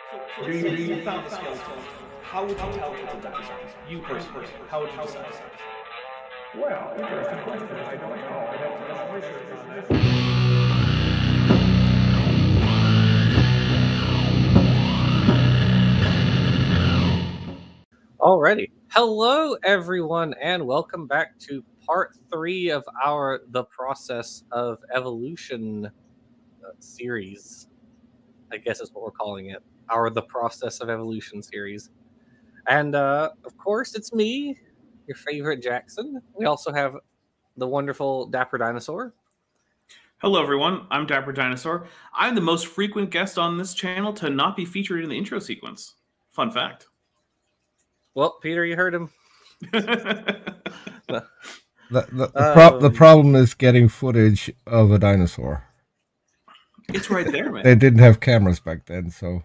So say you found a skeleton. How would you tell if it's a dinosaur? You personally, how would you decide? Well, interesting question. I don't know. I'd have to do some research on that. Alrighty. Hello, everyone, and welcome back to part 3 of our The Process of Evolution series. I guess is what we're calling it. Our The Process of Evolution series. And, of course, it's me, your favorite Jackson. We also have the wonderful Dapper Dinosaur. Hello, everyone. I'm Dapper Dinosaur. I'm the most frequent guest on this channel to not be featured in the intro sequence. Fun fact. Well, Peter, you heard him. The problem is getting footage of a dinosaur. It's right there, man. They didn't have cameras back then, so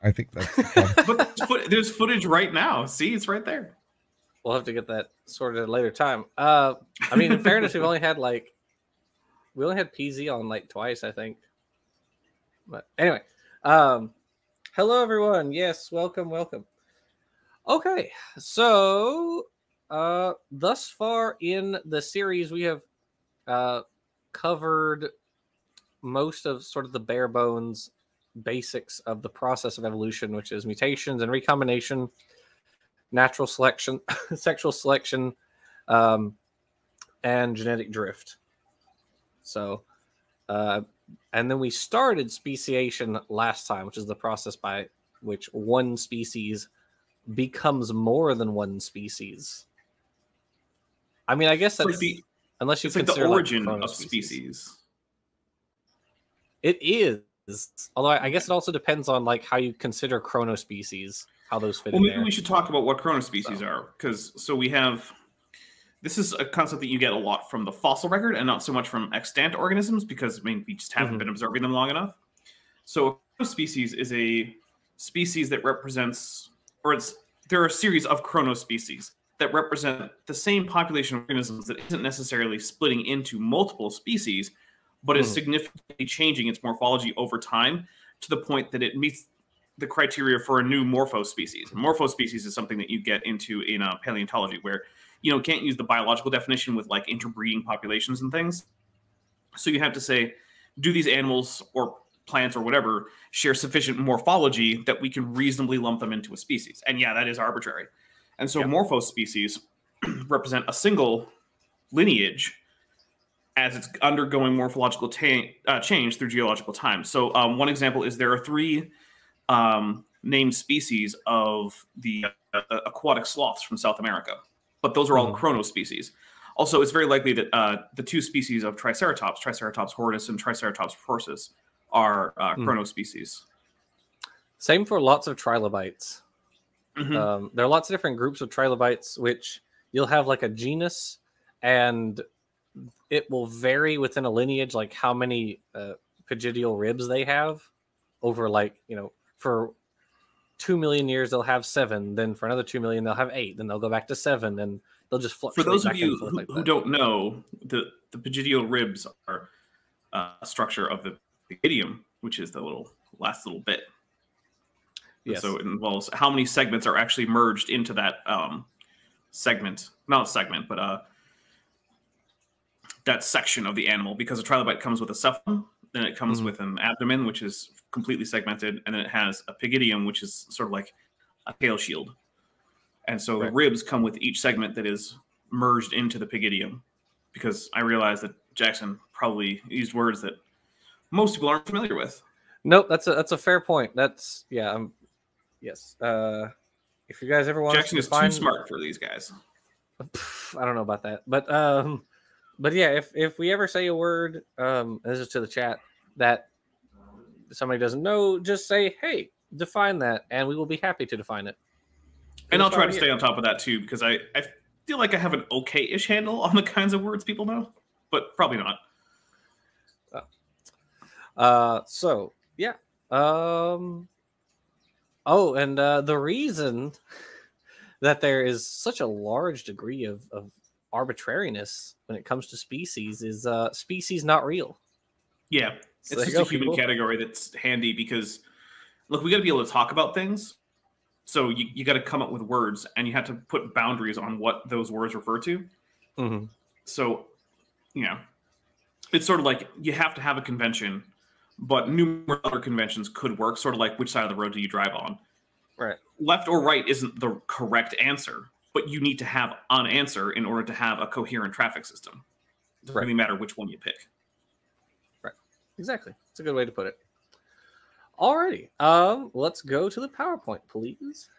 I think that's the problem. But there's footage right now. See, it's right there. We'll have to get that sorted at a later time. I mean, in fairness, we only had PZ on like twice, I think. But anyway, hello everyone. Yes, welcome. Okay, so thus far in the series, we have covered most of sort of the bare bones basics of the process of evolution, which is mutations and recombination, natural selection, sexual selection, and genetic drift. So, and then we started speciation last time, which is the process by which one species becomes more than one species. I mean, I guess that's unless you consider the origin like of species. It is, although I guess it also depends on like how you consider chronospecies, how those fit in Well, maybe there. we should talk about what chronospecies are, because we have. This is a concept that you get a lot from the fossil record and not so much from extant organisms, because I mean we just haven't been observing them long enough. So a chronospecies is a species that represents, there are a series of chronospecies that represent the same population of organisms that isn't necessarily splitting into multiple species, but is significantly changing its morphology over time to the point that it meets the criteria for a new morpho species. Morpho species is something that you get into in paleontology, where you can't use the biological definition with like interbreeding populations and things. So you have to say, do these animals or plants or whatever share sufficient morphology that we can reasonably lump them into a species? And yeah, that is arbitrary. And so morpho species represent a single lineage as it's undergoing morphological change through geological time. So one example is there are 3 named species of the aquatic sloths from South America, but those are all chronospecies. Also, it's very likely that the 2 species of Triceratops, Triceratops horridus and Triceratops prorsus, are chronospecies. Same for lots of trilobites. There are lots of different groups of trilobites, which you'll have like a genus, and it will vary within a lineage, like how many pygidial ribs they have over, like, for 2 million years they'll have 7, then for another 2 million they'll have 8, then they'll go back to 7, and they'll just fluctuate. For those of you like who don't know, the pygidial ribs are a structure of the pygidium, which is the last little bit. Yes. So it involves how many segments are actually merged into that that section of the animal, because a trilobite comes with a cephalon, then it comes with an abdomen, which is completely segmented, and then it has a pygidium, which is sort of like a tail shield. And so the ribs come with each segment that is merged into the pygidium, because I realize that Jackson probably used words that most people aren't familiar with. Nope, that's a fair point. That's yes. If you guys ever want, Jackson is too smart for these guys. I don't know about that, but yeah, if we ever say a word, this is to the chat, that somebody doesn't know, just say, hey, define that, and we will be happy to define it. And I'll try to stay on top of that too, because I feel like I have an okay-ish handle on the kinds of words people know, but probably not. So yeah. Oh, and the reason that there is such a large degree of arbitrariness when it comes to species is species not real. Yeah, it's just a human category that's handy, because look, we got to be able to talk about things. So you got to come up with words, and you have to put boundaries on what those words refer to. Mm-hmm. So, it's sort of like you have to have a convention, but numerous other conventions could work. Sort of like which side of the road do you drive on? Right. Left or right isn't the correct answer, but you need to have an answer in order to have a coherent traffic system. It doesn't really matter which one you pick. Right. Exactly. It's a good way to put it. Alrighty. Let's go to the PowerPoint, please.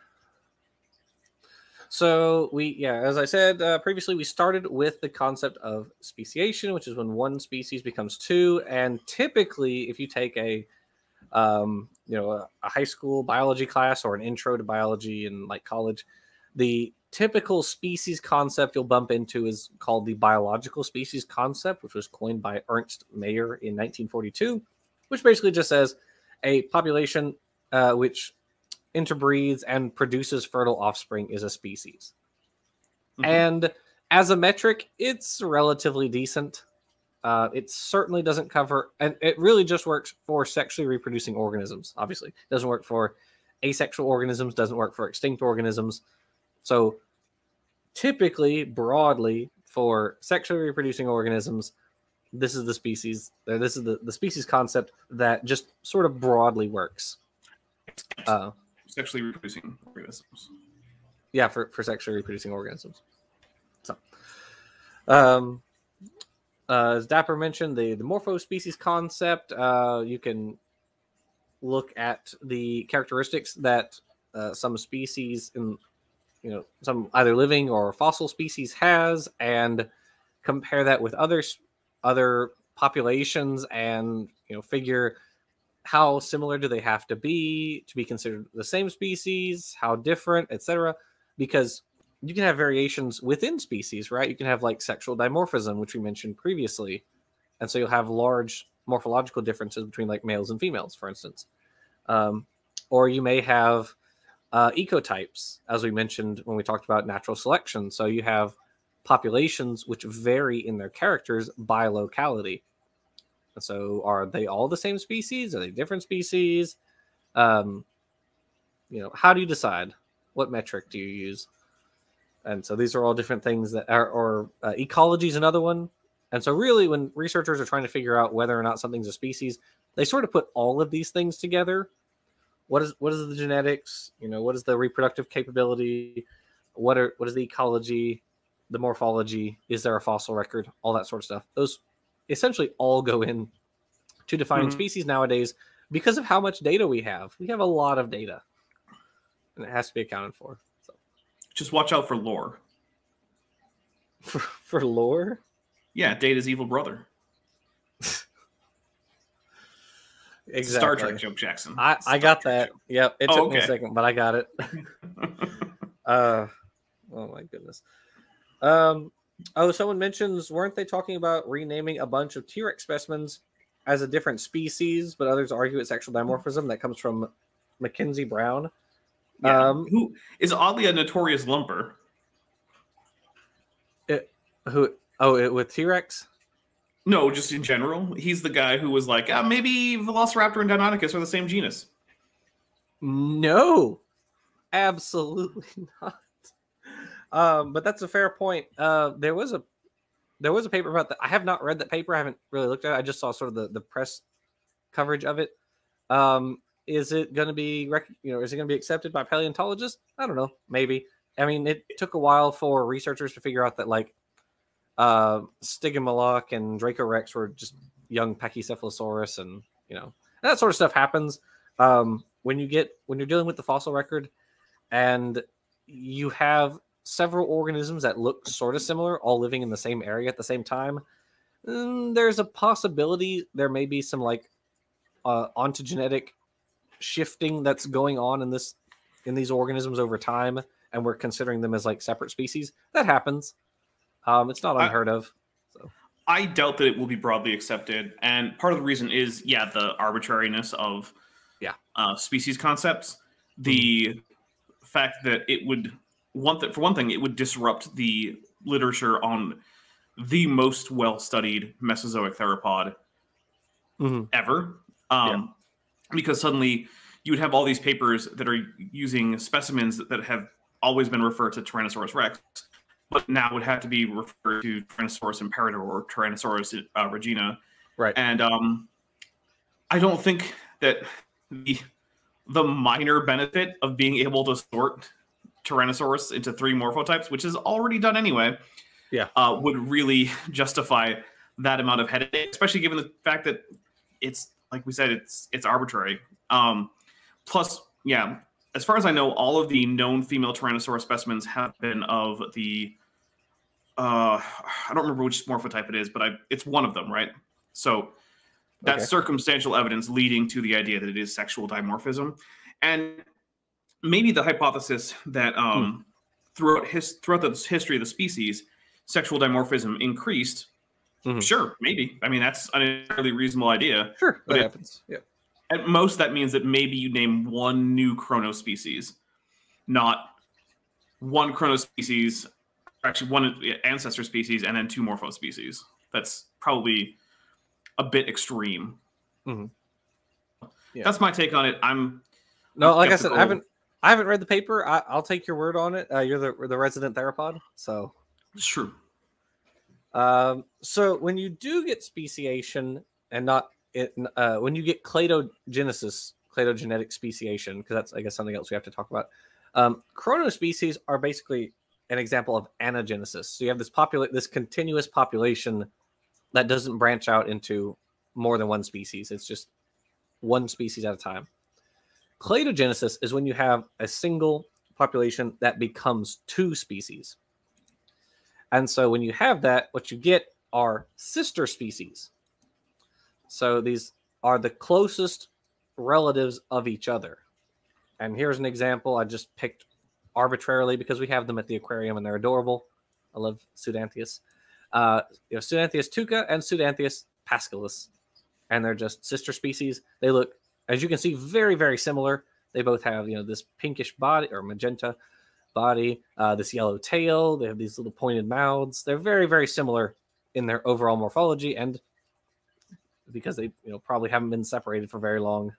So as I said previously, we started with the concept of speciation, which is when one species becomes two. And typically, if you take a high school biology class or an intro to biology in like college, the typical species concept you'll bump into is called the biological species concept, which was coined by Ernst Mayr in 1942, which basically just says a population which interbreeds and produces fertile offspring is a species. Mm-hmm. And as a metric, it's relatively decent. It certainly doesn't cover, and it really just works for sexually reproducing organisms. Obviously, it doesn't work for asexual organisms, doesn't work for extinct organisms. So typically, broadly, for sexually reproducing organisms, this is the species. This is the species concept that just sort of broadly works. Sexually reproducing organisms. Yeah, for sexually reproducing organisms. So, as Dapper mentioned, the Morpho species concept, you can look at the characteristics that some species in, some either living or fossil species has, and compare that with other populations, and figure how similar do they have to be considered the same species, how different, etc. Because you can have variations within species, right? You can have like sexual dimorphism, which we mentioned previously. And so you'll have large morphological differences between like males and females, for instance. Or you may have ecotypes, as we mentioned when we talked about natural selection. So you have populations which vary in their characters by locality. And so are they all the same species? Are they different species? How do you decide? What metric do you use? And so these are all different things that are, or ecology is another one. And so really when researchers are trying to figure out whether or not something's a species, they sort of put all of these things together. What is the genetics? What is the reproductive capability? What is the ecology, the morphology? Is there a fossil record? All that sort of stuff. Those essentially all go in to defining species nowadays because of how much data we have. We have a lot of data, and it has to be accounted for. So. Just watch out for lore. For lore? Yeah, Data's evil brother. Exactly. Star Trek joke, Jackson. I got that. Joke. Yep. It took me a second, but I got it. Oh my goodness. Someone mentions, weren't they talking about renaming a bunch of T-Rex specimens as a different species, but others argue it's sexual dimorphism? That comes from Mackenzie Brown. Yeah. Who is oddly a notorious lumper. With T-Rex? No, just in general. He's the guy who was like, maybe Velociraptor and Deinonychus are the same genus. No, absolutely not. But that's a fair point. There was a paper about that. I have not read that paper. I haven't really looked at it. I just saw sort of the press coverage of it. Is it going to be, is it going to be accepted by paleontologists? I don't know. Maybe. I mean, it took a while for researchers to figure out that like Stygimoloch and Dracorex were just young Pachycephalosaurus, and that sort of stuff happens when you're dealing with the fossil record, and you have several organisms that look sort of similar, all living in the same area at the same time. There's a possibility there may be some like ontogenetic shifting that's going on in these organisms over time, and we're considering them as like separate species. That happens. It's not unheard of. So. I doubt that it will be broadly accepted, and part of the reason is the arbitrariness of species concepts. The fact that it would for one thing, it would disrupt the literature on the most well-studied Mesozoic theropod ever. Because suddenly you would have all these papers that are using specimens that have always been referred to Tyrannosaurus rex, but now would have to be referred to Tyrannosaurus imperator or Tyrannosaurus regina. Right. And I don't think that the minor benefit of being able to sort Tyrannosaurus into 3 morphotypes, which is already done anyway, would really justify that amount of headache, especially given the fact that it's, like we said, it's arbitrary. Plus, yeah, as far as I know, all of the known female Tyrannosaurus specimens have been of the I don't remember which morphotype it is, but it's one of them, right? So that's circumstantial evidence leading to the idea that it is sexual dimorphism. And maybe the hypothesis that throughout the history of the species, sexual dimorphism increased. Sure, maybe. I mean, that's an entirely reasonable idea. Sure, that happens. Yeah. At most, that means that maybe you name one new chronospecies, not one chronospecies, actually one ancestor species, and then 2 morphospecies. That's probably a bit extreme. Yeah. That's my take on it. Like I said, I haven't read the paper. I'll take your word on it. You're the resident theropod, so it's true. So when you do get speciation and not when you get cladogenetic speciation, because that's, I guess, something else we have to talk about. Chronospecies are basically an example of anagenesis. So you have this continuous population that doesn't branch out into more than one species. It's just one species at a time. Cladogenesis is when you have a single population that becomes 2 species. And so when you have that, what you get are sister species. So these are the closest relatives of each other. And here's an example I just picked arbitrarily because we have them at the aquarium and they're adorable. I love Pseudanthius. You have Pseudanthius tuca and Pseudanthius pascalis. And they're just sister species. They look, as you can see, very, very similar. They both have, this pinkish body or magenta body, this yellow tail. They have these little pointed mouths. They're very, very similar in their overall morphology, and because they probably haven't been separated for very long.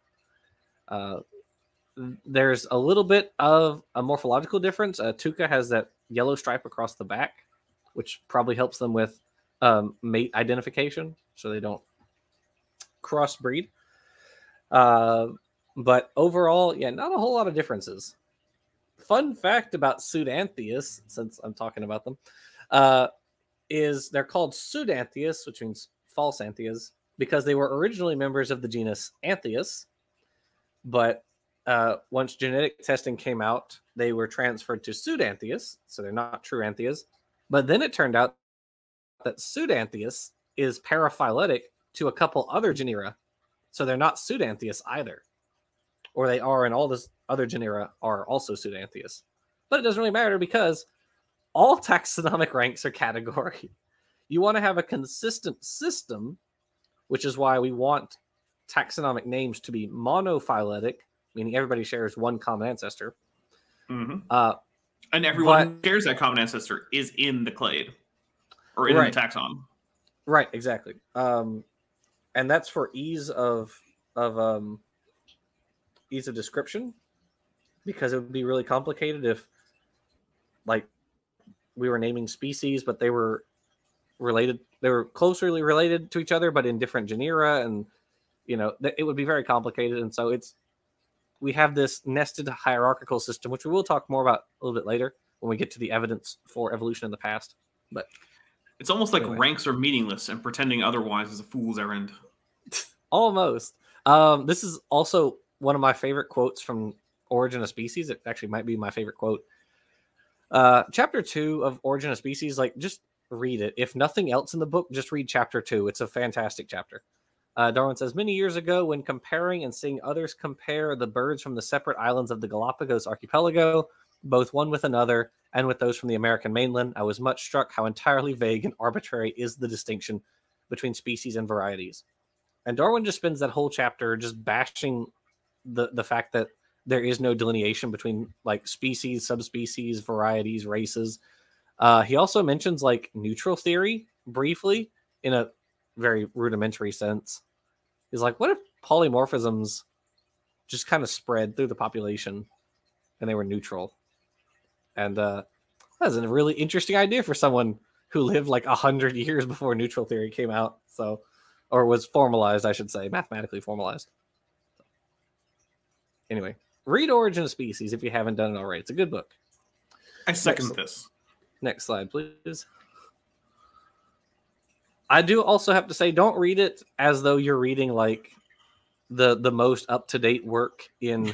There's a little bit of a morphological difference. Tuca has that yellow stripe across the back, which probably helps them with mate identification, so they don't crossbreed. But overall, not a whole lot of differences. Fun fact about Pseudanthius, since I'm talking about them, is they're called Pseudanthius, which means false Anthias, because they were originally members of the genus Anthias. But once genetic testing came out, they were transferred to Pseudanthius, so they're not true Anthias. But then it turned out that Pseudanthius is paraphyletic to a couple other genera, so they're not Pseudanthius either. Or they are, and all this other genera are also Pseudanthius. But it doesn't really matter because all taxonomic ranks are category. You want to have a consistent system, which is why we want taxonomic names to be monophyletic, meaning everybody shares one common ancestor. And everyone who shares that common ancestor is in the clade or in the taxon. Right, exactly. And that's for ease of description, because it would be really complicated if, like, we were naming species, but they were related. They were closely related to each other, but in different genera, and it would be very complicated. And so we have this nested hierarchical system, which we will talk more about a little bit later when we get to the evidence for evolution in the past. But it's almost like ranks are meaningless, and pretending otherwise is a fool's errand. Almost. This is also one of my favorite quotes from Origin of Species. It actually might be my favorite quote. Chapter 2 of Origin of Species, just read it. If nothing else in the book, just read chapter 2. It's a fantastic chapter. Darwin says, many years ago, when comparing and seeing others compare the birds from the separate islands of the Galapagos archipelago, both one with another and with those from the American mainland, I was much struck how entirely vague and arbitrary is the distinction between species and varieties. And Darwin just spends that whole chapter just bashing the fact that there is no delineation between species, subspecies, varieties, races. He also mentions neutral theory briefly in a very rudimentary sense. He's like, what if polymorphisms just kind of spread through the population, and they were neutral. And that's a really interesting idea for someone who lived like 100 years before neutral theory came out. So, or was formalized, I should say, mathematically formalized. Anyway, read Origin of Species if you haven't done it already. It's a good book. I second this. Next slide, please. I do also have to say, don't read it as though you're reading like the most up-to-date work in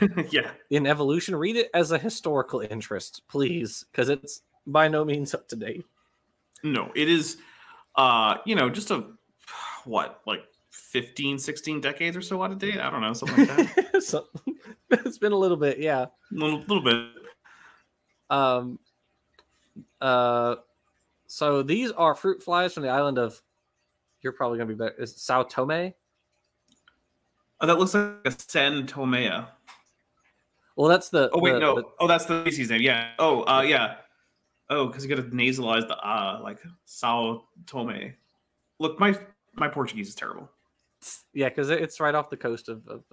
in evolution. Read it as a historical interest, please, because it's by no means up-to-date. No, it is just a like 15, 16 decades or so out of date. I don't know, something like that. So, it's been a little bit, yeah. A little bit. So these are fruit flies from the island of, you're probably going to be better, is Sao Tome? Oh, that looks like a San Tomea. Well, that's the... Oh, wait, no. That's the species name, yeah. Oh, yeah. Oh, because you got to nasalize the like Sao Tome. Look, my Portuguese is terrible. Yeah, because it's right off the coast of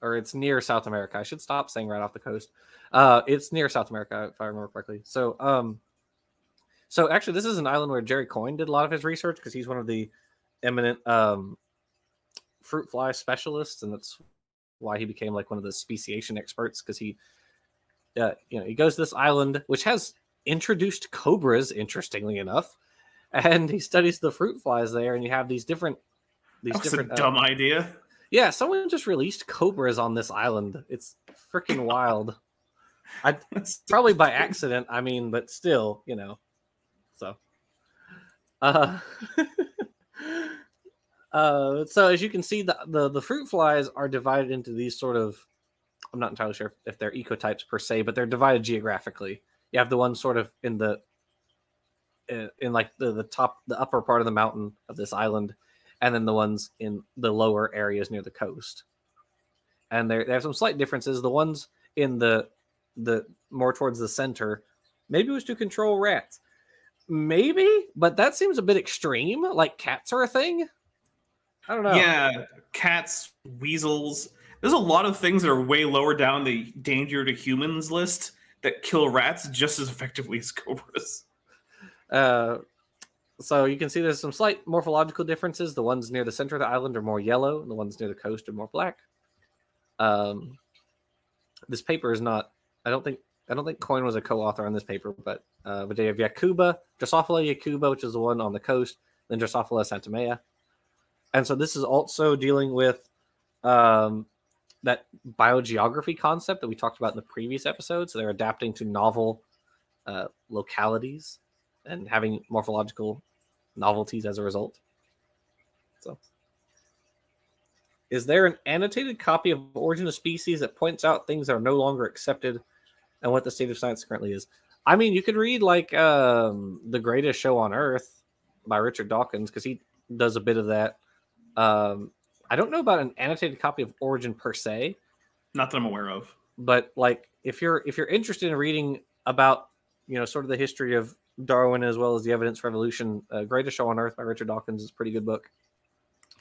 or it's near South America. I should stop saying right off the coast. It's near South America, if I remember correctly. So, so actually, this is an island where Jerry Coyne did a lot of his research because he's one of the eminent fruit fly specialists, and that's why he became like one of the speciation experts, because he goes to this island which has introduced cobras, interestingly enough, and he studies the fruit flies there, and you have these different a dumb idea. Yeah, someone just released cobras on this island. It's freaking wild. Probably by accident, I mean, but still, So so as you can see, the fruit flies are divided into these sort of, I'm not entirely sure if they're ecotypes per se, but they're divided geographically. You have the ones sort of in like the upper part of the mountain of this island, and then the ones in the lower areas near the coast. And they have some slight differences. The ones in the more towards the center, maybe it was to control rats. Maybe, but that seems a bit extreme. Like cats are a thing. I don't know. Yeah, cats, weasels. There's a lot of things that are way lower down the danger to humans list that kill rats just as effectively as cobras. So you can see there's some slight morphological differences. The ones near the center of the island are more yellow, and the ones near the coast are more black. This paper is not. I don't think Coyne was a co-author on this paper, but they have Drosophila jacuba, which is the one on the coast, then Drosophila santomea. And so this is also dealing with that biogeography concept that we talked about in the previous episode. So they're adapting to novel localities and having morphological novelties as a result. So, is there an annotated copy of Origin of Species that points out things that are no longer accepted and what the state of science currently is? I mean, you could read like The Greatest Show on Earth by Richard Dawkins, because he does a bit of that. I don't know about an annotated copy of Origin per se. Not that I'm aware of. But like, if you're interested in reading about, sort of the history of Darwin as well as the evidence for evolution, Greatest Show on Earth by Richard Dawkins is a pretty good book.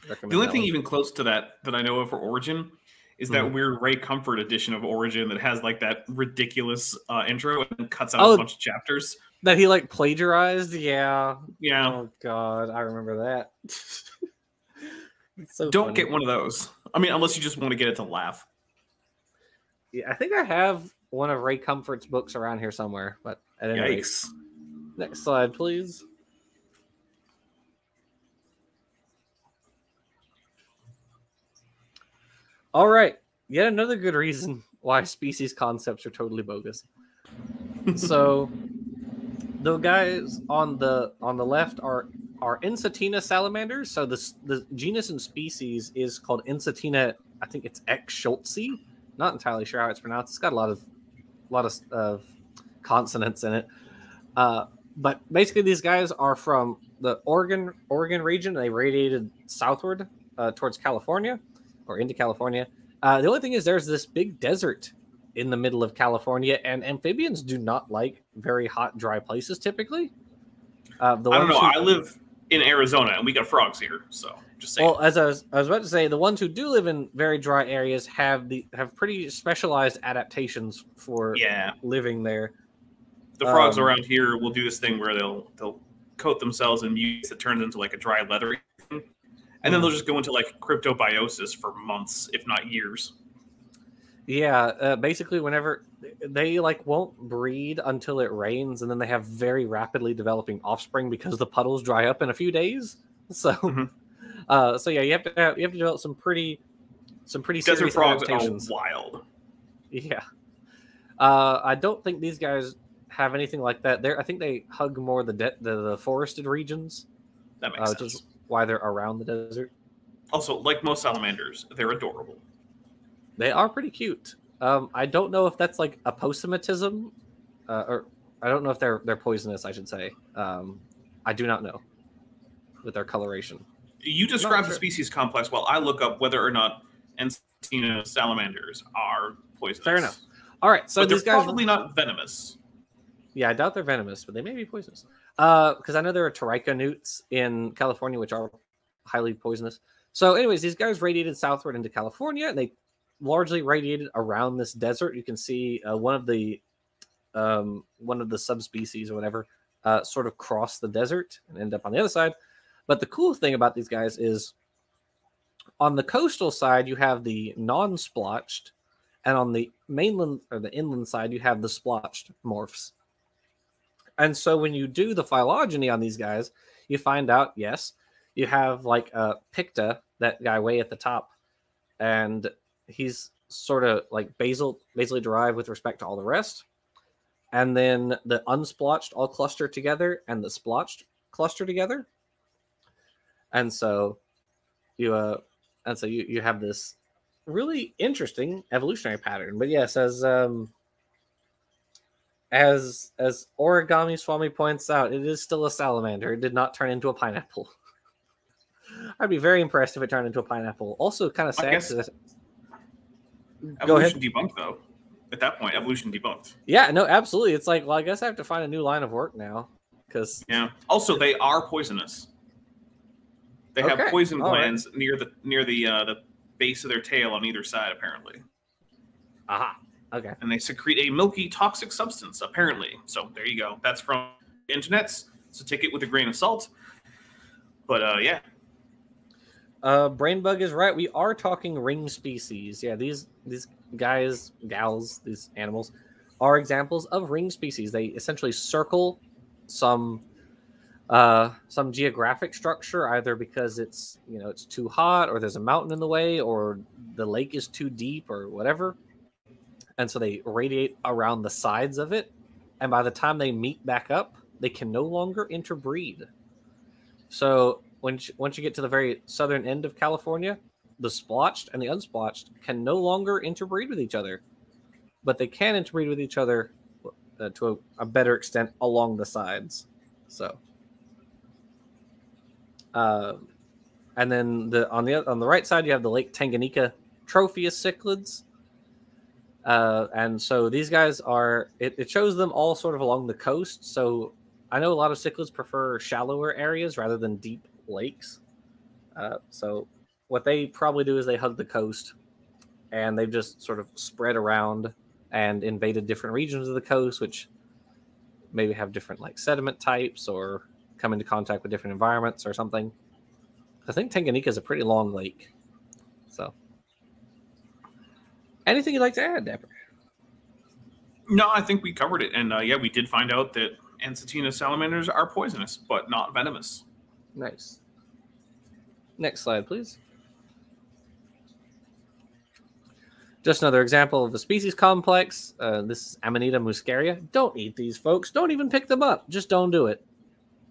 The only thing even close to that I know of for Origin is that weird Ray Comfort edition of Origin that has like that ridiculous intro and cuts out a bunch of chapters. That he like plagiarized? Yeah. Yeah. Oh God, I remember that. So don't funny. get one of those. I mean, unless you just want to get it to laugh. Yeah, I think I have one of Ray Comfort's books around here somewhere, but at any rate. Yikes. Next slide, please. All right. Yet another good reason why species concepts are totally bogus. So the guys on the left are Insatina Salamanders. So the genus and species is called Insatina. I think it's X Schultzi. Not entirely sure how it's pronounced. It's got a lot of consonants in it. But basically, these guys are from the Oregon region. They radiated southward towards California, or into California. The only thing is, there's this big desert in the middle of California, and amphibians do not like very hot, dry places typically. I don't know. I live in Arizona, and we got frogs here, so Just saying. Well, as I was about to say, the ones who do live in very dry areas have pretty specialized adaptations for living there. The frogs around here will do this thing where they'll coat themselves in mucus that turns into like a dry leathery thing, and then they'll just go into like cryptobiosis for months, if not years. Yeah, basically, whenever they like won't breed until it rains, and then they have very rapidly developing offspring because the puddles dry up in a few days. So, so yeah, you have to develop some pretty Desert serious frogs adaptations. are wild. Yeah, I don't think these guys have anything like that. I think they hug more the forested regions. That makes sense. Which is why they're around the desert. Also, like most salamanders, they're adorable. They are pretty cute. I don't know if that's like aposematism, or I don't know if they're poisonous. I should say. I do not know with their coloration. You describe the species complex while I look up whether or not Insatina salamanders are poisonous. Fair enough. All right, so but these they're guys probably not venomous. Yeah, I doubt they're venomous, but they may be poisonous. Because I know there are Tarica newts in California, which are highly poisonous. So, anyways, these guys radiated southward into California, and they largely radiated around this desert. You can see one of the subspecies or whatever sort of cross the desert and end up on the other side. But the cool thing about these guys is on the coastal side, you have the non-splotched, and on the mainland or the inland side, you have the splotched morphs. And so when you do the phylogeny on these guys, you find out, yes, you have like Picta, that guy way at the top, and he's sort of like basally derived with respect to all the rest. And then the unsplotched all cluster together, and the splotched cluster together. And so you have this really interesting evolutionary pattern. But yes, as Origami Swami points out, it is still a salamander. It did not turn into a pineapple. I'd be very impressed if it turned into a pineapple. Also, kind of sad. Go ahead. Evolution debunked, though. At that point, evolution debunked. Yeah, no, absolutely. It's like, well, I guess I have to find a new line of work now. Yeah. Also, they are poisonous. They have poison glands near the base of their tail on either side, apparently. Aha. Okay. And they secrete a milky, toxic substance, apparently. So there you go. That's from the internets. So take it with a grain of salt. But yeah. Brainbug is right. We are talking ring species. Yeah, these guys, gals, these animals are examples of ring species. They essentially circle some geographic structure, either because it's too hot, or there's a mountain in the way, or the lake is too deep, or whatever. And so they radiate around the sides of it, and by the time they meet back up, they can no longer interbreed. So once you get to the very southern end of California, the splotched and the unsplotched can no longer interbreed with each other, but they can interbreed with each other to a better extent along the sides. So, and then on the right side, you have the Lake Tanganyika Tropheus cichlids. And so these guys it shows them all sort of along the coast. So I know a lot of cichlids prefer shallower areas rather than deep lakes. So what they probably do is they hug the coast, and they've just sort of spread around and invaded different regions of the coast, which maybe have different like sediment types or come into contact with different environments or something. I think Tanganyika is a pretty long lake. So anything you'd like to add, Dapper? No, I think we covered it. And yeah, we did find out that Insatina salamanders are poisonous, but not venomous. Nice. Next slide, please. Just another example of the species complex. This is Amanita Muscaria. Don't eat these, folks. Don't even pick them up. Just don't do it.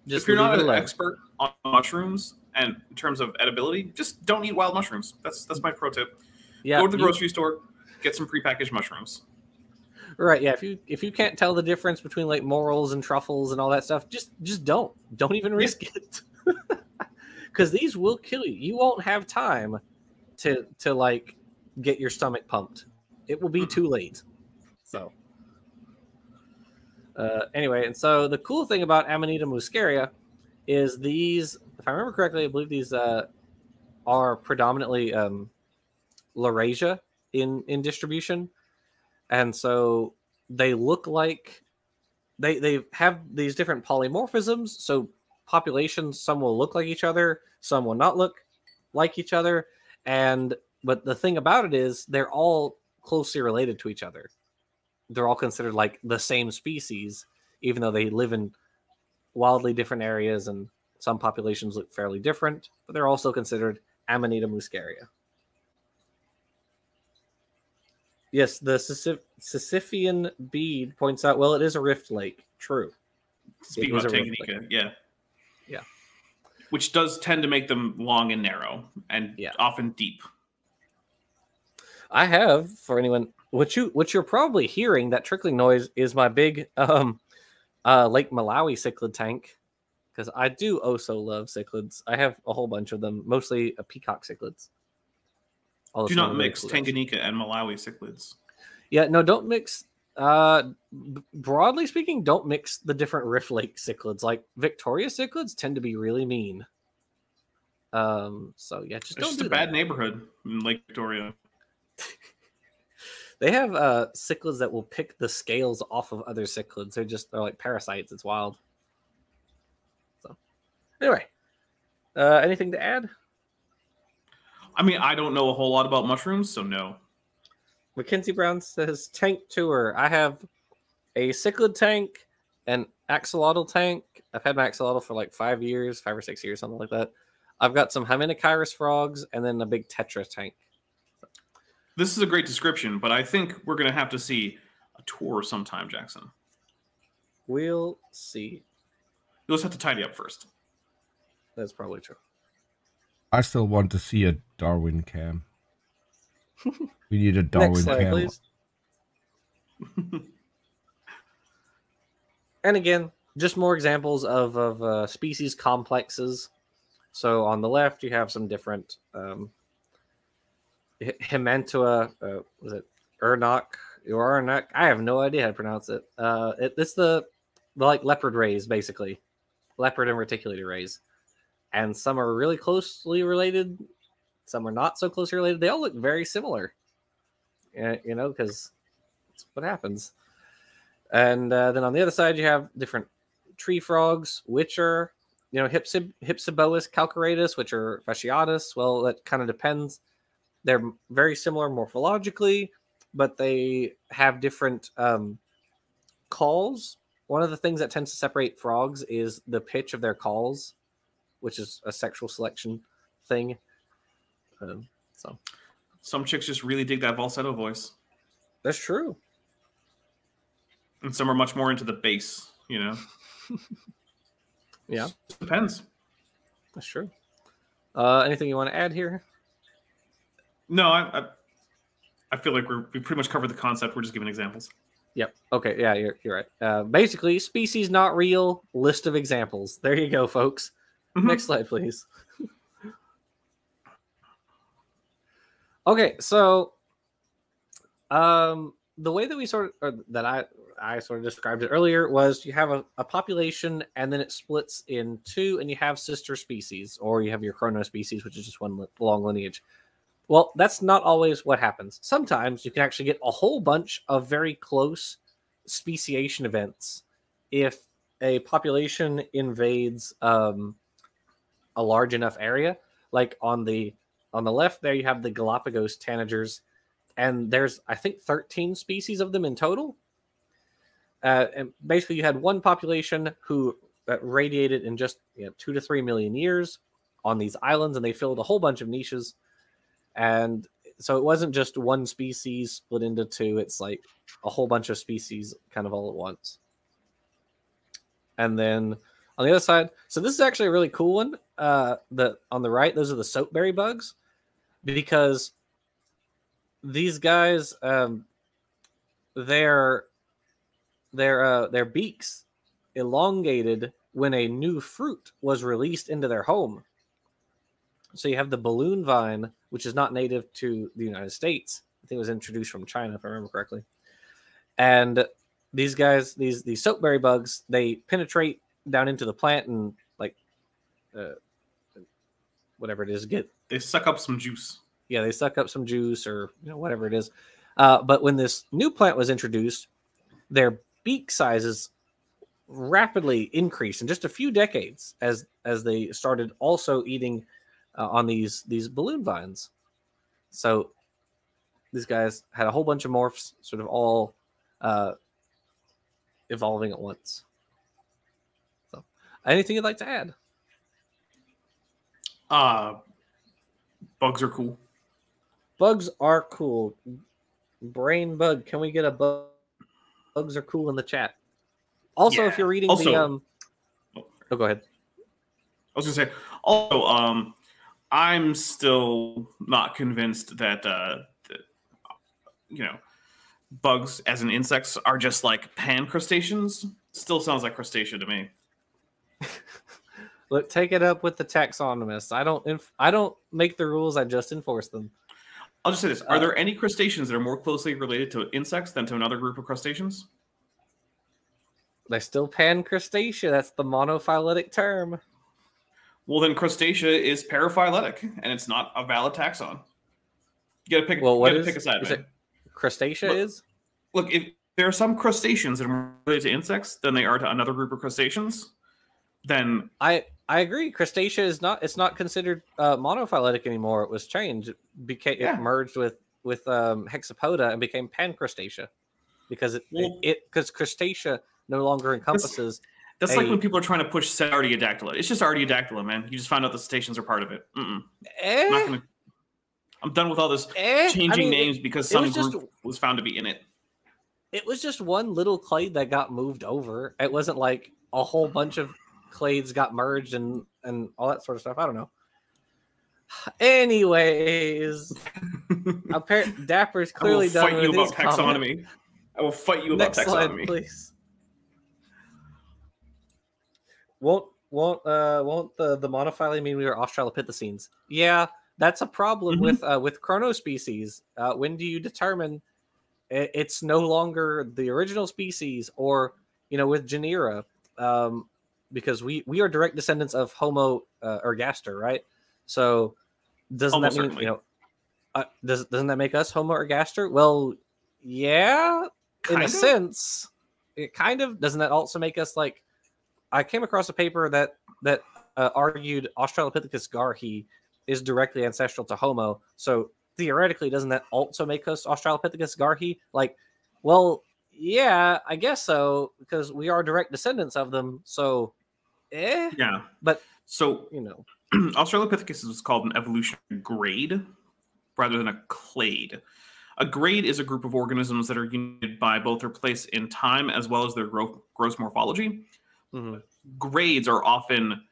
Just if you're not an expert on mushrooms and in terms of edibility, just don't eat wild mushrooms. That's my pro tip. Yeah, go to the grocery store, get some prepackaged mushrooms. Right. Yeah. If you can't tell the difference between like morels and truffles and all that stuff, just don't even risk it, because these will kill you. You won't have time to like get your stomach pumped. It will be too late. So anyway, and so the cool thing about Amanita Muscaria is these, if I remember correctly, I believe these are predominantly Laurasia in distribution, and so they look like they have these different polymorphisms. So populations, some will look like each other, some will not look like each other, but the thing about it is they're all closely related to each other. They're all considered like the same species, even though they live in wildly different areas, and some populations look fairly different, but they're also considered Amanita Muscaria. Yes, the Sisyphean bead points out, well, it is a rift lake. True. Speaking about Tanganyika, yeah. Yeah. Which does tend to make them long and narrow, and often deep. I have, for anyone, what you're probably hearing, that trickling noise is my big Lake Malawi cichlid tank, because I do also love cichlids. I have a whole bunch of them, mostly peacock cichlids. Do not mix Tanganyika and Malawi cichlids. Yeah, no, don't mix. Broadly speaking, don't mix the different Rift Lake cichlids. Like Victoria cichlids tend to be really mean. So yeah, just don't do that. It's just a bad neighborhood in Lake Victoria. They have cichlids that will pick the scales off of other cichlids. They're like parasites. It's wild. So anyway, anything to add? I mean, I don't know a whole lot about mushrooms, so no. Mackenzie Brown says, tank tour. I have a cichlid tank, an axolotl tank. I've had my axolotl for like 5 years, 5 or 6 years, something like that. I've got some Hymenocyrus frogs, and then a big Tetra tank. This is a great description, but I think we're going to have to see a tour sometime, Jackson. We'll see. You'll just have to tidy up first. That's probably true. I still want to see a Darwin cam. We need a Darwin Next slide, cam. please. And again, just more examples of species complexes. So on the left, you have some different Himentua. Was it Urnak? Urnak? I have no idea how to pronounce it. It's the like leopard rays, basically. Leopard and reticulated rays. And some are really closely related. Some are not so closely related. They all look very similar. You know, because that's what happens. And then on the other side, you have different tree frogs, which are, you know, Hypsiboas calcaratus, which are fasciatus. Well, that kind of depends. They're very similar morphologically, but they have different calls. One of the things that tends to separate frogs is the pitch of their calls, which is a sexual selection thing. So some chicks just really dig that falsetto voice. That's true. And some are much more into the bass, you know? Yeah. It depends. That's true. Anything you want to add here? No, I feel like we pretty much covered the concept. We're just giving examples. Yep. Okay. Yeah, you're right. Basically, species not real, list of examples. There you go, folks. Mm-hmm. Next slide, please. Okay, so the way that we I sort of described it earlier was you have a population, and then it splits in two, and you have sister species, or you have your chronospecies, which is just one long lineage. Well, that's not always what happens. Sometimes you can actually get a whole bunch of very close speciation events if a population invades a large enough area. Like on the left there, you have the Galapagos tanagers, and there's, I think, 13 species of them in total. And basically, you had one population who radiated in just 2 to 3 million years on these islands, and they filled a whole bunch of niches. And so it wasn't just one species split into two. It's like a whole bunch of species kind of all at once. And then on the other side, so this is actually a really cool one. On the right, those are the soapberry bugs, because these guys, their beaks elongated when a new fruit was released into their home. So you have the balloon vine, which is not native to the United States. I think it was introduced from China, if I remember correctly. And these guys, these soapberry bugs, they penetrate down into the plant and whatever it is, they suck up some juice. Yeah, they suck up some juice or whatever it is. But when this new plant was introduced, their beak sizes rapidly increased in just a few decades as they started also eating on these balloon vines. So these guys had a whole bunch of morphs, sort of all evolving at once. So, anything you'd like to add? Bugs are cool. Bugs are cool. Brain bug, can we get a bug? Bugs are cool in the chat. Also, if you're reading oh, go ahead. I was gonna say, also, I'm still not convinced that bugs as in insects are just like pan crustaceans. Still sounds like crustacea to me. Look, take it up with the taxonomists. I don't make the rules. I just enforce them. I'll just say this: are there any crustaceans that are more closely related to insects than to another group of crustaceans? They're still pan-crustacea. That's the monophyletic term. Well, then crustacea is paraphyletic, and it's not a valid taxon. You gotta pick. Well, pick a side, man. Crustacea is? Look, if there are some crustaceans that are more related to insects than they are to another group of crustaceans, then I agree. Crustacea is not. It's not considered monophyletic anymore. It was changed. It merged with hexapoda and became pancrustacea because because crustacea no longer encompasses. That's like when people are trying to push Artiodactyla. It's just Artiodactyla, man. You just find out the cetaceans are part of it. I'm done with all this changing names because some group was found to be in it. It was just one little clade that got moved over. It wasn't like a whole bunch of clades got merged and all that sort of stuff. I don't know. Anyways, Dapper's clearly done with his taxonomy. I will fight you about taxonomy. Slide, please. Won't the monophyly mean we are Australopithecines? Yeah, that's a problem with chronospecies. When do you determine it's no longer the original species, or with genera? Because we are direct descendants of Homo ergaster, right? So doesn't that mean doesn't that make us Homo ergaster? Well, yeah, in a sense, it kind of. Doesn't that also make us like? I came across a paper that argued Australopithecus garhi is directly ancestral to Homo. So theoretically, doesn't that also make us Australopithecus garhi? Like, well, yeah, I guess so, because we are direct descendants of them. So, yeah. But so Australopithecus is called an evolutionary grade rather than a clade. A grade is a group of organisms that are united by both their place in time as well as their gross morphology. Mm-hmm. Grades are often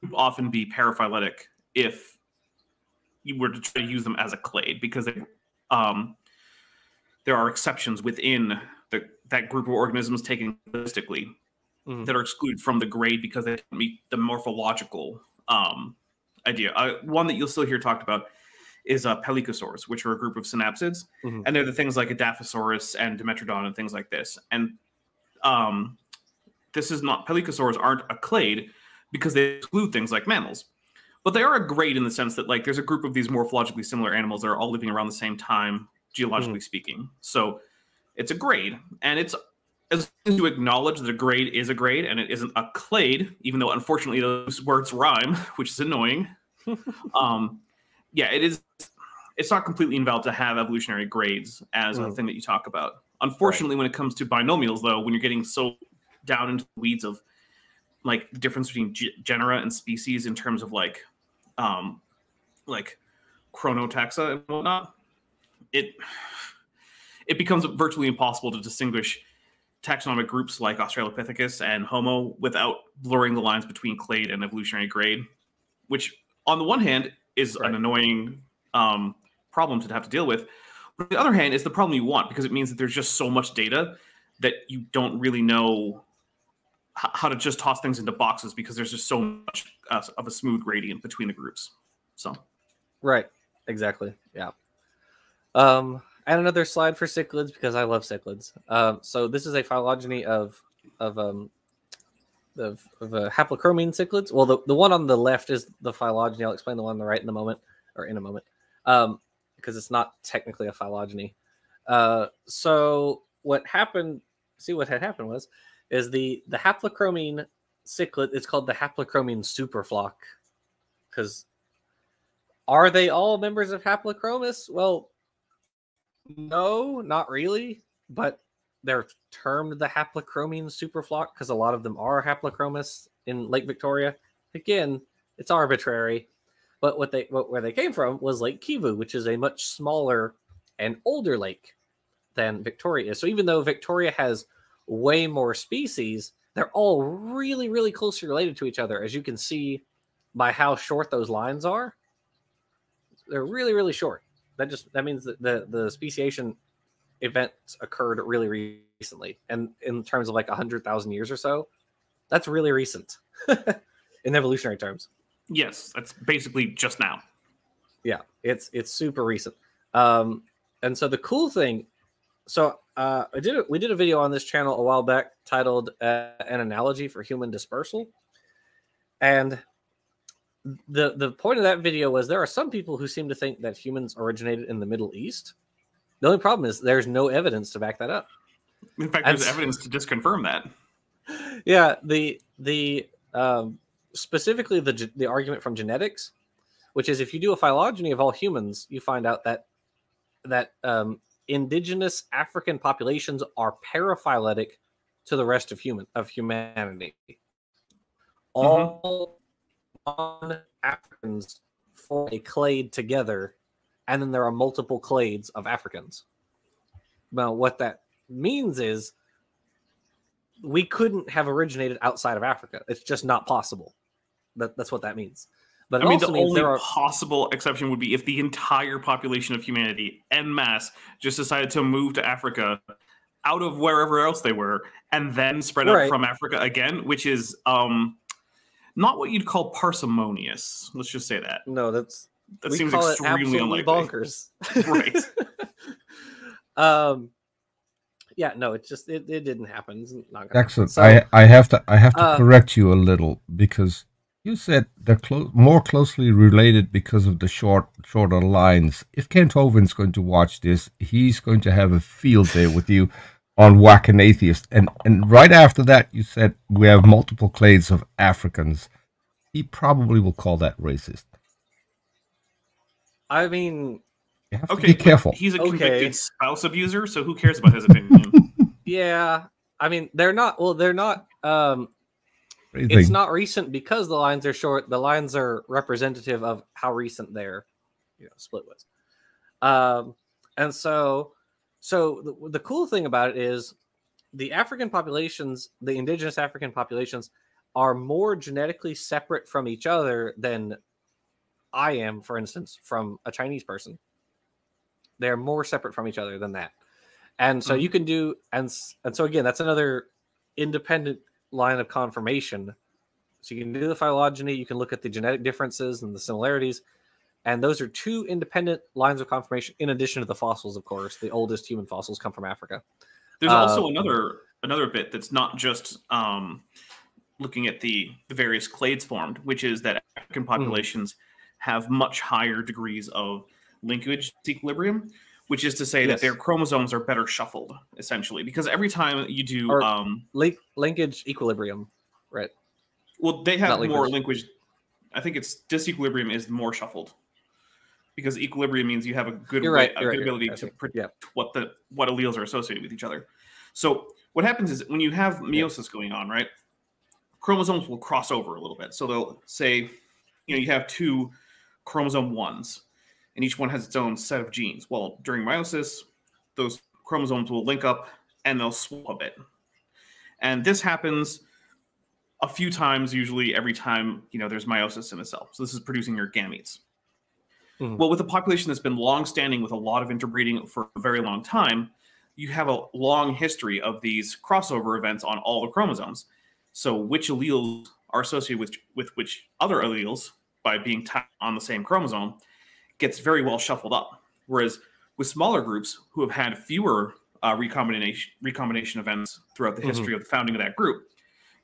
be paraphyletic if you were to try to use them as a clade, because there are exceptions within that group of organisms taken holistically that are excluded from the grade because they don't meet the morphological idea. One that you'll still hear talked about is Pelicosaurs, which are a group of synapsids, and they're the things like Edaphosaurus and Dimetrodon and things like this. And this is not, Pelicosaurs aren't a clade because they exclude things like mammals. But they are a grade in the sense that, like, there's a group of these morphologically similar animals that are all living around the same time, geologically speaking. So it's a grade. And it's, as long as you acknowledge that a grade is a grade and it isn't a clade, even though unfortunately those words rhyme, which is annoying. It is. It's not completely invalid to have evolutionary grades as a thing that you talk about. Unfortunately, when it comes to binomials, though, when you're getting so down into the weeds of like the difference between genera and species in terms of like chronotaxa and whatnot, it becomes virtually impossible to distinguish taxonomic groups like Australopithecus and Homo without blurring the lines between clade and evolutionary grade, which on the one hand is an annoying problem to have to deal with. But on the other hand, is the problem you want, because it means that there's just so much data that you don't really know how to just toss things into boxes, because there's just so much of a smooth gradient between the groups. So, right, exactly, yeah. And another slide for cichlids, because I love cichlids. So this is a phylogeny of the haplochromine cichlids. Well, the one on the left is the phylogeny. I'll explain the one on the right in a moment, because it's not technically a phylogeny. So what happened? See, what had happened is the haplochromine cichlid. It's called the haplochromine superflock, because are they all members of Haplochromous? Well, no, not really, but they're termed the haplochromine superflock because a lot of them are haplochromous in Lake Victoria. Again, it's arbitrary, but where they came from was Lake Kivu, which is a much smaller and older lake than Victoria is. So even though Victoria has way more species, they're all really, really closely related to each other, as you can see by how short those lines are. They're really, really short. That means that the speciation events occurred really recently, and in terms of like 100,000 years or so, that's really recent in evolutionary terms. Yes, that's basically just now. Yeah, it's super recent. And so the cool thing, we did a video on this channel a while back titled "An Analogy for Human Dispersal," and the point of that video was there are some people who seem to think that humans originated in the Middle East. The only problem is there's no evidence to back that up. In fact, there's evidence to disconfirm that. Yeah, the specifically the argument from genetics, which is if you do a phylogeny of all humans, you find out that indigenous African populations are paraphyletic to the rest of humanity. All Africans form a clade together, and then there are multiple clades of Africans. Now, what that means is we couldn't have originated outside of Africa. It's just not possible. That's what that means. But I mean, the only possible exception would be if the entire population of humanity en masse just decided to move to Africa out of wherever else they were and then spread out from Africa again, which is not what you'd call parsimonious. Let's just say that. No, that seems extremely unlikely. Bonkers. Right. Yeah, no, it didn't happen. It's not gonna Excellent. So, I have to correct you a little, because you said they're more closely related because of the shorter lines. If Kent Hovind's going to watch this, he's going to have a field day with you on Whack an Atheist. And right after that, you said we have multiple clades of Africans. He probably will call that racist. I mean, you have to be careful. He's a convicted spouse abuser, so who cares about his opinion? Yeah, I mean, they're not. Well, they're not. It's not recent because the lines are short. The lines are representative of how recent their split was. And so the cool thing about it is the African populations, the indigenous African populations, are more genetically separate from each other than I am, for instance, from a Chinese person. They're more separate from each other than that. And so you can do, and so again, that's another independent line of confirmation. So you can do the phylogeny, you can look at the genetic differences and the similarities, and those are two independent lines of confirmation in addition to the fossils, of course. The oldest human fossils come from Africa. There's also another bit that's not just looking at the various clades formed, which is that African populations have much higher degrees of linkage equilibrium, which is to say that their chromosomes are better shuffled, essentially, because every time you do linkage equilibrium, right? Well, they have more linkage. I think it's disequilibrium is more shuffled, because equilibrium means you have a good ability to predict what alleles are associated with each other. So what happens is when you have meiosis going on, right, chromosomes will cross over a little bit. So they'll say, you have two chromosome 1s, and each one has its own set of genes. Well, during meiosis, those chromosomes will link up and they'll swap a bit. And this happens a few times, usually every time there's meiosis in a cell. So this is producing your gametes. Well, with a population that's been long-standing with a lot of interbreeding for a very long time, you have a long history of these crossover events on all the chromosomes. So which alleles are associated with which other alleles by being tied on the same chromosome gets very well shuffled up. Whereas with smaller groups who have had fewer recombination events throughout the history of the founding of that group,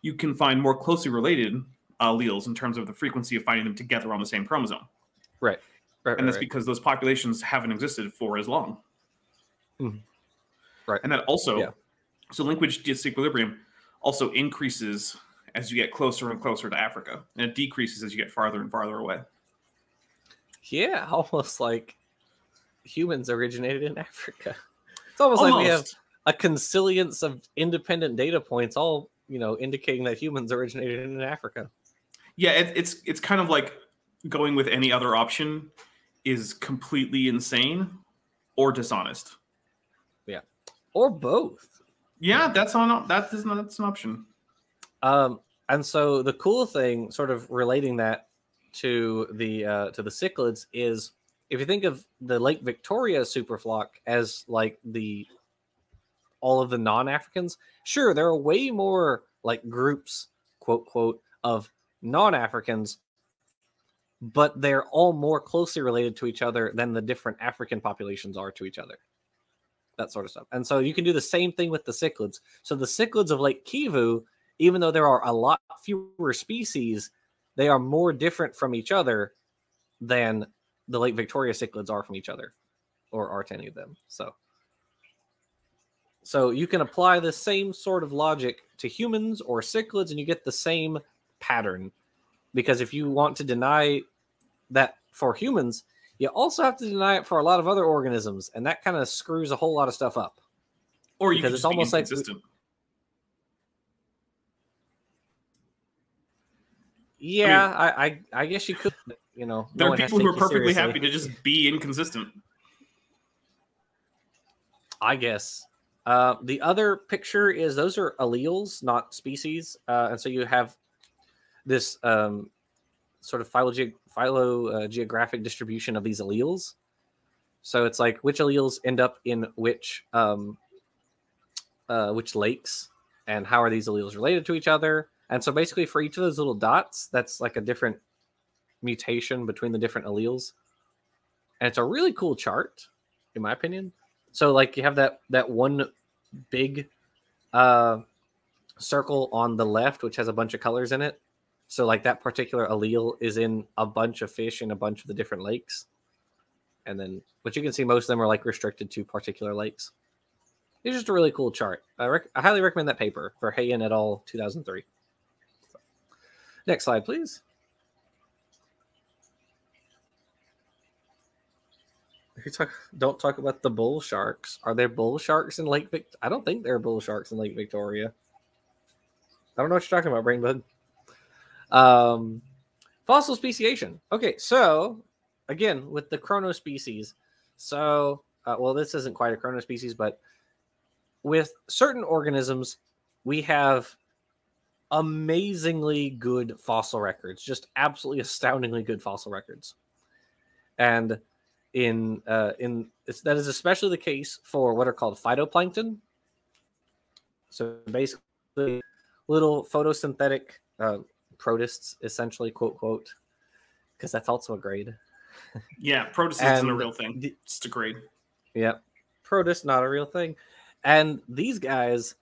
you can find more closely related alleles in terms of the frequency of finding them together on the same chromosome. Right. And that's because those populations haven't existed for as long. Mm-hmm. Right. And that also, so linkage disequilibrium also increases as you get closer and closer to Africa, and it decreases as you get farther and farther away. Yeah, almost like humans originated in Africa. It's almost like we have a consilience of independent data points, all indicating that humans originated in Africa. Yeah, it's kind of like going with any other option is completely insane or dishonest. Yeah, or both. Yeah, that's an option. And so the cool thing, sort of relating that to the cichlids, is if you think of the Lake Victoria superflock as like all of the non-Africans, sure, there are way more like groups, quote, quote, of non-Africans, but they're all more closely related to each other than the different African populations are to each other. That sort of stuff. And so you can do the same thing with the cichlids. So the cichlids of Lake Kivu, even though there are a lot fewer species, they are more different from each other than the Lake Victoria cichlids are from each other, or are to any of them. So you can apply the same sort of logic to humans or cichlids, and you get the same pattern. Because if you want to deny that for humans, you also have to deny it for a lot of other organisms, and that kind of screws a whole lot of stuff up. Or you can just be inconsistent. Yeah, I guess you could. There are people who are perfectly happy to just be inconsistent. I guess. The other picture is those are alleles, not species, and so you have this sort of phylogeographic distribution of these alleles. So it's like which alleles end up in which lakes, and how are these alleles related to each other. And so basically for each of those little dots, that's like a different mutation between the different alleles. And it's a really cool chart, in my opinion. So like you have that one big circle on the left, which has a bunch of colors in it. So like that particular allele is in a bunch of fish in a bunch of the different lakes. And then, but you can see most of them are like restricted to particular lakes. It's just a really cool chart. I highly recommend that paper for Hayen et al. 2003. Next slide, please. Don't talk about the bull sharks. Are there bull sharks in Lake Victoria? I don't think there are bull sharks in Lake Victoria. I don't know what you're talking about, Brainbug. Fossil speciation. Okay, so again with the chronospecies. So, well, this isn't quite a chronospecies, but with certain organisms, we have amazingly good fossil records, just absolutely astoundingly good fossil records. And that is especially the case for what are called phytoplankton. So basically little photosynthetic protists, essentially, quote, quote, because that's also a grade. Yeah, protist isn't a real thing. It's a grade. Yeah, protist, not a real thing. And these guys,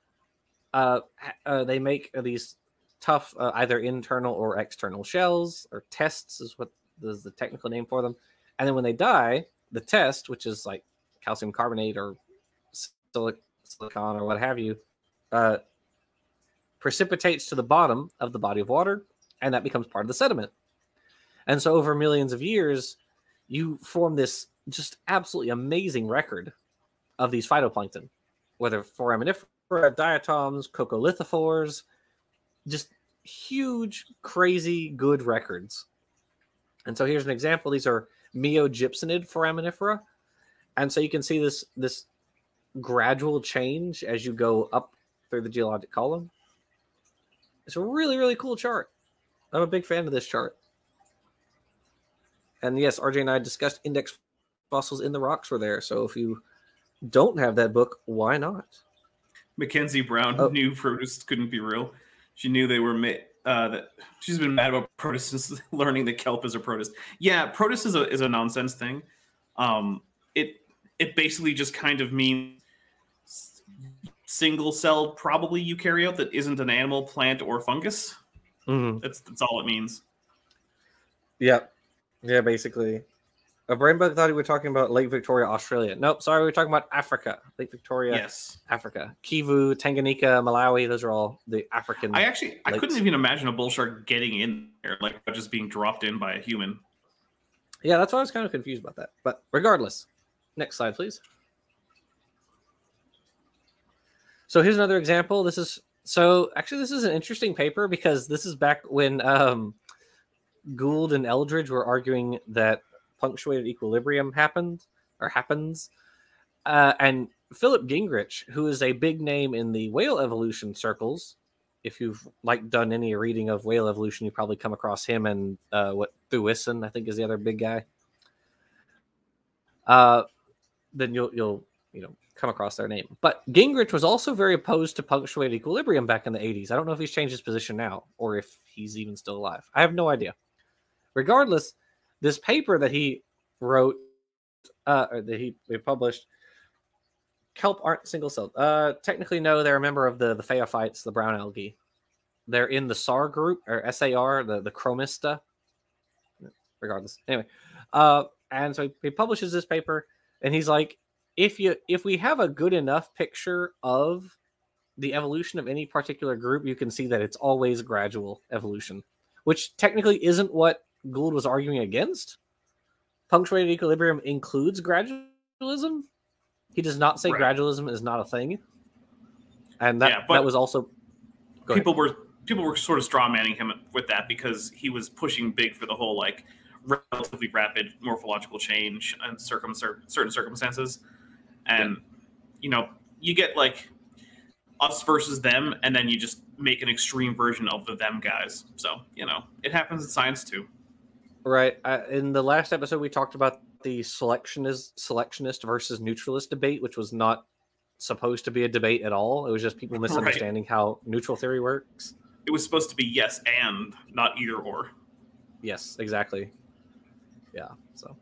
they make these tough, either internal or external shells, or tests is the technical name for them. And then when they die, the test, which is like calcium carbonate or silicon or what have you, precipitates to the bottom of the body of water, and that becomes part of the sediment. And so over millions of years, you form this just absolutely amazing record of these phytoplankton, whether foraminifera, diatoms, coccolithophores, just huge, crazy good records. And so here's an example. These are meogypsinid foraminifera. And so you can see this gradual change as you go up through the geologic column. It's a really, really cool chart. I'm a big fan of this chart. And yes, RJ and I discussed index fossils in the rocks were there. So if you don't have that book, why not? Mackenzie Brown knew protists couldn't be real. She knew they were that she's been mad about protists since learning that kelp is a protist. Yeah, protist is a nonsense thing. It basically just kind of means single-celled, probably eukaryote that isn't an animal, plant, or fungus. That's all it means. Yep. Yeah, basically. A brain bug thought we were talking about Lake Victoria, Australia. Nope, sorry, we were talking about Africa. Lake Victoria, yes, Africa. Kivu, Tanganyika, Malawi, those are all the African I lakes. couldn't even imagine a bull shark getting in there, like just being dropped in by a human. Yeah, that's why I was kind of confused about that. But regardless, next slide, please. So here's another example. This is an interesting paper because this is back when Gould and Eldridge were arguing that punctuated equilibrium happens. And Philip Gingrich, who is a big name in the whale evolution circles, if you've done any reading of whale evolution, you probably come across him and Thuisen, I think, is the other big guy. Then you'll come across their name. But Gingrich was also very opposed to punctuated equilibrium back in the 80s. I don't know if he's changed his position now or if he's even still alive. I have no idea. Regardless, this paper that he wrote, or that he published, kelp aren't single-celled. Technically, no, they're a member of the phaeophytes, the brown algae. They're in the SAR group, or SAR, the chromista. Regardless. Anyway, and so he publishes this paper, and he's like, if we have a good enough picture of the evolution of any particular group, you can see that it's always gradual evolution, which technically isn't what Gould was arguing against. Punctuated equilibrium includes gradualism. He does not say gradualism is not a thing, and that was also people were sort of straw manning him with that because he was pushing big for the whole relatively rapid morphological change in certain circumstances, and you get us versus them, and then you just make an extreme version of the them guys. So it happens in science too. Right. In the last episode, we talked about the selectionist versus neutralist debate, which was not supposed to be a debate at all. It was just people misunderstanding how neutral theory works. It was supposed to be yes and, not either or. Yes, exactly. Yeah. So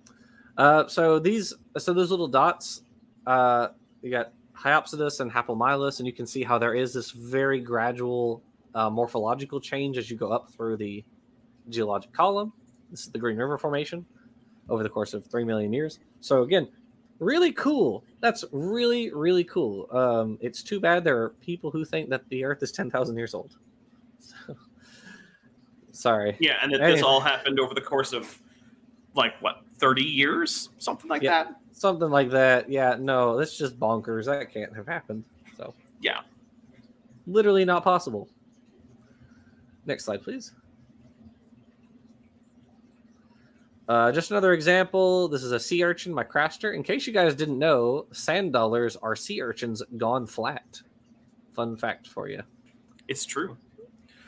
those little dots, you got Hyopsodus and Hapomylus, and you can see how there is this very gradual morphological change as you go up through the geologic column. This is the Green River Formation over the course of 3 million years. So again, really cool. That's really, really cool. It's too bad there are people who think that the Earth is 10,000 years old. Sorry. Yeah, and this all happened over the course of 30 years? Something like that? Something like that. Yeah, no, that's just bonkers. That can't have happened. So yeah. Literally not possible. Next slide, please. Just another example. This is a sea urchin, Micraster. In case you guys didn't know, sand dollars are sea urchins gone flat. Fun fact for you. It's true.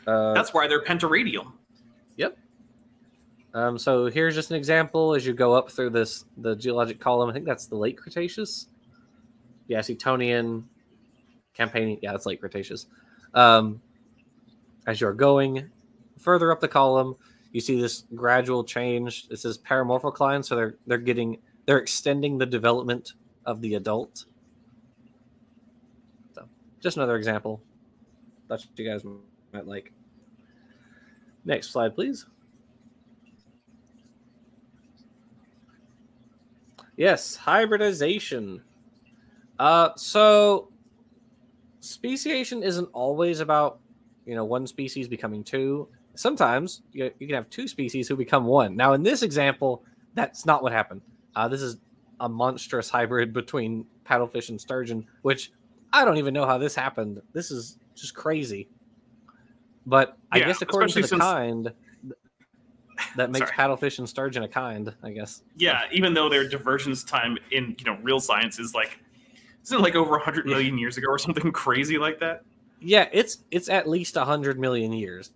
That's why they're pentaradial. Yep. So here's just an example as you go up through the geologic column. I think that's the late Cretaceous. Yeah, Setonian, Campanian. Yeah, that's late Cretaceous. As you're going further up the column, you see this gradual change. This is paramorphocline, so they're extending the development of the adult. So, just another example. Thought you guys might like. Next slide, please. Yes, hybridization. So speciation isn't always about one species becoming two. Sometimes you can have two species who become one. Now, in this example, that's not what happened. This is a monstrous hybrid between paddlefish and sturgeon, which I don't even know how this happened. This is just crazy. But I guess according to the kind, that makes paddlefish and sturgeon a kind, I guess. Yeah, even though their divergence time in real science is isn't it over 100 million years ago or something crazy like that? Yeah, it's at least 100 million years.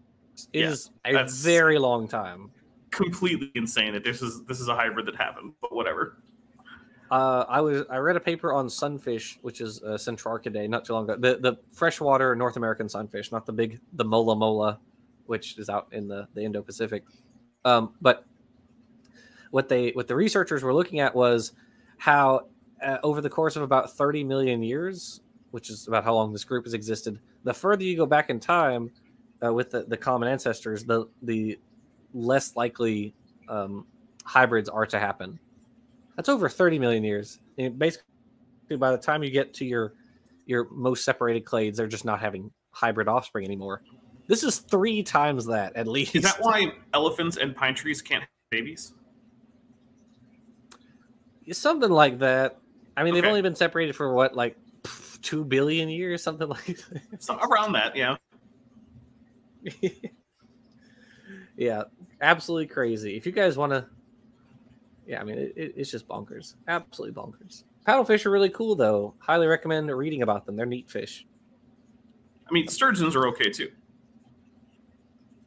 It is a very long time. Completely insane that this is a hybrid that happened, but whatever. I read a paper on sunfish, which is Centrarchidae, not too long ago. The freshwater North American sunfish, not the mola mola, which is out in the Indo-Pacific. But what the researchers were looking at was how over the course of about 30 million years, which is about how long this group has existed. The further you go back in time with the common ancestors, the less likely hybrids are to happen. That's over 30 million years. And basically, by the time you get to your most separated clades, they're just not having hybrid offspring anymore. This is 3 times that, at least. Is that why elephants and pine trees can't have babies? Something like that. I mean, they've Okay. only been separated for what, like 2 billion years, something like that. So around that, yeah. Yeah, absolutely crazy. If you guys want to, yeah, I mean, it's just bonkers. Absolutely bonkers. Paddlefish are really cool, though. Highly recommend reading about them. They're neat fish. I mean, sturgeons are okay too.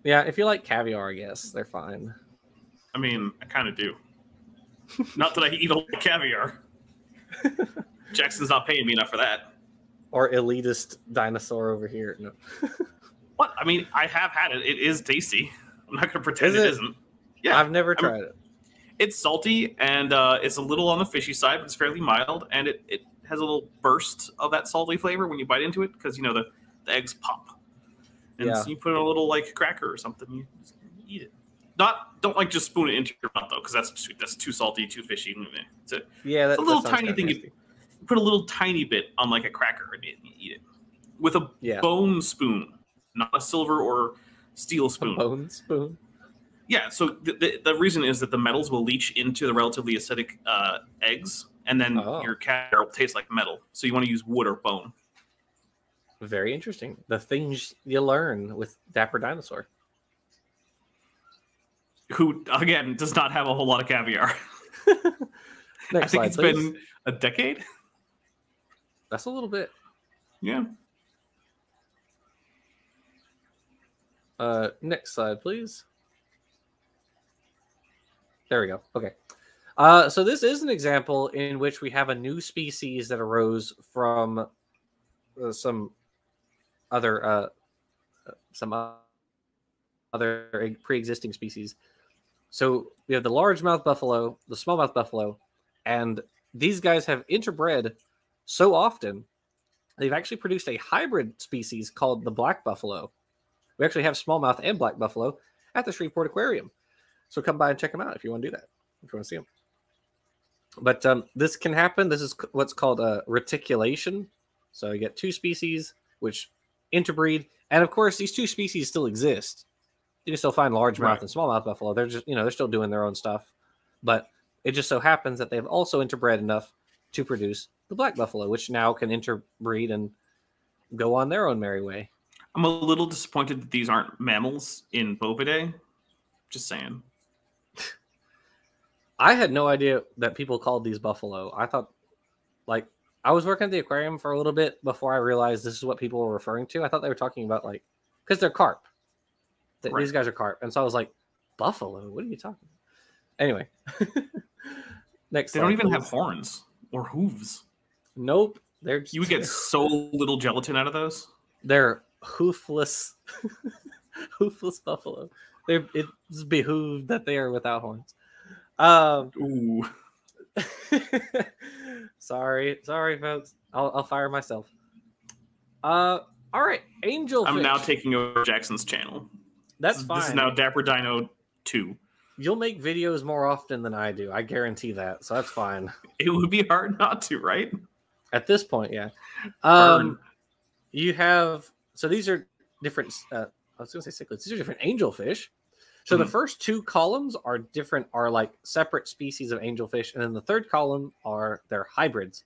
Yeah, if you like caviar, I guess they're fine. I mean, I kind of do. Not that I eat a lot of caviar. Jackson's not paying me enough for that. Or elitist dinosaur over here. No. What? I mean, I have had it. It is tasty. I'm not going to pretend Is it it? isn't. Yeah, I've never tried it. It's salty and it's a little on the fishy side, but it's fairly mild, and it has a little burst of that salty flavor when you bite into it because the eggs pop, and Yeah. so you put in a little like cracker or something. You just eat it. Don't like just spoon it into your mouth though, because that's too salty, too fishy. It's a Yeah, little that sounds tiny kinda thing. nasty. You put a little tiny bit on like a cracker and you eat it with a Yeah. bone spoon, not a silver or steel spoon. A bone spoon. Yeah, so the reason is that the metals will leach into the relatively acidic eggs, and then Oh. your caviar will taste like metal. So you want to use wood or bone. Very interesting. The things you learn with Dapper Dinosaur. Who, again, does not have a whole lot of caviar. Next I think slide, it's please. been a decade. That's a little bit. Yeah. Next slide, please. There we go. Okay. So this is an example in which we have a new species that arose from some other pre-existing species. So we have the largemouth buffalo, the smallmouth buffalo, and these guys have interbred so often they've actually produced a hybrid species called the black buffalo. We actually have smallmouth and black buffalo at the Shreveport Aquarium. So come by and check them out if you want to do that, if you want to see them. But this can happen. This is what's called a reticulation. So you get 2 species which interbreed. And of course, these 2 species still exist. You can still find largemouth and smallmouth buffalo. They're just, they're still doing their own stuff. But it just so happens that they've also interbred enough to produce the black buffalo, which now can interbreed and go on their own merry way. I'm a little disappointed that these aren't mammals in Bovidae. Just saying. I had no idea that people called these buffalo. I thought, I was working at the aquarium for a little bit before I realized this is what people were referring to. I thought they were talking about, because they're carp. Right. These guys are carp. And so I was like, buffalo? What are you talking about? Anyway. Next They slide, don't even please. have horns or hooves. Nope. You would get so little gelatin out of those. They're hoofless. Hoofless buffalo. It's behooved that they are without horns. Ooh. Sorry, folks. I'll fire myself. All right, angelfish. I'm now taking over Jackson's channel. That's fine. This is now Dapper Dino 2. You'll make videos more often than I do. I guarantee that. So that's fine. It would be hard not to, right? At this point, yeah. Burn. You have, so these are different, I was going to say cichlids. These are different angelfish. So the first 2 columns are different, are like separate species of angelfish. And then the third column are their hybrids.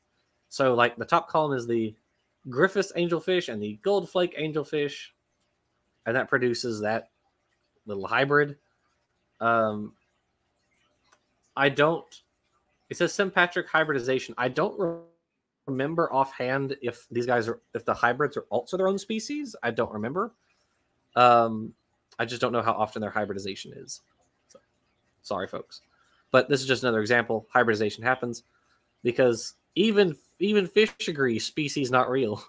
So like the top column is the Griffiths angelfish and the goldflake angelfish. And that produces that little hybrid. It says sympatric hybridization. I don't remember offhand if these guys are, if the hybrids are also their own species. I don't remember. I just don't know how often their hybridization is. So, sorry, folks. But this is just another example. Hybridization happens because even fish agree species not real.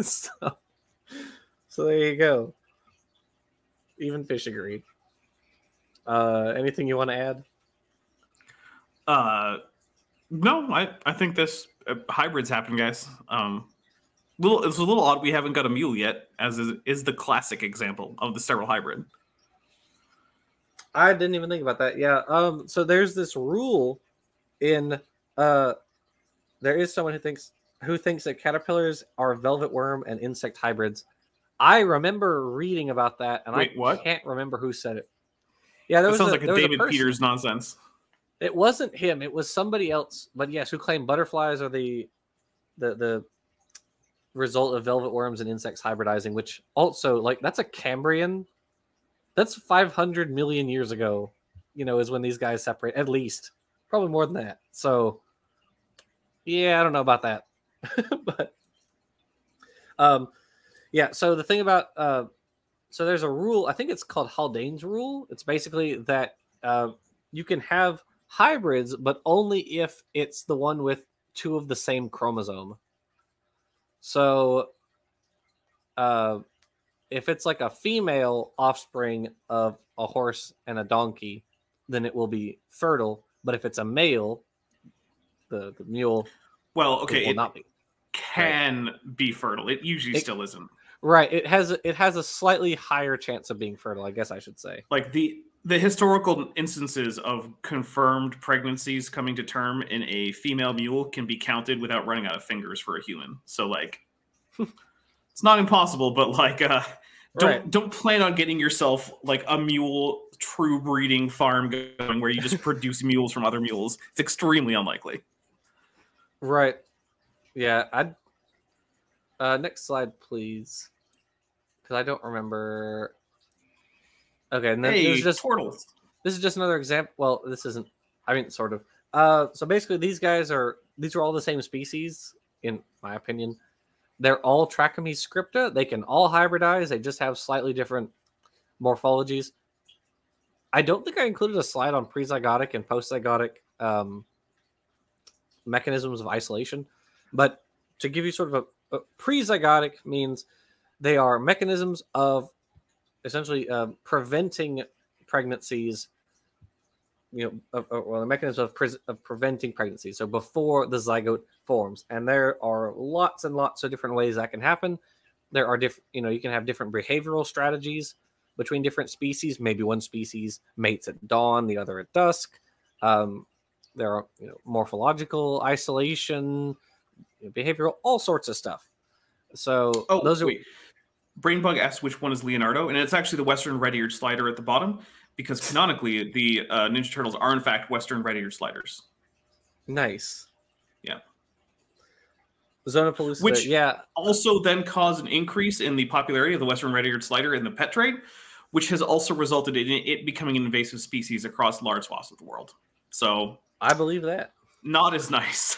so there you go. Even fish agree. Anything you want to add? No, I think this hybrids happen, guys. It's a little odd we haven't got a mule yet, as is the classic example of the sterile hybrid. I didn't even think about that. Yeah. So there's this rule in there is someone who thinks that caterpillars are velvet worm and insect hybrids. I remember reading about that, and can't remember who said it. Yeah, that sounds like a David Peters nonsense. It wasn't him. It was somebody else. But yes, who claimed butterflies are the result of velvet worms and insects hybridizing, which also, like, that's a Cambrian. That's 500 million years ago, is when these guys separate, at least. Probably more than that. So, yeah, I don't know about that. But, yeah, so the thing about, so there's a rule, I think it's called Haldane's rule. It's basically that you can have hybrids, but only if it's the one with 2 of the same chromosome. So, if it's like a female offspring of a horse and a donkey, then it will be fertile. But if it's a male, the mule, it will not be. Can be fertile. It usually still isn't. Right. It has a slightly higher chance of being fertile, I guess I should say. Like the historical instances of confirmed pregnancies coming to term in a female mule can be counted without running out of fingers for a human. So, like, it's not impossible, but like, don't plan on getting yourself like a mule true breeding farm going where you just produce mules from other mules. It's extremely unlikely. Right. Yeah. Next slide, please, because I don't remember. Okay, and then there's just turtles. This is just another example. Well, this isn't. I mean, sort of. So basically, these are all the same species, in my opinion. They're all Trachomys scripta. They can all hybridize. They just have slightly different morphologies. I don't think I included a slide on prezygotic and postzygotic mechanisms of isolation, but to give you sort of a prezygotic means they are mechanisms of essentially preventing pregnancies. A mechanism of preventing pregnancy. So before the zygote forms, and there are lots and lots of different ways that can happen. There are different, you can have different behavioral strategies between different species. Maybe one species mates at dawn, the other at dusk. There are morphological isolation, behavioral, all sorts of stuff. So Brainbug asks which one is Leonardo, and it's actually the Western red-eared slider at the bottom, because canonically the Ninja Turtles are in fact Western red-eared sliders. Nice. Yeah. Zona Pellucida, which also then caused an increase in the popularity of the Western red-eared slider in the pet trade, which has also resulted in it becoming an invasive species across large swaths of the world. So I believe that. Not as nice.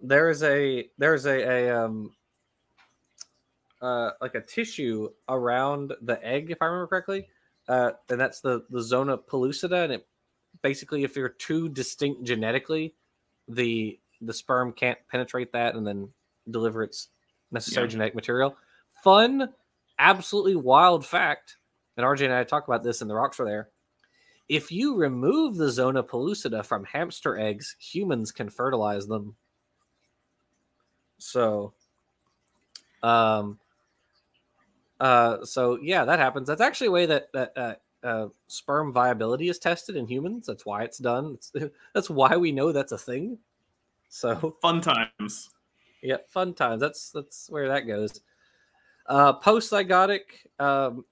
There's a like a tissue around the egg, if I remember correctly, and that's the zona pellucida. And it basically, if you're too distinct genetically, the sperm can't penetrate that and then deliver its necessary genetic material. Fun, absolutely wild fact, and RJ and I talk about this in the rocks were there. If you remove the zona pellucida from hamster eggs, humans can fertilize them. So, so yeah, that happens. That's actually a way that sperm viability is tested in humans. That's why it's done. That's why we know that's a thing. So fun times. Yeah, fun times. That's where that goes. Post-zygotic,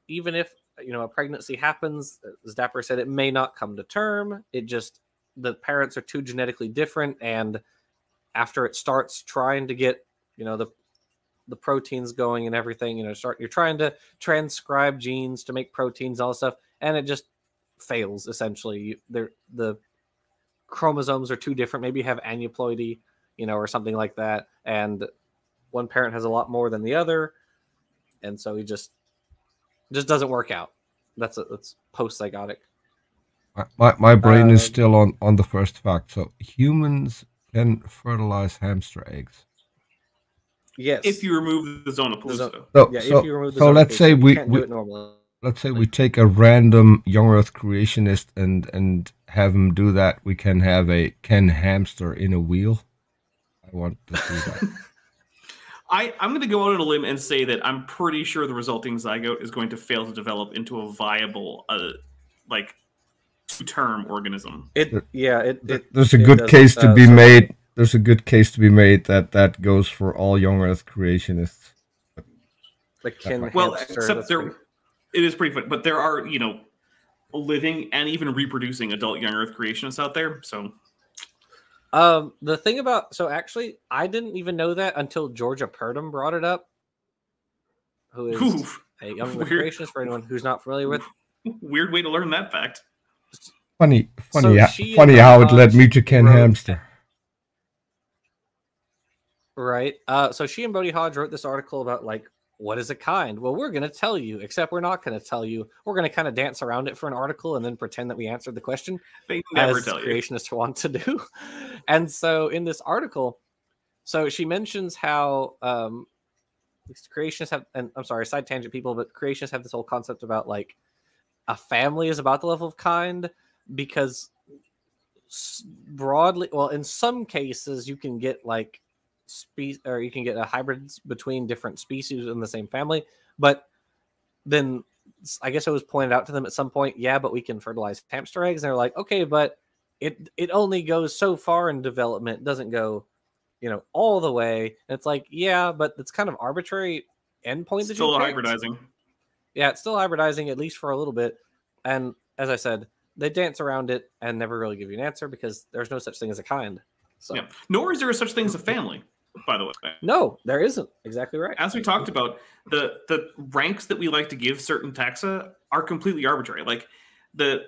even if a pregnancy happens, as Dapper said, it may not come to term. It just, the parents are too genetically different, and after it starts trying to get the proteins going and everything, you're trying to transcribe genes to make proteins, all this stuff, and it just fails essentially. The chromosomes are too different. Maybe you have aneuploidy, or something like that, and one parent has a lot more than the other, and so it just doesn't work out. That's post-zygotic. My brain is still on the first fact. So humans can fertilize hamster eggs. Yes, if you remove the zona pellucida. If you remove the zona let's say let's say we take a random young Earth creationist and have him do that. We can have a Ken hamster in a wheel. I want to see that. I'm going to go out on a limb and say that I'm pretty sure the resulting zygote is going to fail to develop into a viable, like, two-term organism. There's a good case to be made. There's a good case to be made that goes for all young Earth creationists. Well, except it is pretty fun, but there are, living and even reproducing adult young Earth creationists out there. So, the thing about actually, I didn't even know that until Georgia Purdom brought it up. Who is a young Earth creationist for anyone who's not familiar with? Weird way to learn that fact. Funny how it led me to Ken Hamster. Right. So she and Bodhi Hodge wrote this article about like, what is a kind? Well, we're going to tell you, except we're not going to tell you. We're going to kind of dance around it for an article and then pretend that we answered the question. They never as tell you. Creationists want to do. And so in this article, so she mentions how creationists have, and I'm sorry, side tangent people, but creationists have this whole concept about like a family is about the level of kind because broadly, well, in some cases you can get like or you can get a hybrids between different species in the same family, but then I guess it was pointed out to them at some point, yeah, but we can fertilize hamster eggs, and they're like, okay, but it only goes so far in development, it doesn't go all the way. And it's like, yeah, but it's kind of arbitrary endpoint that still hybridizing. Yeah, it's still hybridizing, at least for a little bit. And as I said, they dance around it and never really give you an answer because there's no such thing as a kind. So yeah. Nor is there such thing as a family, by the way. No, there isn't. Exactly right. As we talked about, the ranks that we like to give certain taxa are completely arbitrary. Like the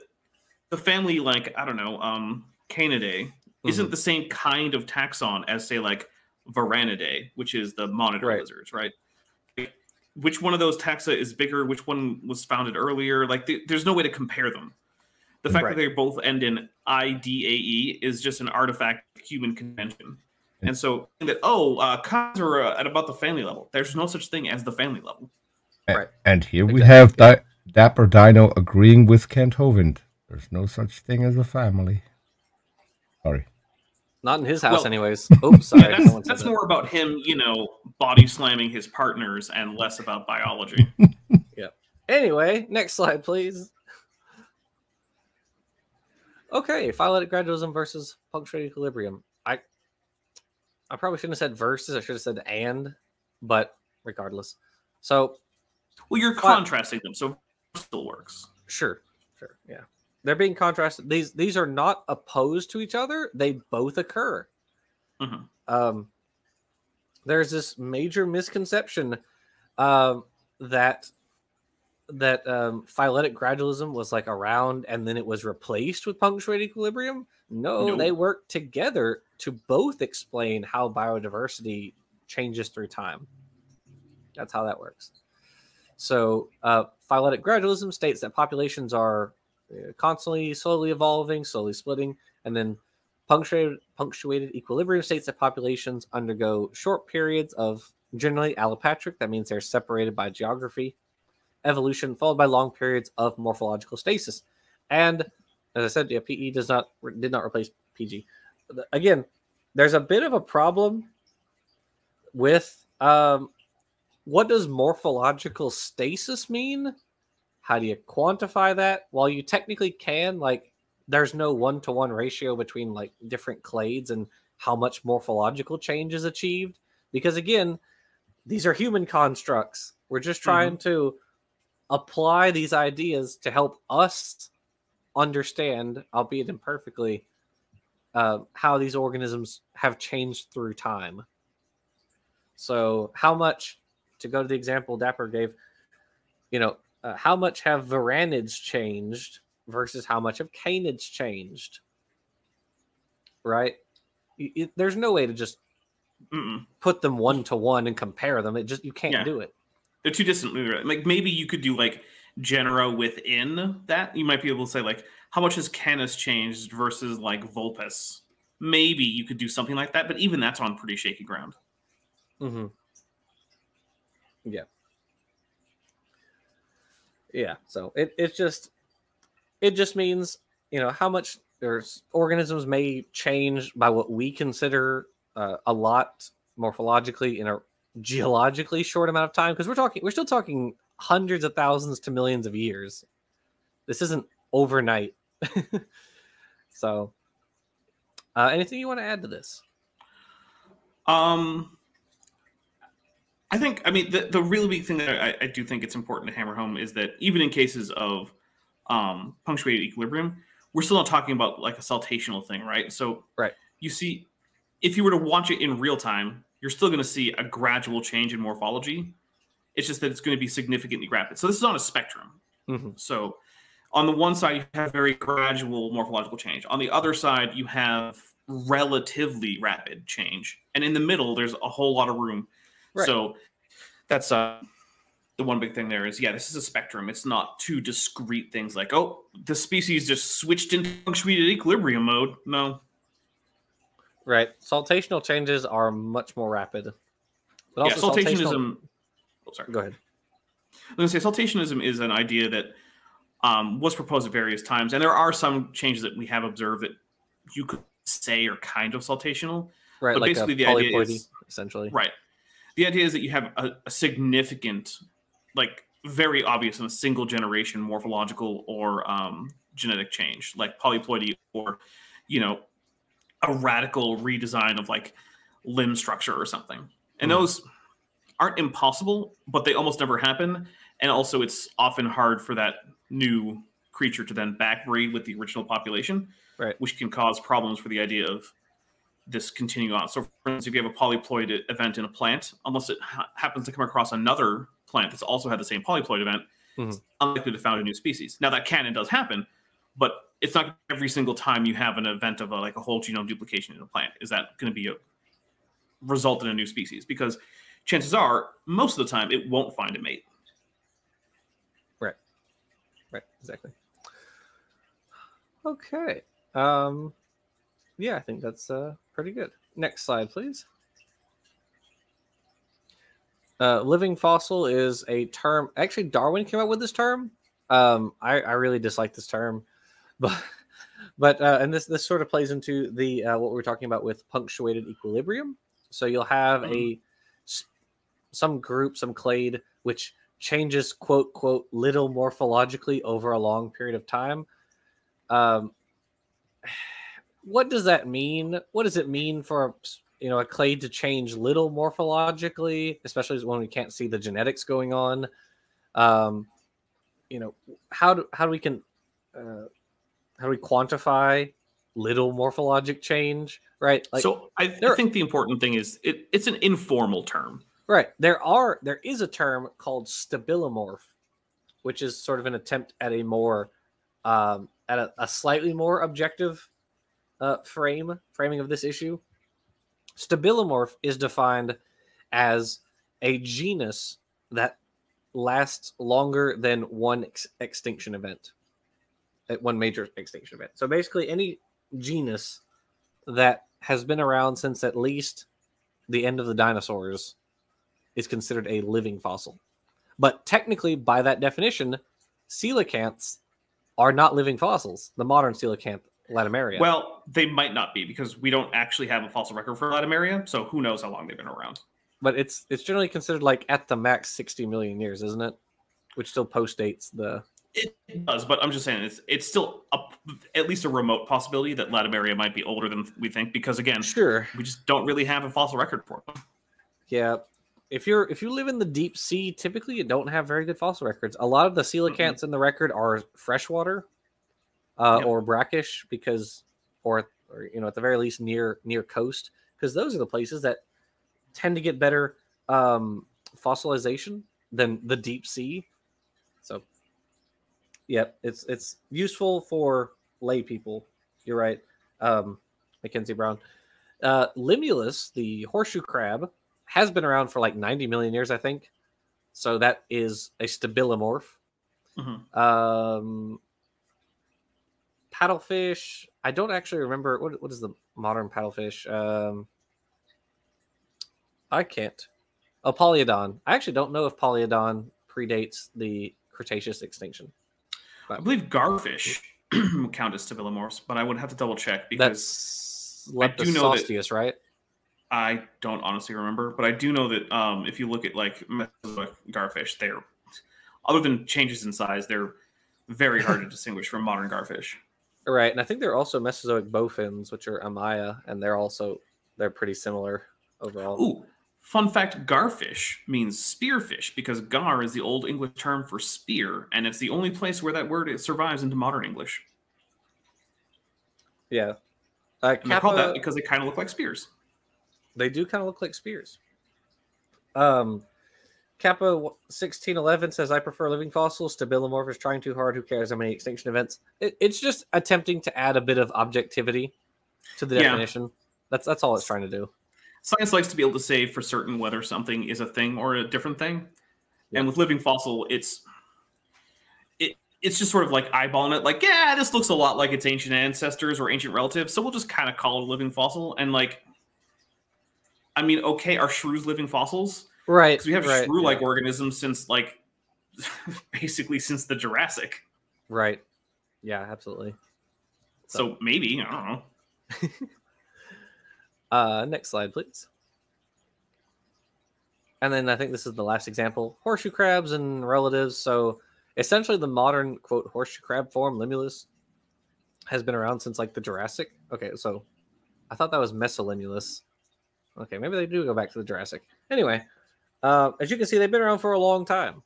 family, like, I don't know, Canidae isn't the same kind of taxon as, say, like Varanidae, which is the monitor lizards, right? Which one of those taxa is bigger? Which one was founded earlier? Like, there's no way to compare them. The fact that they both end in IDAE is just an artifact of human convention. And so, kinds are at about the family level. There's no such thing as the family level. And here we have Dapper Dino agreeing with Kent Hovind. There's no such thing as a family. Sorry. Not in his house, anyways. Oops, sorry. Yeah, that's more about him, body slamming his partners and less about biology. Yeah. Anyway, next slide, please. Okay, phyletic gradualism versus punctuated equilibrium. I probably shouldn't have said versus. I should have said and, but regardless. So, well, you're contrasting them, so it still works. Sure, yeah. They're being contrasted. These are not opposed to each other. They both occur. Mm-hmm. There's this major misconception that phyletic gradualism was like around and then it was replaced with punctuated equilibrium. No, they work together to both explain how biodiversity changes through time. That's how that works. So phyletic gradualism states that populations are constantly slowly evolving, slowly splitting, and then punctuated equilibrium states that populations undergo short periods of generally allopatric, that means they're separated by geography, evolution, followed by long periods of morphological stasis. And as I said, PE did not replace PG. Again, there's a bit of a problem with what does morphological stasis mean? How do you quantify that? While you technically can, like, there's no one-to-one ratio between like different clades and how much morphological change is achieved. Because again, these are human constructs. We're just trying to apply these ideas to help us understand, albeit imperfectly, how these organisms have changed through time. So how much, to go to the example Dapper gave, how much have varanids changed versus how much have canids changed? Right? There's no way to just put them one-to-one and compare them. You can't do it. They're too distant. Like, maybe you could do like genera within that. You might be able to say like, how much has Canis changed versus like Vulpes? Maybe you could do something like that, but even that's on pretty shaky ground. Mm-hmm. Yeah. Yeah. So it just means, how much organisms may change by what we consider a lot morphologically in a geologically short amount of time, because we're still talking hundreds of thousands to millions of years. This isn't overnight. So, anything you want to add to this? I think, I mean, the really big thing that I do think it's important to hammer home is that even in cases of punctuated equilibrium, we're still not talking about like a saltational thing, right? So right. You see, if you were to watch it in real time, you're still going to see a gradual change in morphology. It's just that it's going to be significantly rapid. So this is on a spectrum. Mm-hmm. So on the one side, you have very gradual morphological change. On the other side, you have relatively rapid change. And in the middle, there's a whole lot of room. Right. So that's the one big thing there is, yeah, this is a spectrum. It's not two discrete things like, oh, the species just switched into punctuated equilibrium mode. No. Right. Saltational changes are much more rapid. But also saltationism... Oh, sorry. Go ahead. I was going to say, saltationism is an idea that was proposed at various times. And there are some changes that we have observed that you could say are kind of saltational. Right, but like basically the polyploidy, idea is... essentially. Right. The idea is that you have a significant, like very obvious in a single generation morphological or genetic change, like polyploidy, or, you know, a radical redesign of like limb structure or something. And those aren't impossible, but they almost never happen. And also it's often hard for that new creature to then backbreed with the original population, right, which can cause problems for the idea of this continuing on. So, for instance, if you have a polyploid event in a plant, unless it happens to come across another plant that's also had the same polyploid event, it's unlikely to found a new species. Now, that can and does happen, but it's not every single time you have an event of a whole genome duplication in a plant is that going to be a result in a new species, because chances are, most of the time, it won't find a mate. Right. Right. Exactly. Okay. Yeah, I think that's pretty good. Next slide, please. Living fossil is a term. Actually, Darwin came up with this term. I really dislike this term, but and this sort of plays into the what we were talking about with punctuated equilibrium. So you'll have some group, some clade, which changes quote little morphologically over a long period of time. What does that mean? What does it mean for a clade to change little morphologically, especially when we can't see the genetics going on? How do we quantify little morphologic change? Right. Like, so I think the important thing is it's an informal term. Right. There is a term called stabilimorph, which is sort of an attempt at a more at a slightly more objective framing of this issue. Stabilimorph is defined as a genus that lasts longer than one extinction event, one major extinction event. So basically, any genus that has been around since at least the end of the dinosaurs is considered a living fossil. But technically, by that definition, coelacanths are not living fossils. The modern coelacanth, Latimeria. Well, they might not be, because we don't actually have a fossil record for Latimeria, so who knows how long they've been around. But it's generally considered like at the max 60 million years, isn't it? Which still postdates the... It does, but I'm just saying it's still at least a remote possibility that Latimeria might be older than we think, because again, sure, we just don't really have a fossil record for them. Yeah. If you live in the deep sea, typically you don't have very good fossil records. A lot of the coelacanths in the record are freshwater or brackish, because or at the very least near coast, because those are the places that tend to get better fossilization than the deep sea. So yeah, it's useful for lay people. You're right, Mackenzie Brown. Limulus, the horseshoe crab, has been around for like 90 million years, I think. So that is a stabilimorph. Paddlefish, I don't actually remember what is the modern paddlefish. I can't. Oh, Polyodon. I actually don't know if Polyodon predates the Cretaceous extinction. But I believe garfish count as stabilimorphs, but I would have to double check, because that's Leptosostius, right? I don't honestly remember, but I do know that if you look at like Mesozoic garfish, they're, other than changes in size, they're very hard to distinguish from modern garfish. Right, and I think there are also Mesozoic bowfins, which are Amaya, and they're pretty similar overall. Ooh, fun fact: garfish means spearfish because gar is the Old English term for spear, and it's the only place where that word survives into modern English. Yeah, And they're called that because they kind of look like spears. They do kind of look like spears. Kappa 1611 says, I prefer living fossils to Bilomorphus trying too hard. Who cares how many extinction events? It's just attempting to add a bit of objectivity to the definition. That's all it's trying to do. Science likes to be able to say for certain whether something is a thing or a different thing. Yeah. And with living fossil, it's just sort of like eyeballing it. Like, yeah, this looks a lot like its ancient ancestors or ancient relatives. So we'll just kind of call it a living fossil. And like, I mean, okay, are shrews living fossils? Right. Because we have shrew-like organisms since, like, basically since the Jurassic. Right. Yeah, absolutely. So maybe, I don't know. Next slide, please. And then I think this is the last example. Horseshoe crabs and relatives. So essentially the modern, quote, horseshoe crab form, Limulus, has been around since, like, the Jurassic. Okay, so I thought that was Mesolimulus. Okay, maybe they do go back to the Jurassic. Anyway. As you can see, they've been around for a long time,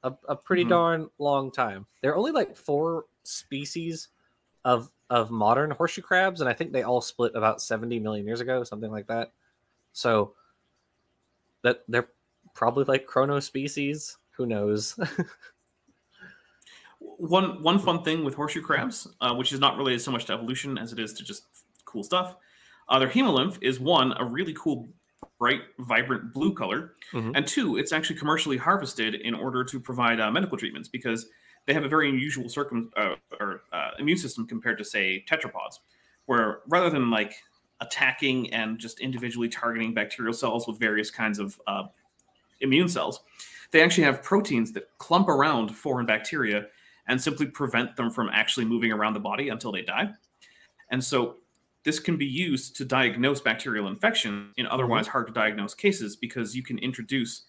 a pretty darn long time. There are only like 4 species of modern horseshoe crabs, and I think they all split about 70 million years ago, something like that. So that they're probably like chronospecies. Who knows? One fun thing with horseshoe crabs, which is not related so much to evolution as it is to just cool stuff, their hemolymph is a really cool, bright, vibrant blue color, and 2, it's actually commercially harvested in order to provide medical treatments because they have a very unusual immune system compared to, say, tetrapods, where rather than like attacking and just individually targeting bacterial cells with various kinds of immune cells, they actually have proteins that clump around foreign bacteria and simply prevent them from actually moving around the body until they die. And so this can be used to diagnose bacterial infection in otherwise hard to diagnose cases because you can introduce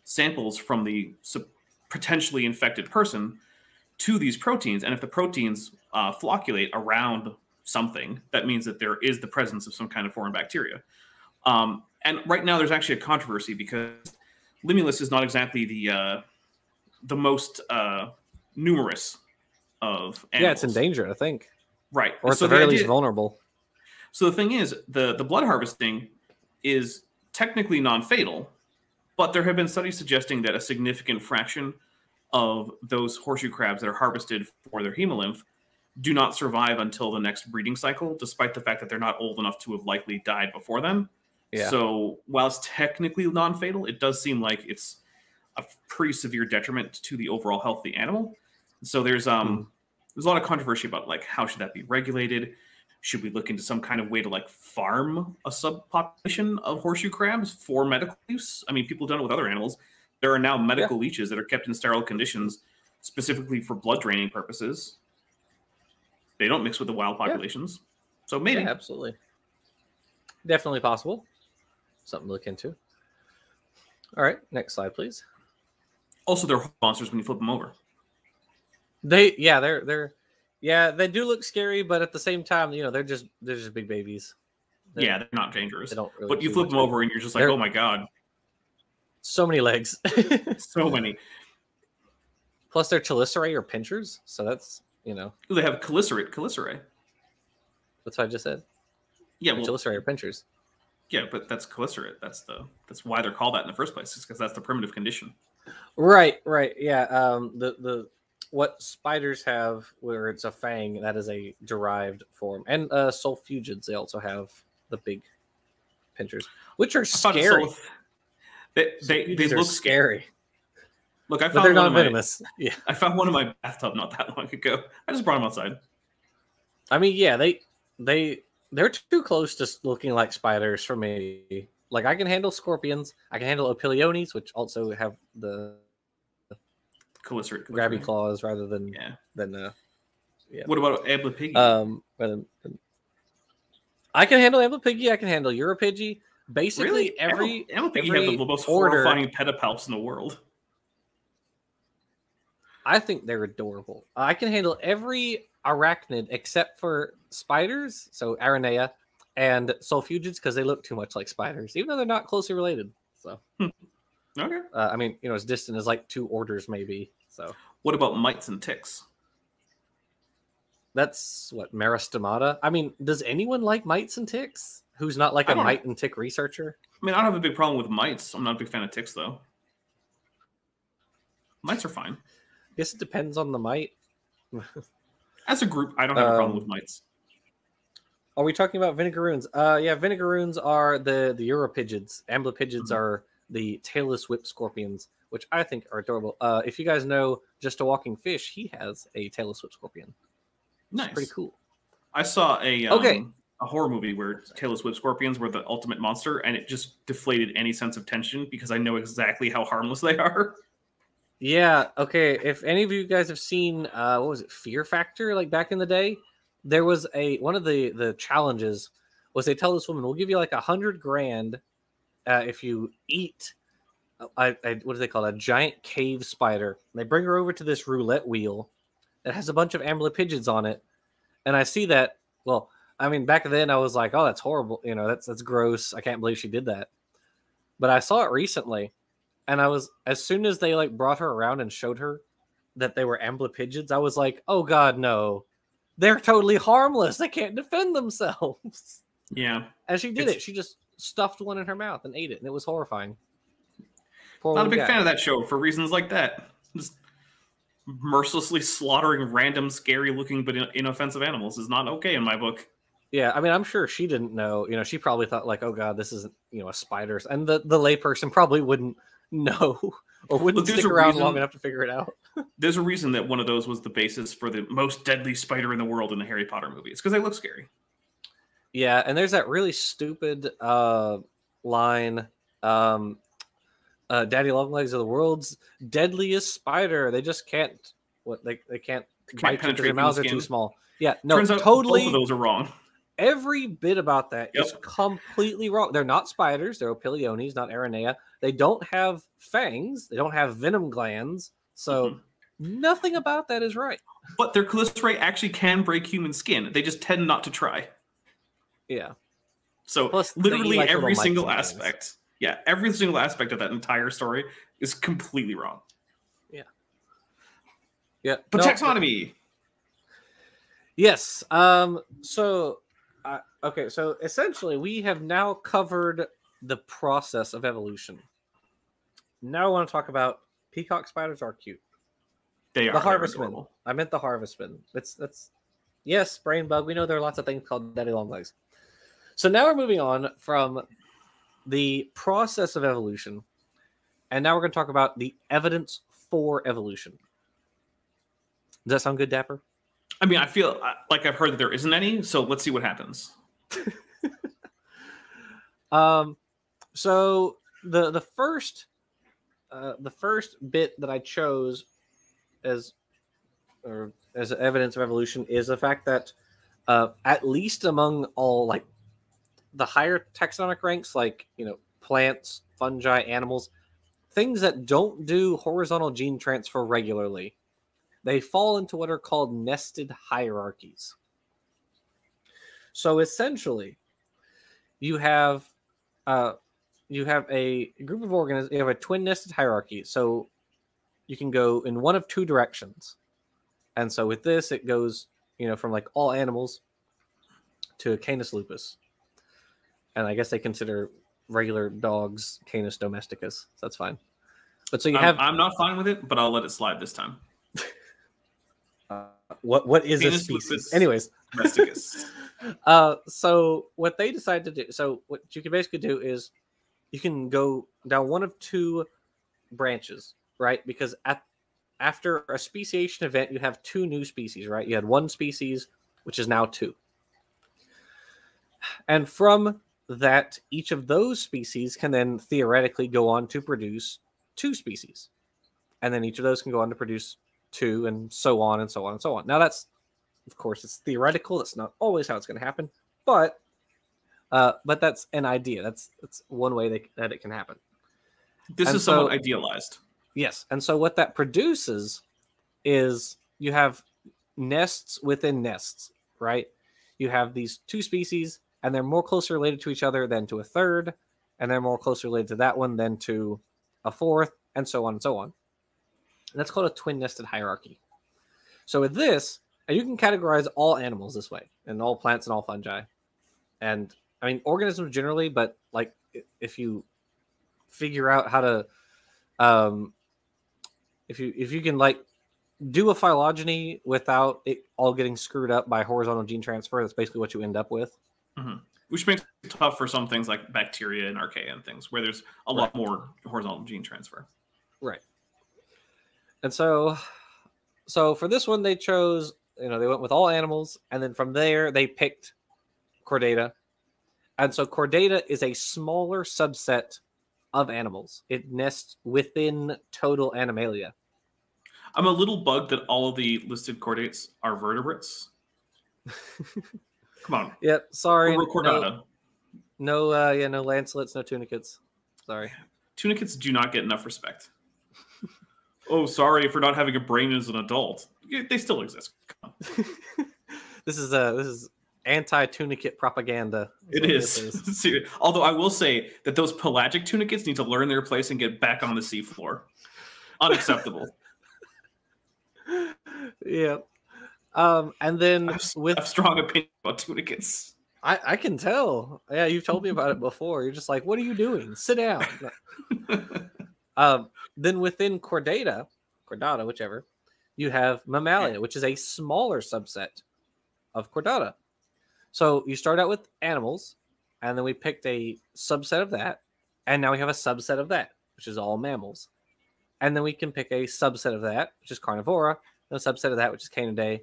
samples from the potentially infected person to these proteins. And if the proteins flocculate around something, that means that there is the presence of some kind of foreign bacteria. And right now there's actually a controversy because Limulus is not exactly the most numerous of animals. Yeah, it's endangered, I think. Right. Or at the very least vulnerable. So the thing is, the blood harvesting is technically non-fatal, but there have been studies suggesting that a significant fraction of those horseshoe crabs that are harvested for their hemolymph do not survive until the next breeding cycle, despite the fact that they're not old enough to have likely died before then. Yeah. So while it's technically non-fatal, it does seem like it's a pretty severe detriment to the overall health of the animal. So there's a lot of controversy about like how should that be regulated. Should we look into some kind of way to like farm a subpopulation of horseshoe crabs for medical use? I mean, people have done it with other animals. There are now medical leeches that are kept in sterile conditions specifically for blood draining purposes. They don't mix with the wild populations. So maybe. Yeah, absolutely. Definitely possible. Something to look into. All right, next slide, please. Also, they're monsters when you flip them over. They do look scary, but at the same time, you know, they're just big babies. They're not dangerous. They don't really but you flip them over and you're just like, oh my god. So many legs. So many. Plus they're chelicerae or pinchers, so that's, you know. They have chelicerae. That's what I just said. Yeah, well, chelicerae or pinchers. Yeah, but that's chelicerae. That's why they're called that in the first place. It's because that's the primitive condition. Right. Yeah. The what spiders have, where it's a fang, that is a derived form, and sulfugids. They also have the big pinchers, which are scary. They look scary. Look, but they're not venomous. Yeah, I found one in my bathtub not that long ago. I just brought them outside. I mean, yeah, they're too close to looking like spiders for me. Like, I can handle scorpions. I can handle opiliones, which also have the chelicerae grabby claws rather than What about Ablepiggy? I can handle Ablepiggy. I can handle Europidgy. Basically, Really? every I don't think you every have the most order, horrifying pedipalps in the world. I think they're adorable. I can handle every arachnid except for spiders, so Aranea, and sulfugids because they look too much like spiders, even though they're not closely related. So, Okay. I mean, as distant as like 2 orders, maybe. So, What about mites and ticks? that's what Meristomata. I mean, does anyone like mites and ticks? Who's not like I a don't- mite and tick researcher? I mean, I don't have a big problem with mites. I'm not a big fan of ticks, though. Mites are fine. I guess it depends on the mite. As a group, I don't have a problem with mites. Are we talking about vinegaroons? Yeah, vinegaroons are the Europigids. Amblypigids are the tailless whip scorpions, which I think are adorable. If you guys know Just a Walking Fish, he has a tailless whip scorpion. It's Nice. pretty cool. I saw a Okay. a horror movie where tailless whip scorpions were the ultimate monster, and it just deflated any sense of tension because I know exactly how harmless they are. Yeah, okay. If any of you guys have seen what was it, Fear Factor, like back in the day, there was one of the challenges was they tell this woman, we'll give you like $100,000 if you eat what do they call it? A giant cave spider. And they bring her over to this roulette wheel that has a bunch of amblypigids on it. And I see that, well, I mean, back then I was like, oh, that's horrible. That's gross. I can't believe she did that. But I saw it recently. And as soon as they like brought her around and showed her that they were amblypigids, I was like, oh God, no. They're totally harmless. They can't defend themselves. Yeah. And she did it. She just stuffed one in her mouth and ate it. And it was horrifying. Poor Not a little big guy. fan of that show for reasons like that. Just mercilessly slaughtering random, scary-looking but inoffensive animals is not okay in my book. Yeah, I mean, I'm sure she didn't know. She probably thought like, oh God, this isn't, a spider. And the layperson probably wouldn't know or wouldn't there's stick a around reason- long enough to figure it out. There's a reason that one of those was the basis for the most deadly spider in the world in the Harry Potter movie. It's because they look scary. Yeah, and there's that really stupid line, Daddy Longlegs are the world's deadliest spider. They just can't, they can't bite you because penetrate their mouths are the too skin. small. Yeah, no, Turns out totally. both of those are wrong. Every bit about that is Yep. completely wrong. They're not spiders. They're opiliones, not Aranea. They don't have fangs. They don't have venom glands. So nothing about that is right. But their calystrae actually can break human skin. They just tend not to try. Yeah. So Plus, they eat literally like every little single mites and things. aspect. Yeah, every single aspect of that entire story is completely wrong. Yeah. But No, taxonomy. Yes. So essentially, we have now covered the process of evolution. Now I want to talk about peacock spiders are cute. They are The they're harvestman. adorable. I meant the harvestman. That's yes, brain bug. We know there are lots of things called daddy long legs. So now we're moving on from the process of evolution, and now we're going to talk about the evidence for evolution. Does that sound good, Dapper? I mean, I feel like I've heard that there isn't any, so let's see what happens. So the first bit that I chose as evidence of evolution is the fact that at least among all like the higher taxonomic ranks, like plants, fungi, animals, things that don't do horizontal gene transfer regularly, they fall into what are called nested hierarchies. So essentially, you have a group of organisms. You have a twin nested hierarchy. So you can go in one of two directions. And so with this, it goes, from like all animals to Canis lupus. And I guess they consider regular dogs Canis domesticus. So that's fine. But so you have I'm not fine with it, but I'll let it slide this time. what is a Canis species? lupus Anyways. domesticus. So what they decide to do, so what you can basically do is you can go down one of two branches, right? Because after a speciation event, you have two new species, right? You had one species, which is now two. And from that, each of those species can then theoretically go on to produce two species. And then each of those can go on to produce two, and so on and so on and so on. Now that's, of course, it's theoretical. That's not always how it's going to happen. But But that's an idea. That's one way that it can happen. This is somewhat idealized. Yes, and so what that produces is you have nests within nests, right? You have these two species, and they're more closely related to each other than to a third, and they're more closely related to that one than to a fourth, and so on and so on. And that's called a twin-nested hierarchy. So with this, and you can categorize all animals this way, and all plants and all fungi. And, I mean, organisms generally, but, like, if you figure out how to... if you can, like, do a phylogeny without it all getting screwed up by horizontal gene transfer, that's basically what you end up with. Mm-hmm. Which makes it tough for some things like bacteria and archaea and things where there's a lot more horizontal gene transfer. Right. And so for this one, they chose, they went with all animals, and then from there they picked Chordata. And so Chordata is a smaller subset of animals. It nests within total Animalia. I'm a little bugged that all of the listed chordates are vertebrates. Come on. Yep. Sorry. Chordata. No lancelets, no tunicates. Sorry. Tunicates do not get enough respect. Oh, sorry for not having a brain as an adult. They still exist. Come on. This is anti-tunicate propaganda. It is. Although I will say that those pelagic tunicates need to learn their place and get back on the seafloor. Unacceptable. Yeah. And then I have strong opinion about tunicates. I can tell. Yeah, you've told me about it before. You're just like, what are you doing? Sit down. Then within Chordata, whichever, you have Mammalia, which is a smaller subset of Chordata. So you start out with animals, and then we picked a subset of that, and now we have a subset of that, which is all mammals. And then we can pick a subset of that, which is Carnivora, and a subset of that, which is Canidae.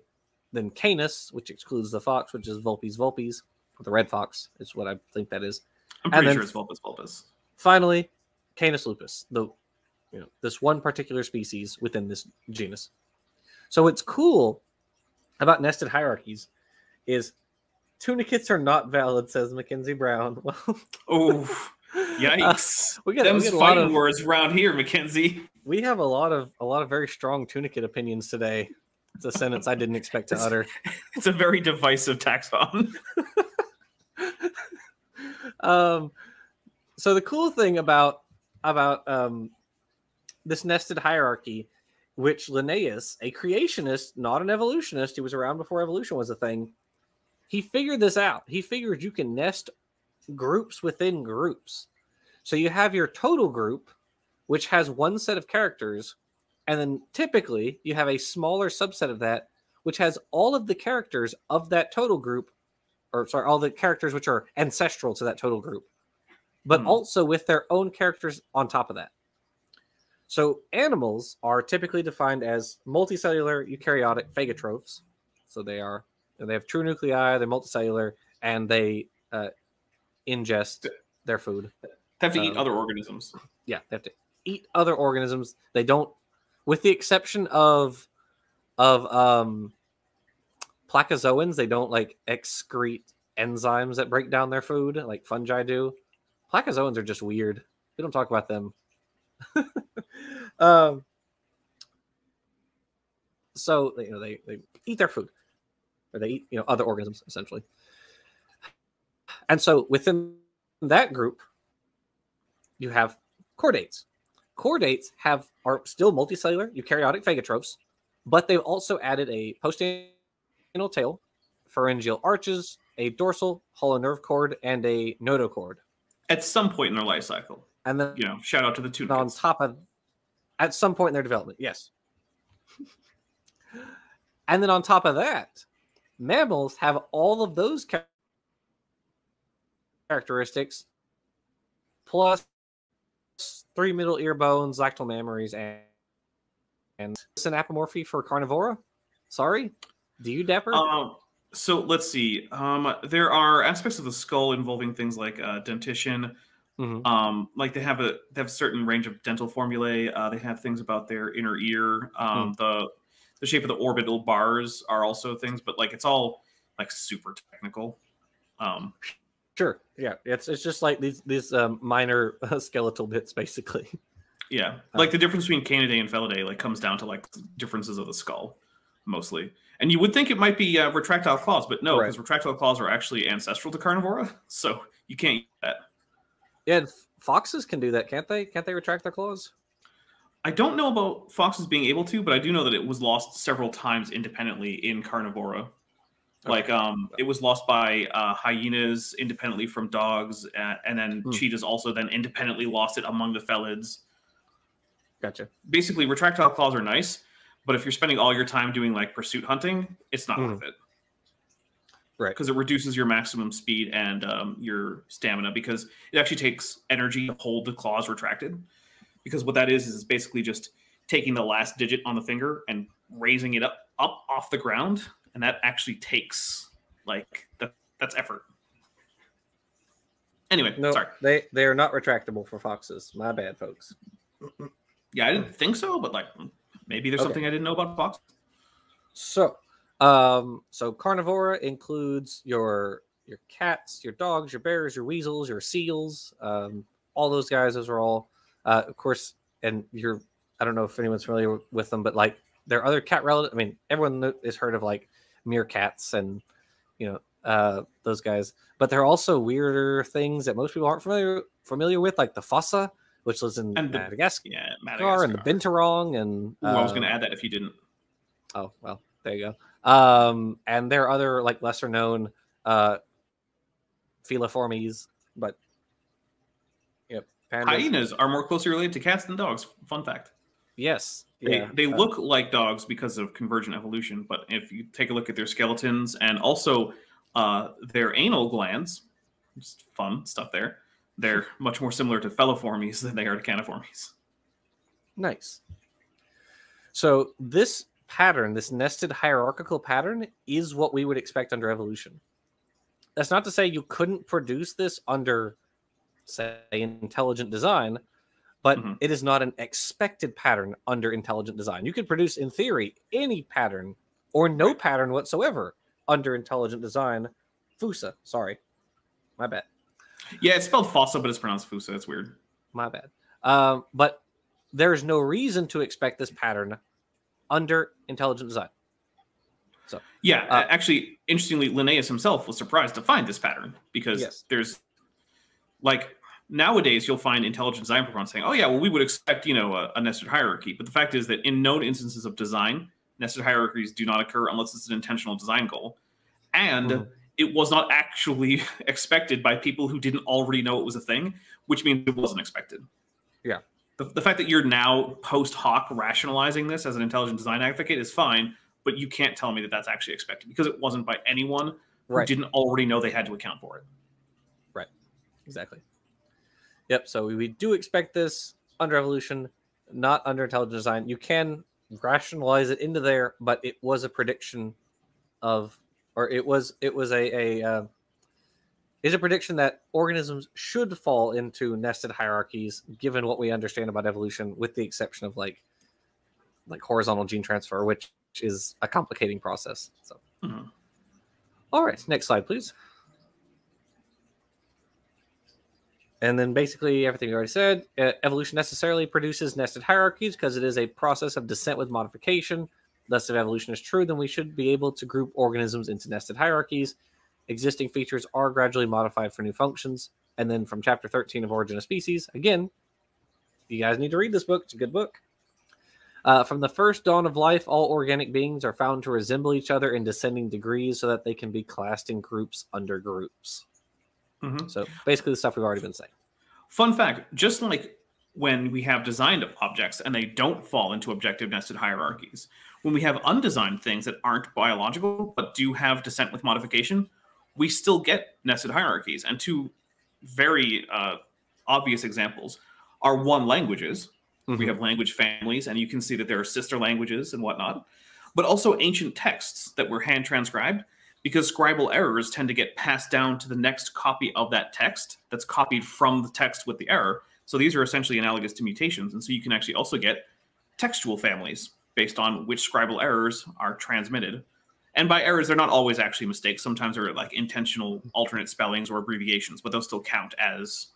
Then Canis, which excludes the fox, which is Vulpes vulpes. Or the red fox is what I think that is. I'm pretty sure it's Vulpes vulpes. Finally, Canis lupus, this one particular species within this genus. So what's cool about nested hierarchies is tunicates are not valid, says Mackenzie Brown. Well, oh, yikes! We get fighting words around here, Mackenzie. We have a lot of very strong tunicate opinions today. It's a sentence I didn't expect to utter. It's a very divisive taxon. So the cool thing about this nested hierarchy, which Linnaeus, a creationist, not an evolutionist, he was around before evolution was a thing, he figured this out. He figured you can nest groups within groups. So you have your total group, which has one set of characters, and then typically you have a smaller subset of that, which has all of the characters of that total group, all the characters which are ancestral to that total group, but also with their own characters on top of that. So animals are typically defined as multicellular eukaryotic phagotrophs. So they have true nuclei, they're multicellular, and they ingest their food. They have to eat other organisms. Yeah, they have to eat other organisms. They don't, with the exception of placozoans, they don't like excrete enzymes that break down their food like fungi do. Placozoans are just weird. We don't talk about them. So they eat their food, or they eat other organisms essentially. And so within that group, you have chordates. Chordates are still multicellular eukaryotic phagotrophs, but they've also added a postanal tail, pharyngeal arches, a dorsal hollow nerve cord, and a notochord. At some point in their life cycle. And then, shout out to the tunicates. On top of, at some point in their development, yes. And then on top of that, mammals have all of those characteristics, plus 3 middle ear bones, lactal mammaries, and synapomorphy for carnivora. Sorry, do you, Dapper? So let's see. There are aspects of the skull involving things like dentition. Mm-hmm. Like they have a certain range of dental formulae. They have things about their inner ear. The shape of the orbital bars are also things, but like it's all like super technical. Sure. Yeah. It's just like these minor skeletal bits, basically. Yeah, like the difference between Canidae and Felidae like comes down to like differences of the skull, mostly. And you would think it might be retractile claws, but no, because retractile claws are actually ancestral to Carnivora, so you can't use that. Yeah, foxes can do that, can't they? Can't they retract their claws? I don't know about foxes being able to, but I do know that it was lost several times independently in Carnivora. Like, it was lost by hyenas independently from dogs, and then cheetahs also then independently lost it among the felids. Gotcha. Basically, retractile claws are nice, but if you're spending all your time doing like pursuit hunting, it's not worth it. Right. Because it reduces your maximum speed and your stamina, because it actually takes energy to hold the claws retracted. Because what that is basically just taking the last digit on the finger and raising it up off the ground, and that actually takes like that's effort. Anyway, no, sorry. They are not retractable for foxes. My bad, folks. Yeah, I didn't think so, but like maybe there's something I didn't know about fox. So, so Carnivora includes your cats, your dogs, your bears, your weasels, your seals, all those guys. Those are all, of course, and I don't know if anyone's familiar with them, but like there are other cat relatives. I mean, everyone has heard of like meerkats and those guys, but there are also weirder things that most people aren't familiar with, like the fossa, which lives in Madagascar, and the binturong, and I was going to add that if you didn't. Oh well, there you go. And there are other like lesser known feliformes, but pandas. Hyenas are more closely related to cats than dogs. Fun fact. Yes, they look like dogs because of convergent evolution, but if you take a look at their skeletons and also their anal glands, just fun stuff there. They're much more similar to feliformes than they are to caniformes. Nice. So this pattern, this nested hierarchical pattern, is what we would expect under evolution. That's not to say you couldn't produce this under, say, intelligent design, but it is not an expected pattern under intelligent design. You could produce, in theory, any pattern or no pattern whatsoever under intelligent design. Fusa, sorry. My bad. Yeah, it's spelled fossa, but it's pronounced fusa. It's weird. My bad. But there is no reason to expect this pattern under intelligent design. So yeah, actually, interestingly, Linnaeus himself was surprised to find this pattern because there's like nowadays you'll find intelligent design programs saying, "Oh yeah, well we would expect a nested hierarchy," but the fact is that in known instances of design, nested hierarchies do not occur unless it's an intentional design goal, and it was not actually expected by people who didn't already know it was a thing, which means it wasn't expected. Yeah. The fact that you're now post hoc rationalizing this as an intelligent design advocate is fine, but you can't tell me that that's actually expected because it wasn't by anyone who didn't already know they had to account for it. Right. Exactly. Yep. So we do expect this under evolution, not under intelligent design. You can rationalize it into there, but it was a prediction of, or it was a prediction that organisms should fall into nested hierarchies, given what we understand about evolution, with the exception of like horizontal gene transfer, which is a complicating process. So, all right, next slide, please. And then basically everything we already said, evolution necessarily produces nested hierarchies because it is a process of descent with modification. Thus, if evolution is true, then we should be able to group organisms into nested hierarchies. Existing features are gradually modified for new functions. And then from chapter 13 of Origin of Species, again, you guys need to read this book. It's a good book. From the first dawn of life, all organic beings are found to resemble each other in descending degrees so that they can be classed in groups under groups. So basically the stuff we've already been saying. Fun fact, just like when we have designed objects and they don't fall into objective nested hierarchies, when we have undesigned things that aren't biological but do have descent with modification, we still get nested hierarchies. And two very obvious examples are languages. We have language families, and you can see that there are sister languages and whatnot, but also ancient texts that were hand transcribed, because scribal errors tend to get passed down to the next copy of that text that's copied from the text with the error. So these are essentially analogous to mutations. And so you can actually also get textual families based on which scribal errors are transmitted. And by errors, they're not always actually mistakes. Sometimes they're like intentional alternate spellings or abbreviations, but those still count as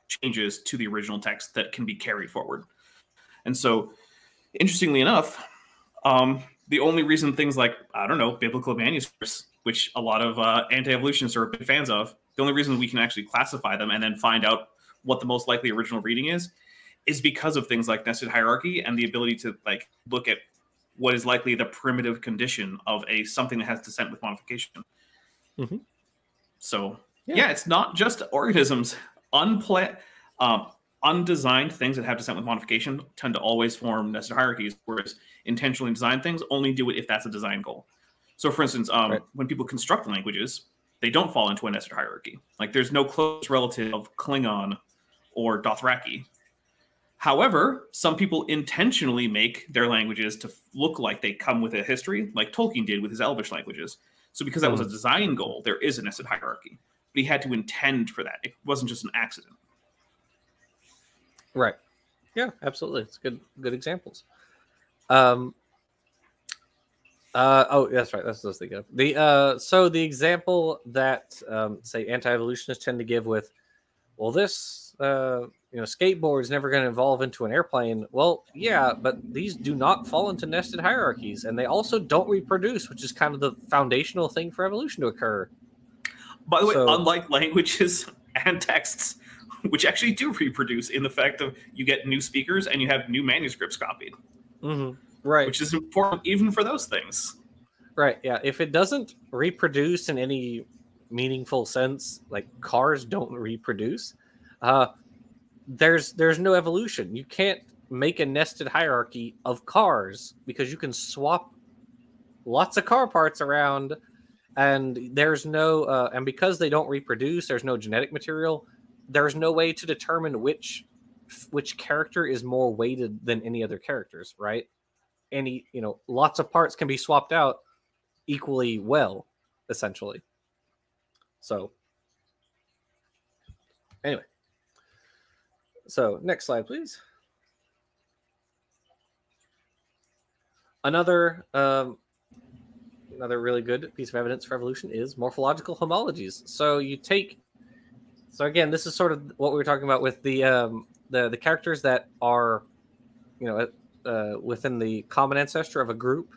changes to the original text that can be carried forward. And so, interestingly enough, the only reason things like, I don't know, biblical manuscripts, which a lot of anti-evolutionists are big fans of, the only reason we can actually classify them and then find out what the most likely original reading is because of things like nested hierarchy and the ability to like look at what is likely the primitive condition of something that has descent with modification. Mm-hmm. So yeah, it's not just organisms. Undesigned things that have descent with modification tend to always form nested hierarchies, whereas intentionally designed things only do it if that's a design goal. So for instance, when people construct languages, they don't fall into a nested hierarchy. Like there's no close relative of Klingon or Dothraki. However, some people intentionally make their languages to look like they come with a history, like Tolkien did with his Elvish languages. So because that was a design goal, there is a nested hierarchy. But he had to intend for that. It wasn't just an accident. Right. Yeah, absolutely. It's good examples. Oh, that's right. That's what I was thinking of. So the example that say anti-evolutionists tend to give with, well, this skateboard is never going to evolve into an airplane. Well, yeah, but these do not fall into nested hierarchies, and they also don't reproduce, which is kind of the foundational thing for evolution to occur. By the way, unlike languages and texts, which actually do reproduce in the fact of you get new speakers and you have new manuscripts copied. Mm-hmm. Right. Which is important even for those things. Right, yeah. If it doesn't reproduce in any meaningful sense, like cars don't reproduce, there's no evolution. You can't make a nested hierarchy of cars because you can swap lots of car parts around, and there's no and because they don't reproduce, there's no genetic material. There's no way to determine which character is more weighted than any other characters, right? Lots of parts can be swapped out equally well, essentially. So anyway, so next slide, please. Another really good piece of evidence for evolution is morphological homologies. So again, this is sort of what we were talking about with the characters that are, within the common ancestor of a group,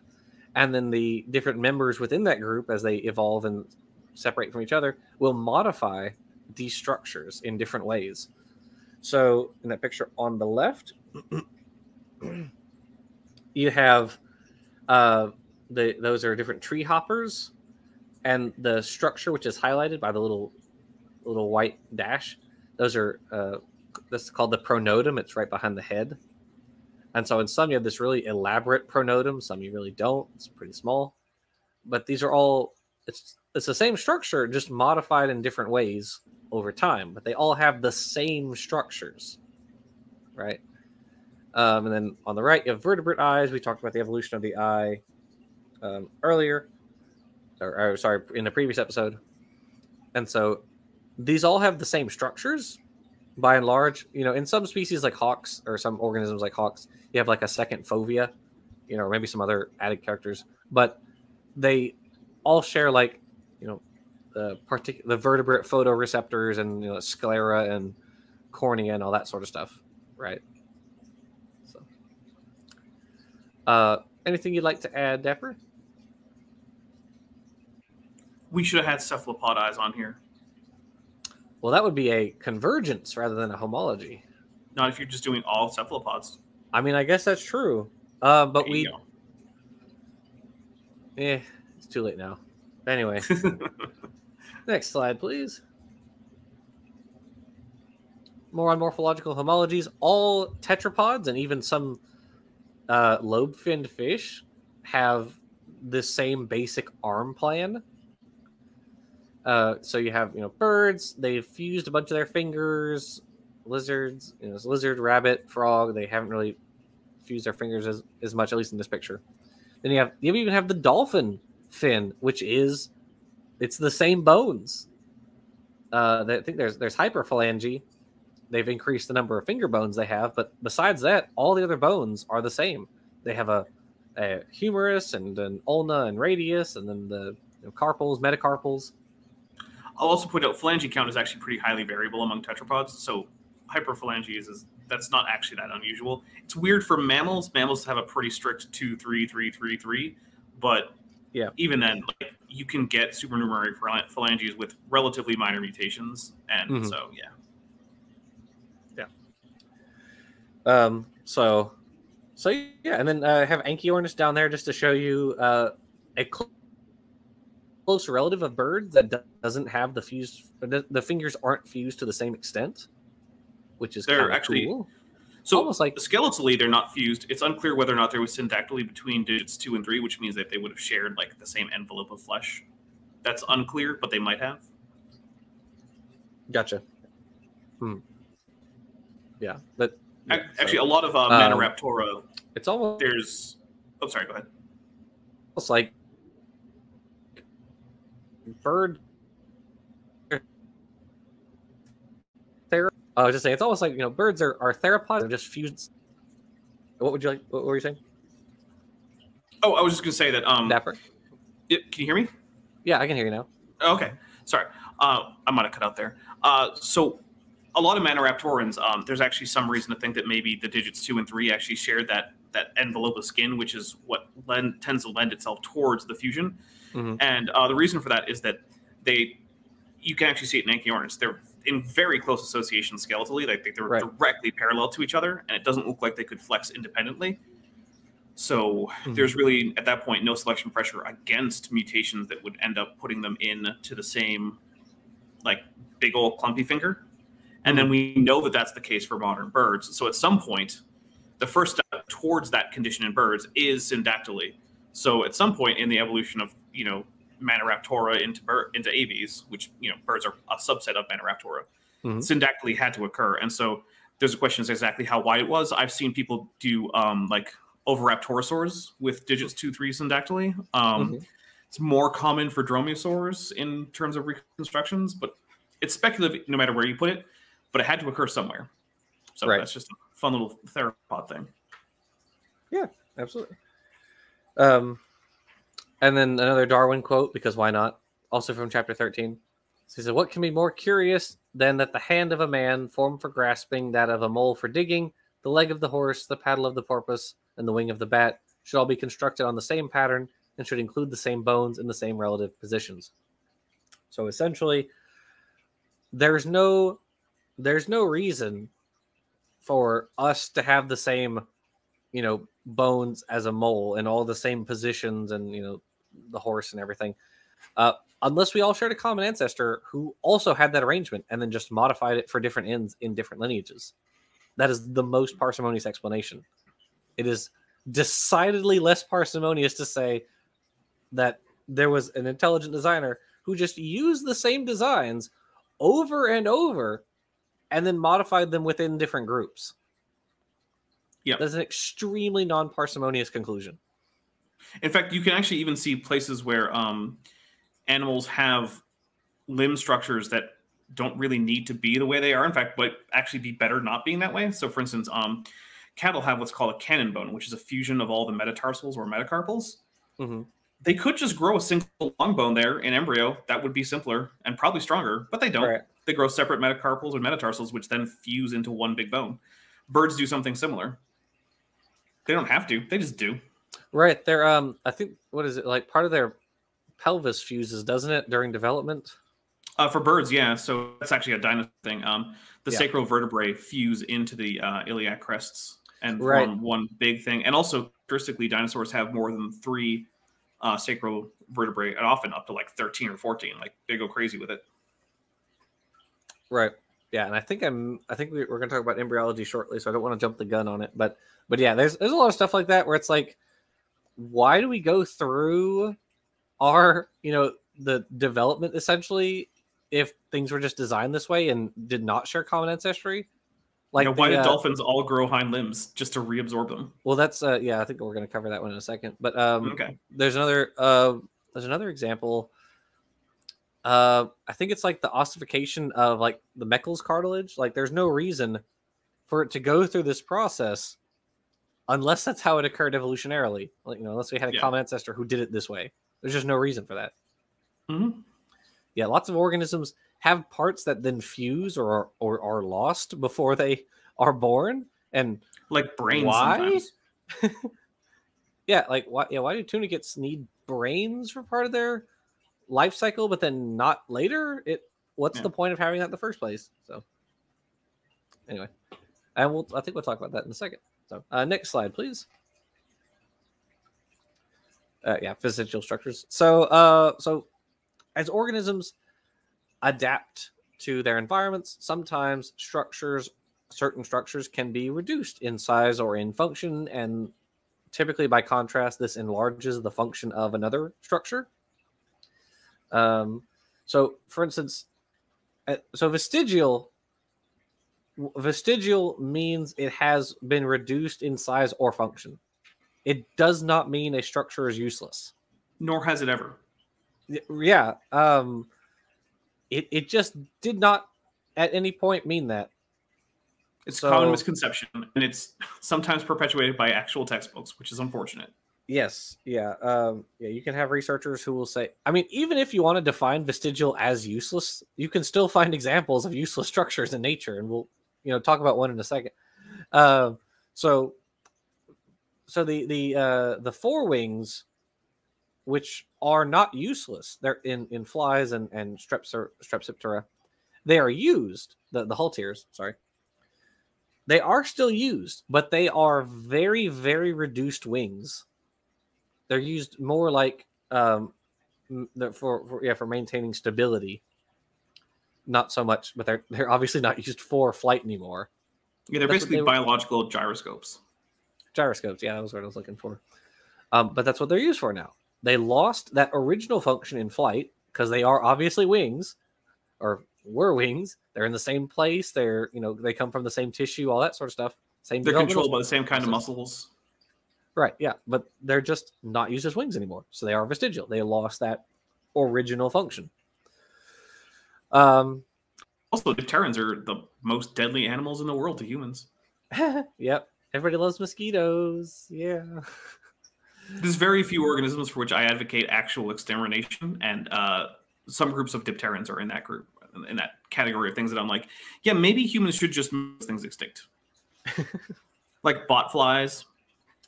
and then the different members within that group as they evolve and separate from each other will modify these structures in different ways. So in that picture on the left, you have those are different tree hoppers, and the structure which is highlighted by the little white dash, those are this is called the Pronodum. It's right behind the head. And so in some you have this really elaborate pronotum, some you really don't. It's pretty small. But these are all, it's the same structure, just modified in different ways over time. But they all have the same structures, right? And then on the right, you have vertebrate eyes. We talked about the evolution of the eye earlier. Or sorry, in the previous episode. And so these all have the same structures, by and large. In some species like hawks, or some organisms like hawks, you have like a second fovea, or maybe some other added characters, but they all share the vertebrate photoreceptors and sclera and cornea and all that sort of stuff, right? So, anything you'd like to add, Dapper? We should have had cephalopod eyes on here. Well, that would be a convergence rather than a homology. Not if you're just doing all cephalopods. I mean, I guess that's true. But it's too late now. Anyway, next slide, please. More on morphological homologies. All tetrapods and even some lobe-finned fish have the same basic arm plan. So you have, birds, they've fused a bunch of their fingers. Lizards, lizard, rabbit, frog, they haven't really fused their fingers as much, at least in this picture. Then you even have the dolphin fin, which it's the same bones. I think there's hyperphalange. They've increased the number of finger bones they have, but besides that, all the other bones are the same. They have a a humerus, and an ulna and radius, and then the carpals, metacarpals. I'll also point out phalange count is actually pretty highly variable among tetrapods. So hyperphalanges that's not actually that unusual. It's weird for mammals. Mammals have a pretty strict 2, 3, 3, 3, 3, but yeah, even then, like, you can get supernumerary phalanges with relatively minor mutations, and so yeah. So yeah, and then I have Anchiornis down there just to show you a close relative of birds that doesn't have the fused. The fingers aren't fused to the same extent, which is they're actually cool. So almost like skeletally, they're not fused. It's unclear whether or not there was syndactyly between digits 2 and 3, which means that they would have shared like the same envelope of flesh. That's unclear, but they might have. Gotcha. Yeah, but yeah, actually, a lot of Maniraptora. It's almost there's. Oh, sorry. Go ahead. It's like bird. I was just saying, it's almost like birds are theropods. They're just fused. What would you like? What were you saying? Oh, I was just gonna say that. Dapper. Can you hear me? Yeah, I can hear you now. Okay, sorry. I might have cut out there. So a lot of Maniraptorans, there's actually some reason to think that maybe the digits 2 and 3 actually shared that envelope of skin, which is what tends to lend itself towards the fusion. And the reason for that is that you can actually see it in Anchiornis. They're in very close association skeletally. Like they're directly parallel to each other, and it doesn't look like they could flex independently. So there's really, at that point, no selection pressure against mutations that would end up putting them into the same, like, big old clumpy finger. And then we know that that's the case for modern birds. So at some point, the first step towards that condition in birds is syndactyly. So at some point in the evolution of, Maniraptora into aves, which, birds are a subset of Maniraptora, syndactyly had to occur. And so there's a question as exactly how wide it was. I've seen people do, Oviraptorosaurs with digits 2, 3 syndactyly. It's more common for dromaeosaurs in terms of reconstructions, but it's speculative no matter where you put it. But it had to occur somewhere. So that's just a fun little theropod thing. Yeah, absolutely. And then another Darwin quote, because why not? Also from chapter 13. He said, "What can be more curious than that the hand of a man formed for grasping, that of a mole for digging, the leg of the horse, the paddle of the porpoise, and the wing of the bat should all be constructed on the same pattern and should include the same bones in the same relative positions." So essentially, there's no reason for us to have the same, bones as a mole and all the same positions and, the horse and everything, unless we all shared a common ancestor who also had that arrangement and then just modified it for different ends in different lineages. That is the most parsimonious explanation. It is decidedly less parsimonious to say that there was an intelligent designer who just used the same designs over and over and then modified them within different groups. Yeah, that's an extremely non-parsimonious conclusion. In fact, you can actually even see places where animals have limb structures that don't really need to be the way they are. In fact, but actually be better not being that way. So, for instance, cattle have what's called a cannon bone, which is a fusion of all the metatarsals or metacarpals. They could just grow a single long bone there in embryo. That would be simpler and probably stronger, but they don't. They grow separate metacarpals or metatarsals, which then fuse into one big bone. Birds do something similar. They don't have to. They just do. Right. They're, I think, what is it? Like part of their pelvis fuses, doesn't it, during development? For birds, yeah. So that's actually a dinosaur thing. The sacral vertebrae fuse into the iliac crests and form one big thing. And also, characteristically, dinosaurs have more than 3 sacral vertebrae, and often up to like 13 or 14. Like they go crazy with it. Right. Yeah, and I think we're going to talk about embryology shortly, so I don't want to jump the gun on it. But yeah, there's a lot of stuff like that where it's like, why do we go through our the development essentially if things were just designed this way and did not share common ancestry? Like why did dolphins all grow hind limbs just to reabsorb them? Well, that's I think we're going to cover that one in a second. But okay, there's another example. I think it's like the ossification of like the Meckel's cartilage. Like there's no reason for it to go through this process unless that's how it occurred evolutionarily. Like, unless we had a common ancestor who did it this way. There's just no reason for that. Mm-hmm. Yeah, lots of organisms have parts that then fuse or are lost before they are born, and like brains. Why? Sometimes. Yeah, like why? Yeah, why do tunicates need brains for part of their life cycle, but then not later? What's the point of having that in the first place? So, anyway, and I think we'll talk about that in a second. So, next slide, please. Vestigial structures. So as organisms adapt to their environments, sometimes certain structures can be reduced in size or in function, and typically, by contrast, this enlarges the function of another structure. So, for instance, vestigial means it has been reduced in size or function. It does not mean a structure is useless. Nor has it ever. Yeah. It just did not at any point mean that. It's a common misconception, and it's sometimes perpetuated by actual textbooks, which is unfortunate. Yes. Yeah. You can have researchers who will say, I mean, even if you want to define vestigial as useless, you can still find examples of useless structures in nature, and we'll talk about one in a second. So the forewings, which are not useless, they're in flies and Strepsiptera, they are used. The hull tears, sorry. They are still used, but they are very, very reduced wings. They're used more like for maintaining stability. Not so much, but they're obviously not used for flight anymore. Yeah, they're basically biological gyroscopes. Gyroscopes, yeah, that was what I was looking for. But that's what they're used for now. They lost that original function in flight because they are obviously wings, or were wings. They're in the same place. They're they come from the same tissue, all that sort of stuff. They're controlled by the same kind of muscles. Right, yeah, but they're just not used as wings anymore. So they are vestigial. They lost that original function. Also, Dipterans are the most deadly animals in the world to humans. Yep. Everybody loves mosquitoes. Yeah. There's very few organisms for which I advocate actual extermination, and some groups of Dipterans are in that group, in that category of things that I'm like, yeah, maybe humans should just make things extinct. Like botflies.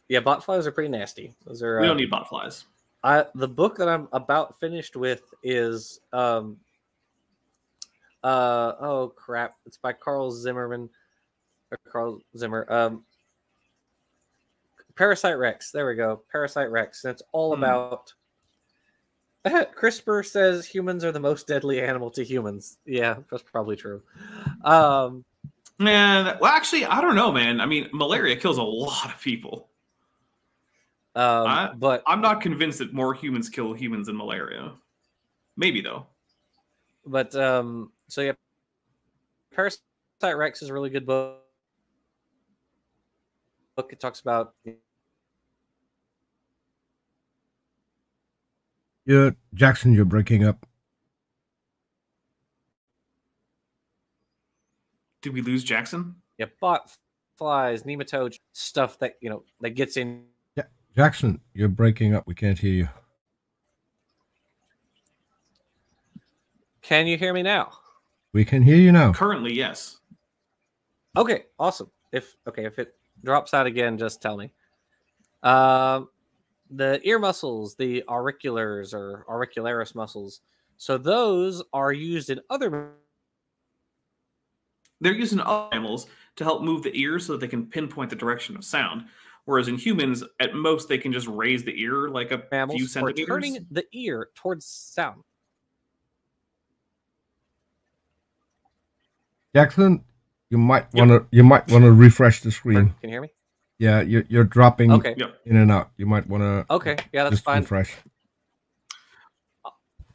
Yeah, botflies are pretty nasty. Those are. We don't need botflies. The book that I'm about finished with is oh crap! It's by Carl Zimmer. Parasite Rex. There we go. Parasite Rex. And it's all about. CRISPR says humans are the most deadly animal to humans. Yeah, that's probably true. Well, actually, I don't know, man. I mean, malaria kills a lot of people. But I'm not convinced that more humans kill humans than malaria. Maybe though. But so yeah, Parasite Rex is a really good book. It talks about. Yeah, Jackson, you're breaking up. Did we lose Jackson? Yeah, bot flies, nematodes, stuff that that gets in. Yeah, Jackson, you're breaking up. We can't hear you. Can you hear me now? We can hear you now. Currently, yes. Okay, awesome. If it drops out again, just tell me. The ear muscles, the auriculars or auricularis muscles. So those are used in other. They're used in other animals to help move the ear so that they can pinpoint the direction of sound. Whereas in humans, at most, they can just raise the ear like a few centimeters. For turning the ear towards sound. Jackson, you might want to refresh the screen. Can you hear me? Yeah, you're dropping in and out. You might want to. Okay, yeah, that's fine. Refresh.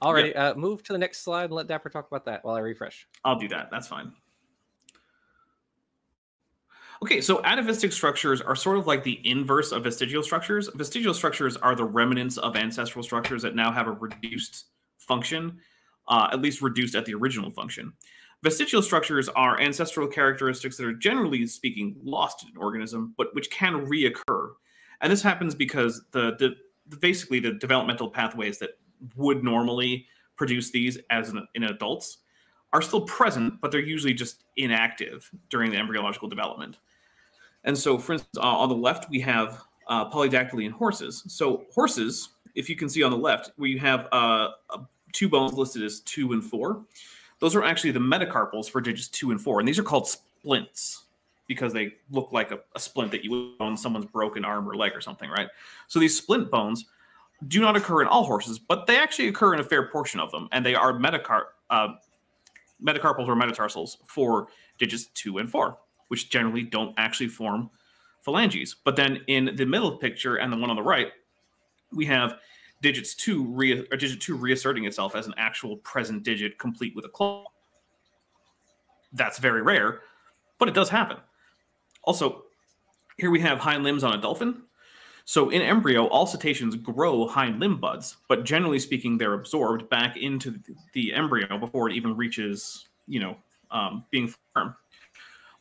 Alrighty, move to the next slide and let Dapper talk about that while I refresh. I'll do that. That's fine. Okay, so atavistic structures are sort of like the inverse of vestigial structures. Vestigial structures are the remnants of ancestral structures that now have a reduced function, at least reduced at the original function. Vestigial structures are ancestral characteristics that are generally speaking lost in an organism, but which can reoccur. And this happens because basically the developmental pathways that would normally produce these in adults are still present, but they're usually just inactive during the embryological development. And so, for instance, on the left, we have polydactyly in horses. So horses, if you can see on the left, where you have 2 bones listed as 2 and 4, those are actually the metacarpals for digits 2 and 4. And these are called splints because they look like a splint that you would on someone's broken arm or leg or something, right? So these splint bones do not occur in all horses, but they actually occur in a fair portion of them. And they are metacarpals or metatarsals for digits 2 and 4, which generally don't actually form phalanges. But then in the middle picture and the one on the right, we have digit 2 reasserting itself as an actual present digit complete with a claw. That's very rare, but it does happen. Also, here we have hind limbs on a dolphin. So in embryo, all cetaceans grow hind limb buds, but generally speaking, they're absorbed back into the embryo before it even reaches, being formed.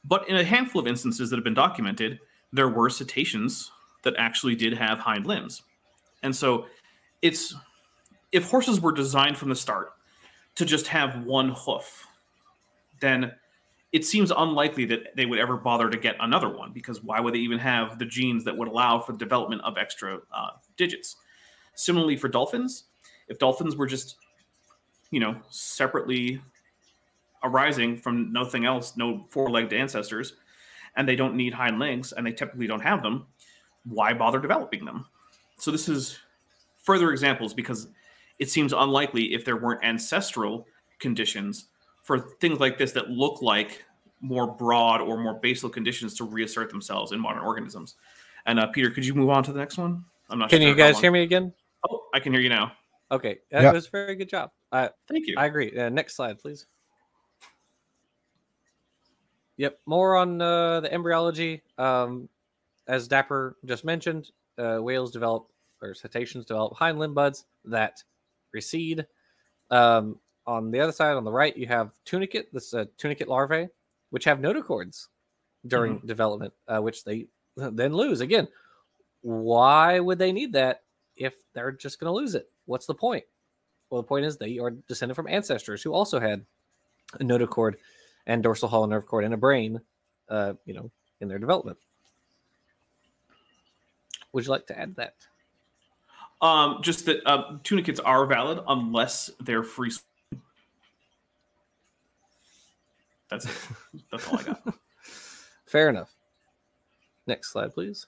But in a handful of instances that have been documented, there were cetaceans that actually did have hind limbs. And so if horses were designed from the start to just have one hoof, then it seems unlikely that they would ever bother to get another one, because why would they even have the genes that would allow for the development of extra digits? Similarly for dolphins, if dolphins were just, separately arising from nothing else, no 4-legged ancestors, and they don't need hind legs, and they typically don't have them, why bother developing them? So this is further examples, because it seems unlikely if there weren't ancestral conditions for things like this that look like more broad or more basal conditions to reassert themselves in modern organisms. And Peter, could you move on to the next one? I'm not sure. Can you guys hear me again? Oh, I can hear you now. Okay, that was a very good job. Thank you. I agree. Next slide, please. Yep, more on the embryology. As Dapper just mentioned, whales develop, or cetaceans develop hind limb buds that recede. On the other side, on the right, you have tunicate. This is tunicate larvae, which have notochords during development, which they then lose. Again, why would they need that if they're just going to lose it? What's the point? Well, the point is they are descended from ancestors who also had a notochord and dorsal hollow nerve cord and a brain, in their development. Would you like to add that? Just that tunicates are valid unless they're free. That's it. That's all I got. Fair enough. Next slide, please.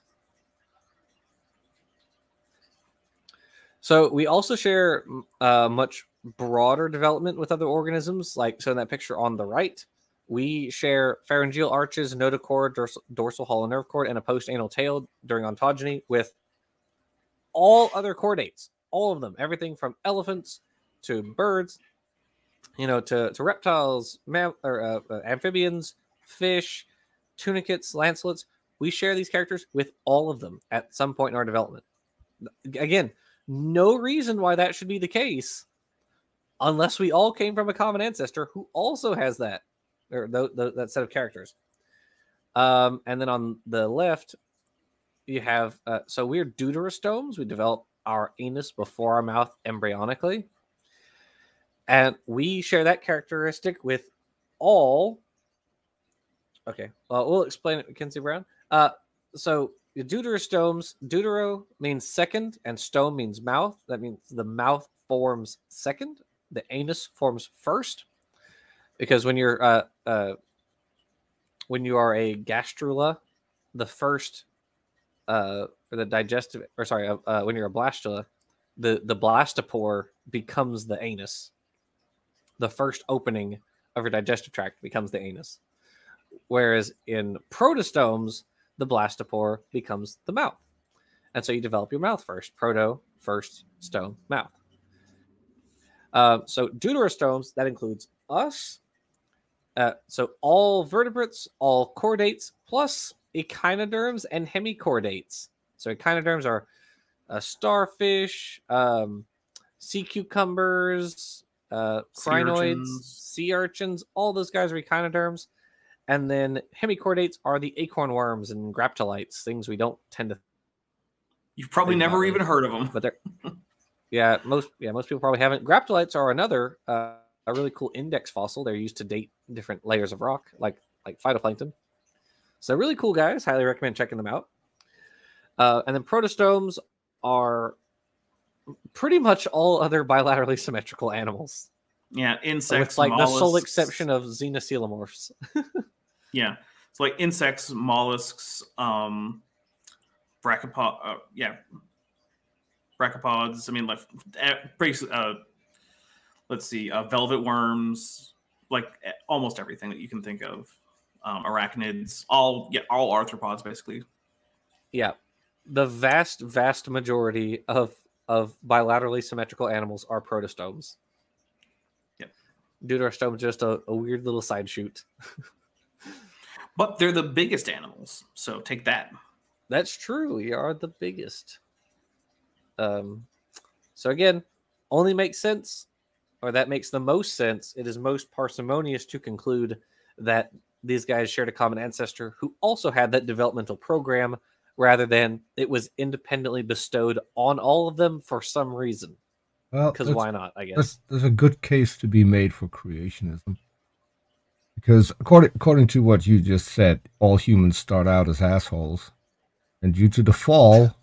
So we also share much broader development with other organisms. So in that picture on the right, we share pharyngeal arches, notochord, dorsal hollow nerve cord, and a post-anal tail during ontogeny with all other chordates, all of them, everything from elephants to birds, to reptiles, amphibians, fish, tunicates, lancelets. We share these characters with all of them at some point in our development. Again, no reason why that should be the case unless we all came from a common ancestor who also has that, or that set of characters. And then on the left, you have, so we're Deuterostomes. We develop our anus before our mouth embryonically. And we share that characteristic with all. Okay, we'll explain it, Mackenzie Brown. So the Deuterostomes, Deutero means second, and stome means mouth. That means the mouth forms second. The anus forms first. Because when you're when you are a gastrula, the first or the digestive, or sorry, when you're a blastula, the blastopore becomes the anus. The first opening of your digestive tract becomes the anus. Whereas in protostomes, the blastopore becomes the mouth. And so you develop your mouth first. Proto, first, stome, mouth. So deuterostomes, that includes us. So all vertebrates, all chordates, plus echinoderms and hemichordates. So echinoderms are starfish, sea cucumbers, crinoids, urchins. sea urchins, all those guys are echinoderms. And then hemichordates are the acorn worms and graptolites, things we don't tend to. You've probably never even heard of them. But they're most people probably haven't. Graptolites are another a really cool index fossil. They're used to date different layers of rock, like phytoplankton. So really cool guys. Highly recommend checking them out. And then protostomes are pretty much all other bilaterally symmetrical animals. Yeah, insects, with like mollusks. the sole exception of xenocoelomorphs. Yeah, it's like insects, mollusks, brachiopods. Brachiopods. I mean, like, let's see, velvet worms, like almost everything that you can think of. Arachnids, all arthropods, basically. Yeah, the vast majority of bilaterally symmetrical animals are protostomes. Yep. Deuterostomes just a weird little side shoot. But they're the biggest animals, so take that. That's true. We are the biggest. So again, only makes sense, or that makes the most sense. It is most parsimonious to conclude that these guys shared a common ancestor who also had that developmental program, rather than it was independently bestowed on all of them for some reason. Well, because why not? I guess there's a good case to be made for creationism. Because according to what you just said, all humans start out as assholes, and due to the fall,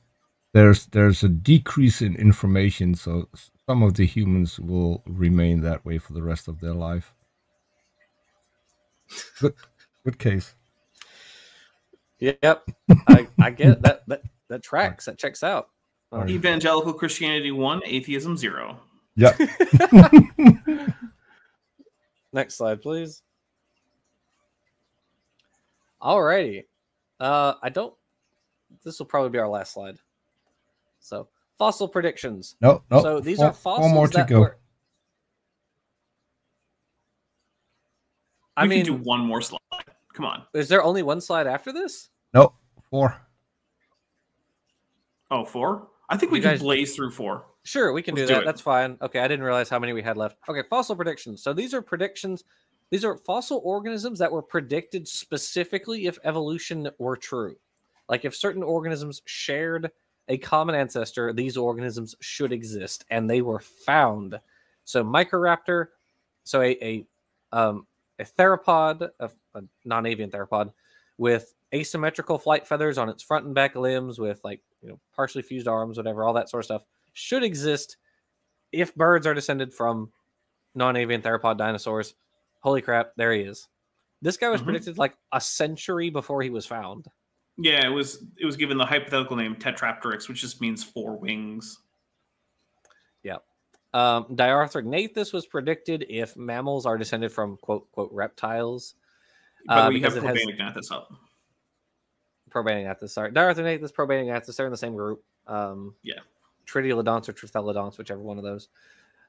there's a decrease in information, so some of the humans will remain that way for the rest of their life. Good case. Yep, I get that. That tracks. That checks out. Evangelical Christianity 1, atheism 0. Yeah. Next slide, please. Alrighty. This will probably be our last slide. So, fossil predictions. No. So these are fossils. 4 more to go. We can do one more slide. Come on. Is there only one slide after this? No, 4. Oh, 4? I think we can blaze through 4. Sure, we can do that. That's fine. Okay, I didn't realize how many we had left. Okay, fossil predictions. So these are predictions. These are fossil organisms that were predicted specifically if evolution were true. Like if certain organisms shared a common ancestor, these organisms should exist, and they were found. So Microraptor, so a theropod, a non-avian theropod, with asymmetrical flight feathers on its front and back limbs, with partially fused arms, whatever, all that sort of stuff, should exist if birds are descended from non-avian theropod dinosaurs. Holy crap, there he is. This guy was predicted like a century before he was found. Yeah, it was given the hypothetical name Tetrapteryx, which just means 4 wings. Yeah. Diarthrognathes was predicted if mammals are descended from quote reptiles. By the way, you have Probanignathes up. Probanignathes, sorry. Diarthrognathes, Probanignathes, they're in the same group. Yeah. Tridiolodonts or Trithelodonts, whichever one of those.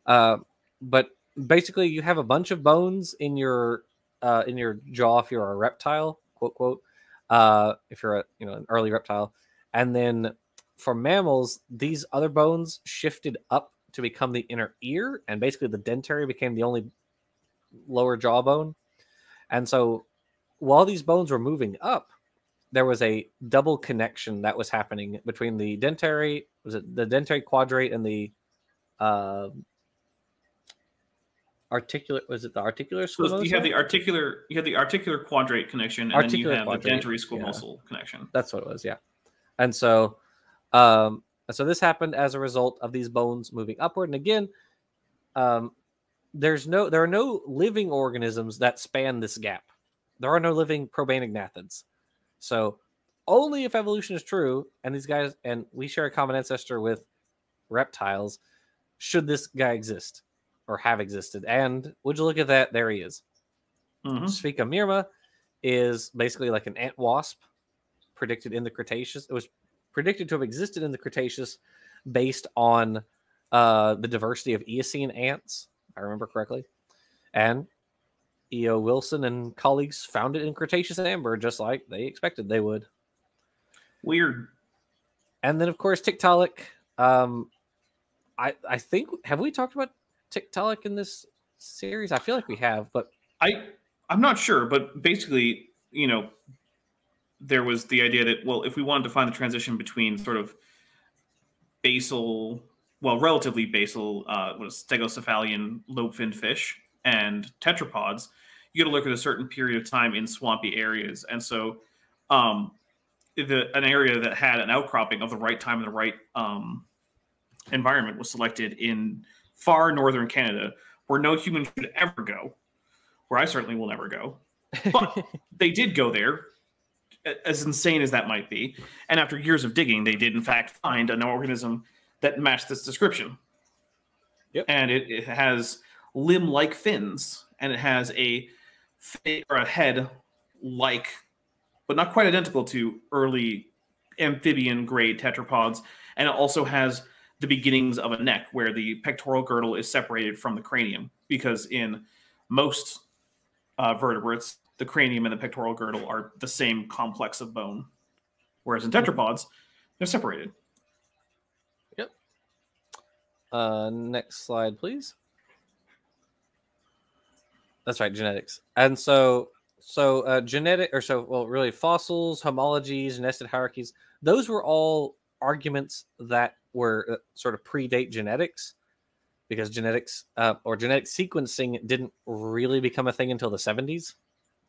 But basically, you have a bunch of bones in your jaw if you're a reptile, quote. If you're an early reptile, and then for mammals, these other bones shifted up to become the inner ear, and basically the dentary became the only lower jawbone. And so, while these bones were moving up, there was a double connection that was happening between the dentary. Was it the dentary quadrate and the articular? Was it the articular squamosal? So you have the articular quadrate connection, and then you have the dentary squamosal connection. That's what it was, yeah. And so, so this happened as a result of these bones moving upward. And again, there are no living organisms that span this gap. There are no living Probanignathids. So only if evolution is true, and these guys, and we share a common ancestor with reptiles, should this guy exist or have existed. And would you look at that? There he is. Sphica myrma is basically like an ant wasp predicted in the Cretaceous. It was predicted to have existed in the Cretaceous based on the diversity of Eocene ants, if I remember correctly. And E.O. Wilson and colleagues found it in Cretaceous amber, just like they expected they would. Weird. And then, of course, Tiktaalik. I think, have we talked about Tiktaalik in this series? I feel like we have, but I'm not sure. But basically, there was the idea that, well, if we wanted to find the transition between sort of basal, well, relatively basal, stegocephalian lobe-finned fish and tetrapods, you got to look at a certain period of time in swampy areas. And so an area that had an outcropping of the right time and the right environment was selected in far northern Canada, where no human should ever go, where I certainly will never go. But they did go there, as insane as that might be. And after years of digging, they did in fact find an organism that matched this description. Yep. And it has limb-like fins, and it has a head like, but not quite identical to early amphibian grade tetrapods. And it also has the beginnings of a neck where the pectoral girdle is separated from the cranium, because in most vertebrates, the cranium and the pectoral girdle are the same complex of bone, whereas in tetrapods, they're separated. Yep. Next slide, please. That's right, genetics. And so really fossils, homologies, nested hierarchies, those were all arguments that were sort of predate genetics, because genetics or genetic sequencing didn't really become a thing until the 70s.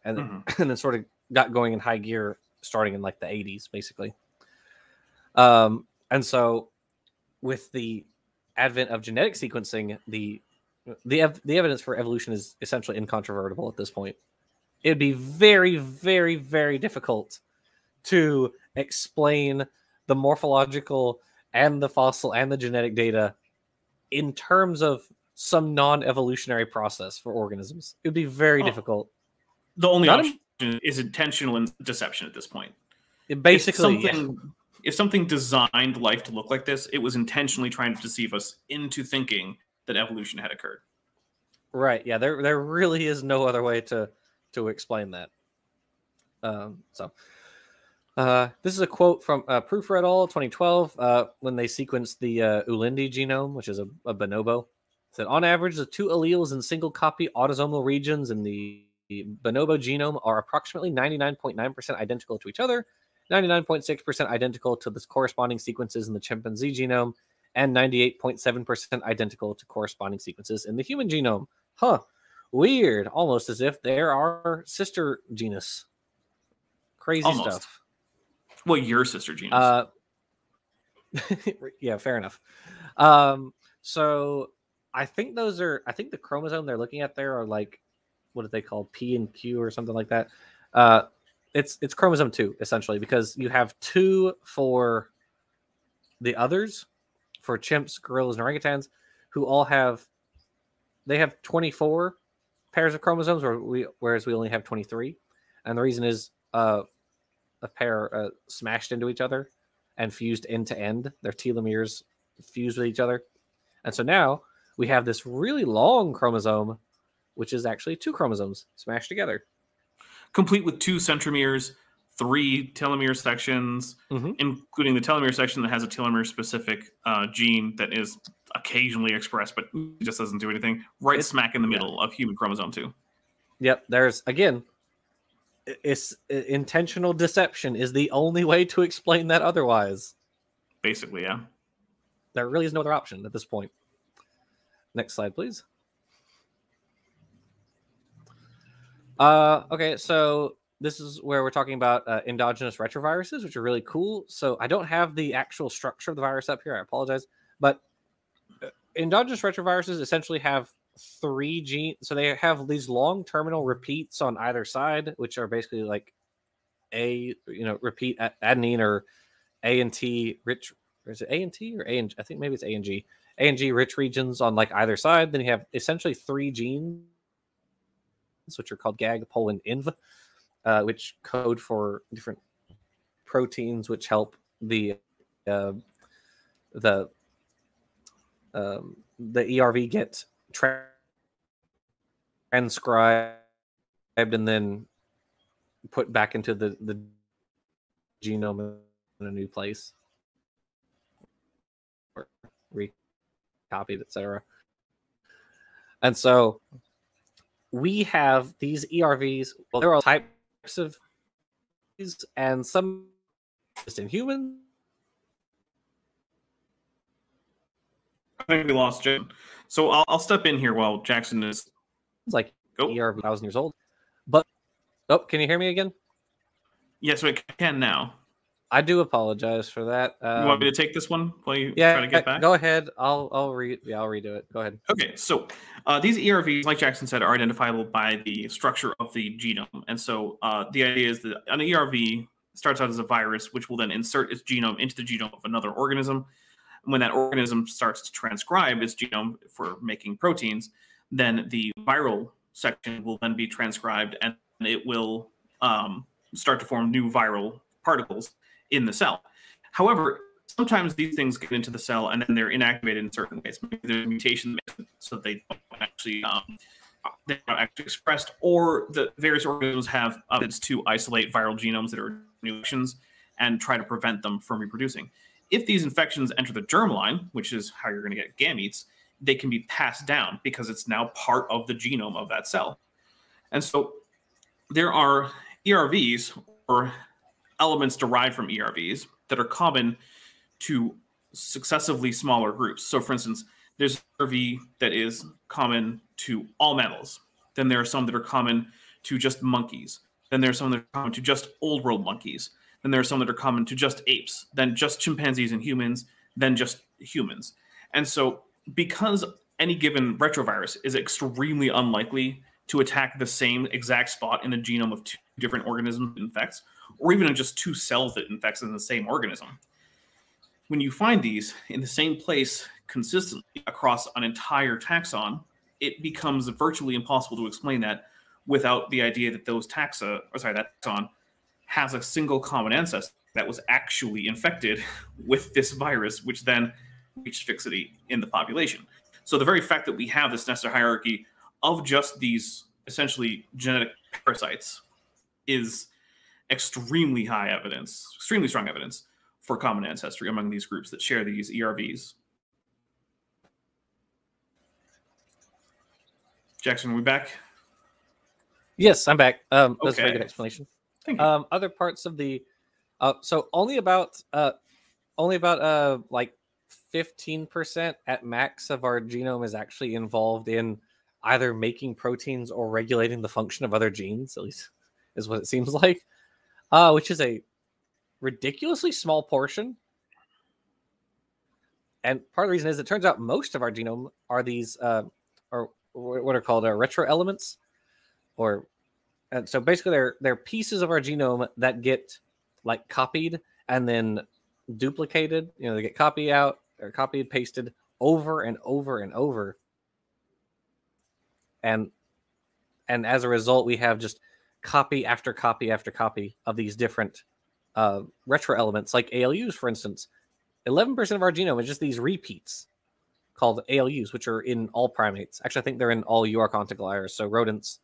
And, and then sort of got going in high gear starting in like the 80s, basically. And so with the advent of genetic sequencing, the evidence for evolution is essentially incontrovertible at this point. It'd be very, very, very difficult to explain the morphological and the fossil and the genetic data in terms of some non-evolutionary process for organisms. It would be very difficult. The only option is intentional deception at this point. Basically, if something designed life to look like this, it was intentionally trying to deceive us into thinking that evolution had occurred. Right. Yeah. There really is no other way to explain that. This is a quote from Proofer et al. 2012 when they sequenced the Ulindi genome, which is a bonobo. It said, on average, the two alleles in single copy autosomal regions in the bonobo genome are approximately 99.9% identical to each other, 99.6% identical to the corresponding sequences in the chimpanzee genome, and 98.7% identical to corresponding sequences in the human genome. Huh. Weird. Almost as if there are sister genus. Crazy stuff. Well, your sister genus. Yeah, fair enough. So I think the chromosome they're looking at there are like, what are they called? P and Q or something like that. It's chromosome 2, essentially, because you have 2 for the others, for chimps, gorillas, and orangutans, who all have 24 pairs of chromosomes, whereas we only have 23. And the reason is a pair smashed into each other and fused end to end. Their telomeres fused with each other. And so now we have this really long chromosome, which is actually 2 chromosomes smashed together. Complete with 2 centromeres, 3 telomere sections, including the telomere section that has a telomere-specific gene that is occasionally expressed, but just doesn't do anything. It's smack in the middle of human chromosome 2. Yep, there's, again, intentional deception is the only way to explain that otherwise. Basically, yeah. There really is no other option at this point. Next slide, please. Okay, so this is where we're talking about endogenous retroviruses, which are really cool. So I don't have the actual structure of the virus up here. I apologize. But endogenous retroviruses essentially have 3 genes. So they have these long terminal repeats on either side, which are basically like repeat adenine or A and T rich. Or is it A and T or A and I think maybe it's A and G. A and G rich regions on like either side. Then you have essentially 3 genes, which are called GAG, POL, and INV, which code for different proteins, which help the ERV get transcribed and then put back into the genome in a new place, or recopied, etc. And so we have these ERVs. Well, there are all types of these, and some just in humans. I think we lost Jim. So I'll step in here while Jackson is Like ERV 1,000 years old. But can you hear me again? Yes, we can now. I do apologize for that. You want me to take this one while you try to get back? Go ahead. I'll redo it. Go ahead. Okay, so these ERVs, like Jackson said, are identifiable by the structure of the genome. And so the idea is that an ERV starts out as a virus, which will then insert its genome into the genome of another organism. When that organism starts to transcribe its genome for making proteins, then the viral section will then be transcribed, and it will start to form new viral particles in the cell. However, sometimes these things get into the cell and then they're inactivated in certain ways. Maybe there's a mutation so that they don't actually they're not actually expressed, or the various organisms have methods to isolate viral genomes that are mutations and try to prevent them from reproducing. If these infections enter the germline, which is how you're going to get gametes, they can be passed down because it's now part of the genome of that cell. And so there are ERVs, or elements derived from ERVs, that are common to successively smaller groups. So for instance, there's an ERV that is common to all mammals. Then there are some that are common to just monkeys. Then there are some that are common to just old world monkeys. Then there are some that are common to just apes, then just chimpanzees and humans, then just humans. And so because any given retrovirus is extremely unlikely to attack the same exact spot in the genome of two different organisms it infects, or even in just two cells that infects in the same organism, when you find these in the same place consistently across an entire taxon, it becomes virtually impossible to explain that without the idea that that taxon has a single common ancestor that was actually infected with this virus, which then reached fixity in the population. So the very fact that we have this nested hierarchy of just these essentially genetic parasites is extremely high evidence, extremely strong evidence for common ancestry among these groups that share these ERVs. Jackson, are we back? Yes, I'm back. That's a Okay. very good explanation. Thank you. Other parts of the so only about like 15% at max of our genome is actually involved in either making proteins or regulating the function of other genes, at least is what it seems like, which is a ridiculously small portion. And part of the reason is it turns out most of our genome are these or what are called retro elements, and so basically they're pieces of our genome that get like copied and then duplicated. You know, they get copied, pasted over and over and over. And as a result, we have just copy after copy after copy of these different retro elements, like ALUs, for instance. 11% of our genome is just these repeats called ALUs, which are in all primates. Actually, I think they're in all Urchins, so rodents,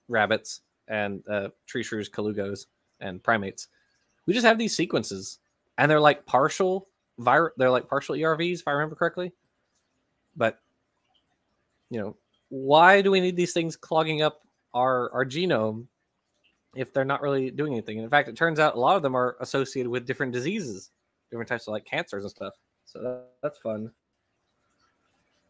rabbits, and tree shrews, colugos, and primates. We just have these sequences, and they're like partial ERVs, if I remember correctly. But why do we need these things clogging up our genome if they're not really doing anything? And in fact, it turns out a lot of them are associated with different diseases, different types of like cancers and stuff. So that's fun.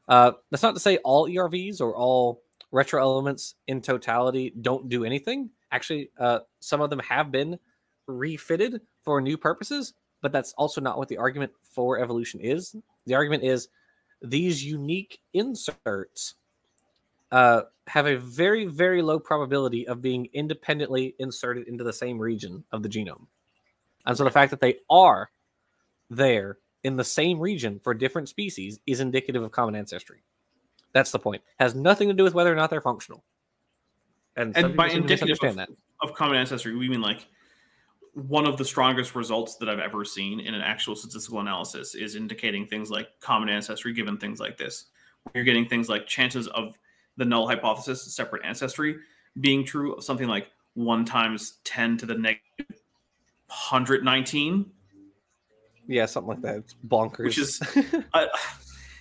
That's not to say all ERVs or all retro elements in totality don't do anything. Actually, some of them have been refitted for new purposes, but that's also not what the argument for evolution is. The argument is these unique inserts have a very, very low probability of being independently inserted into the same region of the genome. And so the fact that they are there in the same region for different species is indicative of common ancestry. That's the point. Has nothing to do with whether or not they're functional. And by indicative that. Of common ancestry, we mean like one of the strongest results that I've ever seen in an actual statistical analysis is indicating things like common ancestry given things like this. You're getting things like chances of the null hypothesis, separate ancestry, being true of something like 1 times 10 to the negative 119. Yeah, something like that. It's bonkers. Which is,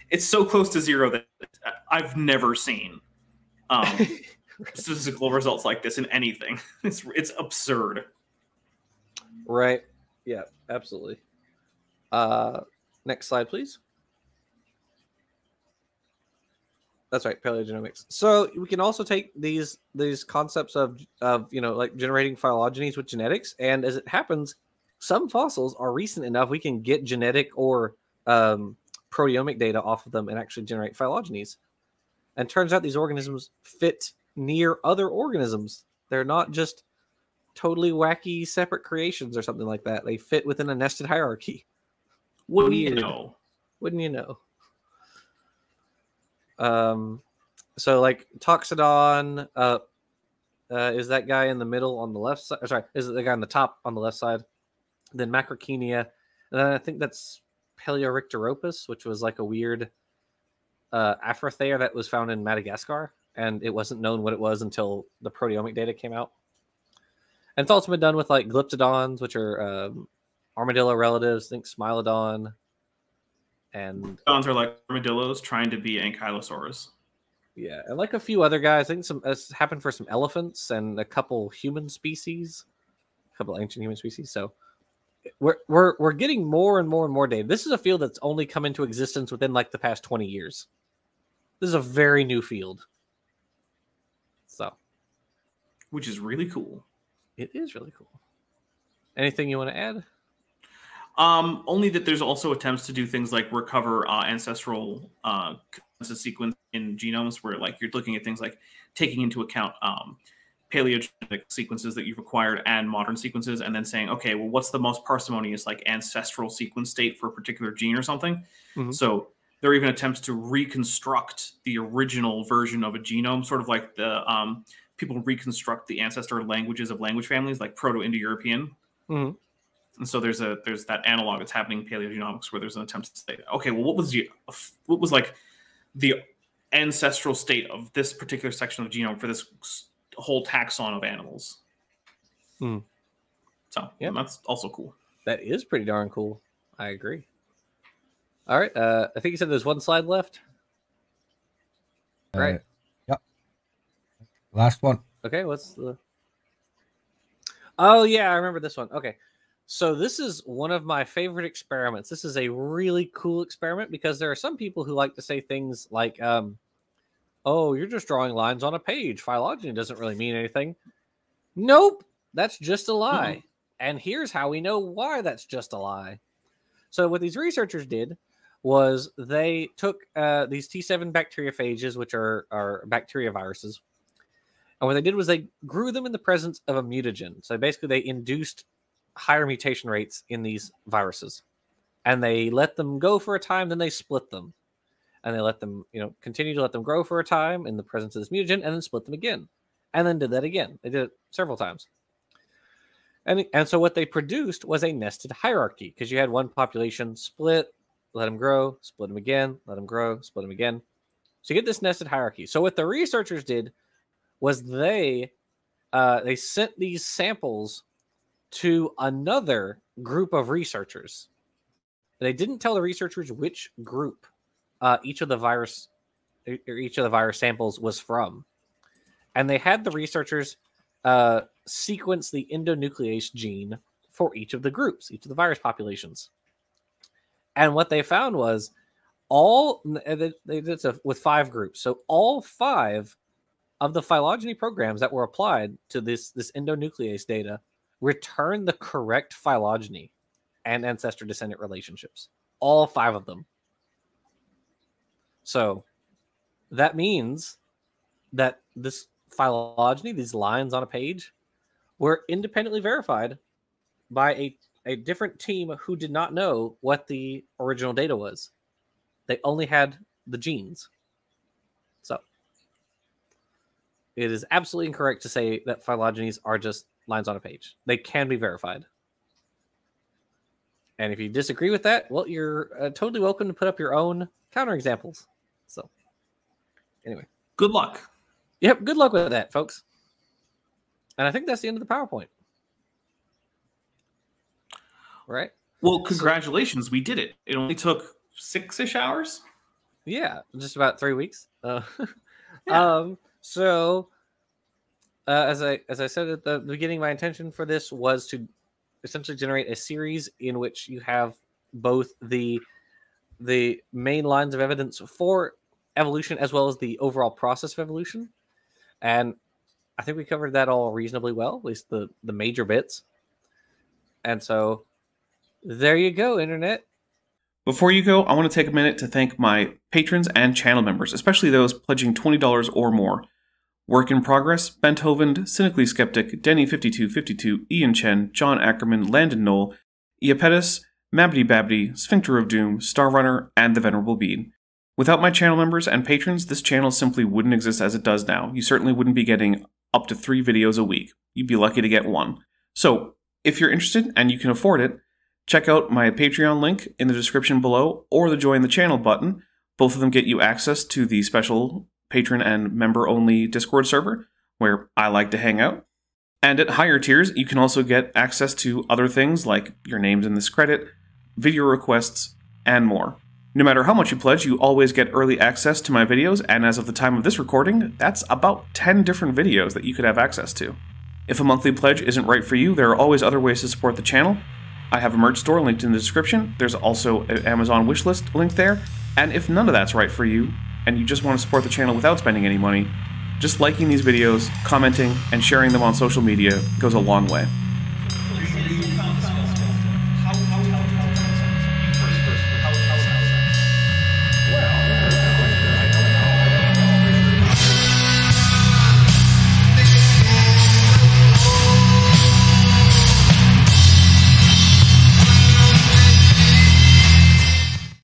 it's so close to zero that I've never seen statistical results like this in anything. It's absurd. Right. Yeah, absolutely. Next slide, please. That's right, paleogenomics. So we can also take these concepts of like generating phylogenies with genetics, and as it happens, some fossils are recent enough we can get genetic or proteomic data off of them and actually generate phylogenies. And turns out these organisms fit near other organisms. They're not just totally wacky separate creations or something like that. They fit within a nested hierarchy. Wouldn't you know? Wouldn't you know? So like Toxodon is that guy in the middle on the left side. Sorry, is it the guy on the top on the left side? Then Macrochenia, and then I think that's Paleoricteropus, which was like a weird Afrothere that was found in Madagascar, and it wasn't known what it was until the proteomic data came out. And it's also been done with like Glyptodons, which are armadillo relatives. I think Smilodon. And Dons are like armadillos trying to be ankylosaurs. Yeah, and like a few other guys. I think it's happened for some elephants and a couple human species, a couple ancient human species. So we're getting more and more and more data. This is a field that's only come into existence within like the past 20 years. This is a very new field. So, which is really cool. It is really cool. Anything you want to add? Only that there's also attempts to do things like recover ancestral sequence in genomes, where like you're looking at things like taking into account paleogenetic sequences that you've acquired and modern sequences, and then saying, okay, well, what's the most parsimonious like ancestral sequence state for a particular gene or something? Mm-hmm. So there are even attempts to reconstruct the original version of a genome, sort of like the people reconstruct the ancestor languages of language families, like Proto-Indo-European. Mm-hmm. And so there's that analog that's happening in paleogenomics where there's an attempt to say, okay, well, what was like the ancestral state of this particular section of the genome for this whole taxon of animals? Mm. So yeah, that's also cool. That is pretty darn cool. I agree. All right, I think you said there's one slide left. Right. Yep. Last one. Okay, what's the? Oh yeah, I remember this one. Okay. So this is one of my favorite experiments. This is a really cool experiment because there are some people who like to say things like, oh, you're just drawing lines on a page. Phylogeny doesn't really mean anything. Nope, that's just a lie. Mm-hmm. And here's how we know why that's just a lie. So what these researchers did was they took these T7 bacteriophages, which are bacteria viruses. And what they did was they grew them in the presence of a mutagen. So basically they induced higher mutation rates in these viruses, and they let them go for a time, then they split them, and they let them continue to let them grow for a time in the presence of this mutagen, and then split them again, and then did that again. They did it several times, and so what they produced was a nested hierarchy, because you had one population split, let them grow, split them again, let them grow, split them again. So you get this nested hierarchy. So what the researchers did was they sent these samples to another group of researchers. They didn't tell the researchers which group each of the virus samples was from. And they had the researchers sequence the endonuclease gene for each of the groups, each of the virus populations. And what they found was they did this with 5 groups. So all 5 of the phylogeny programs that were applied to this endonuclease data return the correct phylogeny and ancestor-descendant relationships. All 5 of them. So that means that this phylogeny, these lines on a page, were independently verified by a different team who did not know what the original data was. They only had the genes. So it is absolutely incorrect to say that phylogenies are just lines on a page. They can be verified. And if you disagree with that, well, you're totally welcome to put up your own counterexamples. So anyway. Good luck. Yep, good luck with that, folks. And I think that's the end of the PowerPoint. Right? Well, congratulations. We did it. It only took 6-ish hours. Yeah, just about 3 weeks. Yeah. So, as I said at the beginning, my intention for this was to essentially generate a series in which you have both the main lines of evidence for evolution as well as the overall process of evolution. And I think we covered that all reasonably well, at least the major bits. And so there you go, Internet. Before you go, I want to take a minute to thank my patrons and channel members, especially those pledging $20 or more. Work in Progress, Benthoven, Cynically Skeptic, Denny5252, Ian Chen, John Ackerman, Landon Knoll, Iapetus, Mabdy Babdy, Sphincter of Doom, Starrunner, and The Venerable Bean. Without my channel members and patrons, this channel simply wouldn't exist as it does now. You certainly wouldn't be getting up to 3 videos a week. You'd be lucky to get 1. So, if you're interested and you can afford it, check out my Patreon link in the description below or the Join the Channel button. Both of them get you access to the special patron and member-only Discord server, where I like to hang out. And at higher tiers, you can also get access to other things like your names in this credit, video requests, and more. No matter how much you pledge, you always get early access to my videos, and as of the time of this recording, that's about 10 different videos that you could have access to. If a monthly pledge isn't right for you, there are always other ways to support the channel. I have a merch store linked in the description. There's also an Amazon wishlist linked there. And if none of that's right for you, and you just want to support the channel without spending any money, just liking these videos, commenting, and sharing them on social media goes a long way.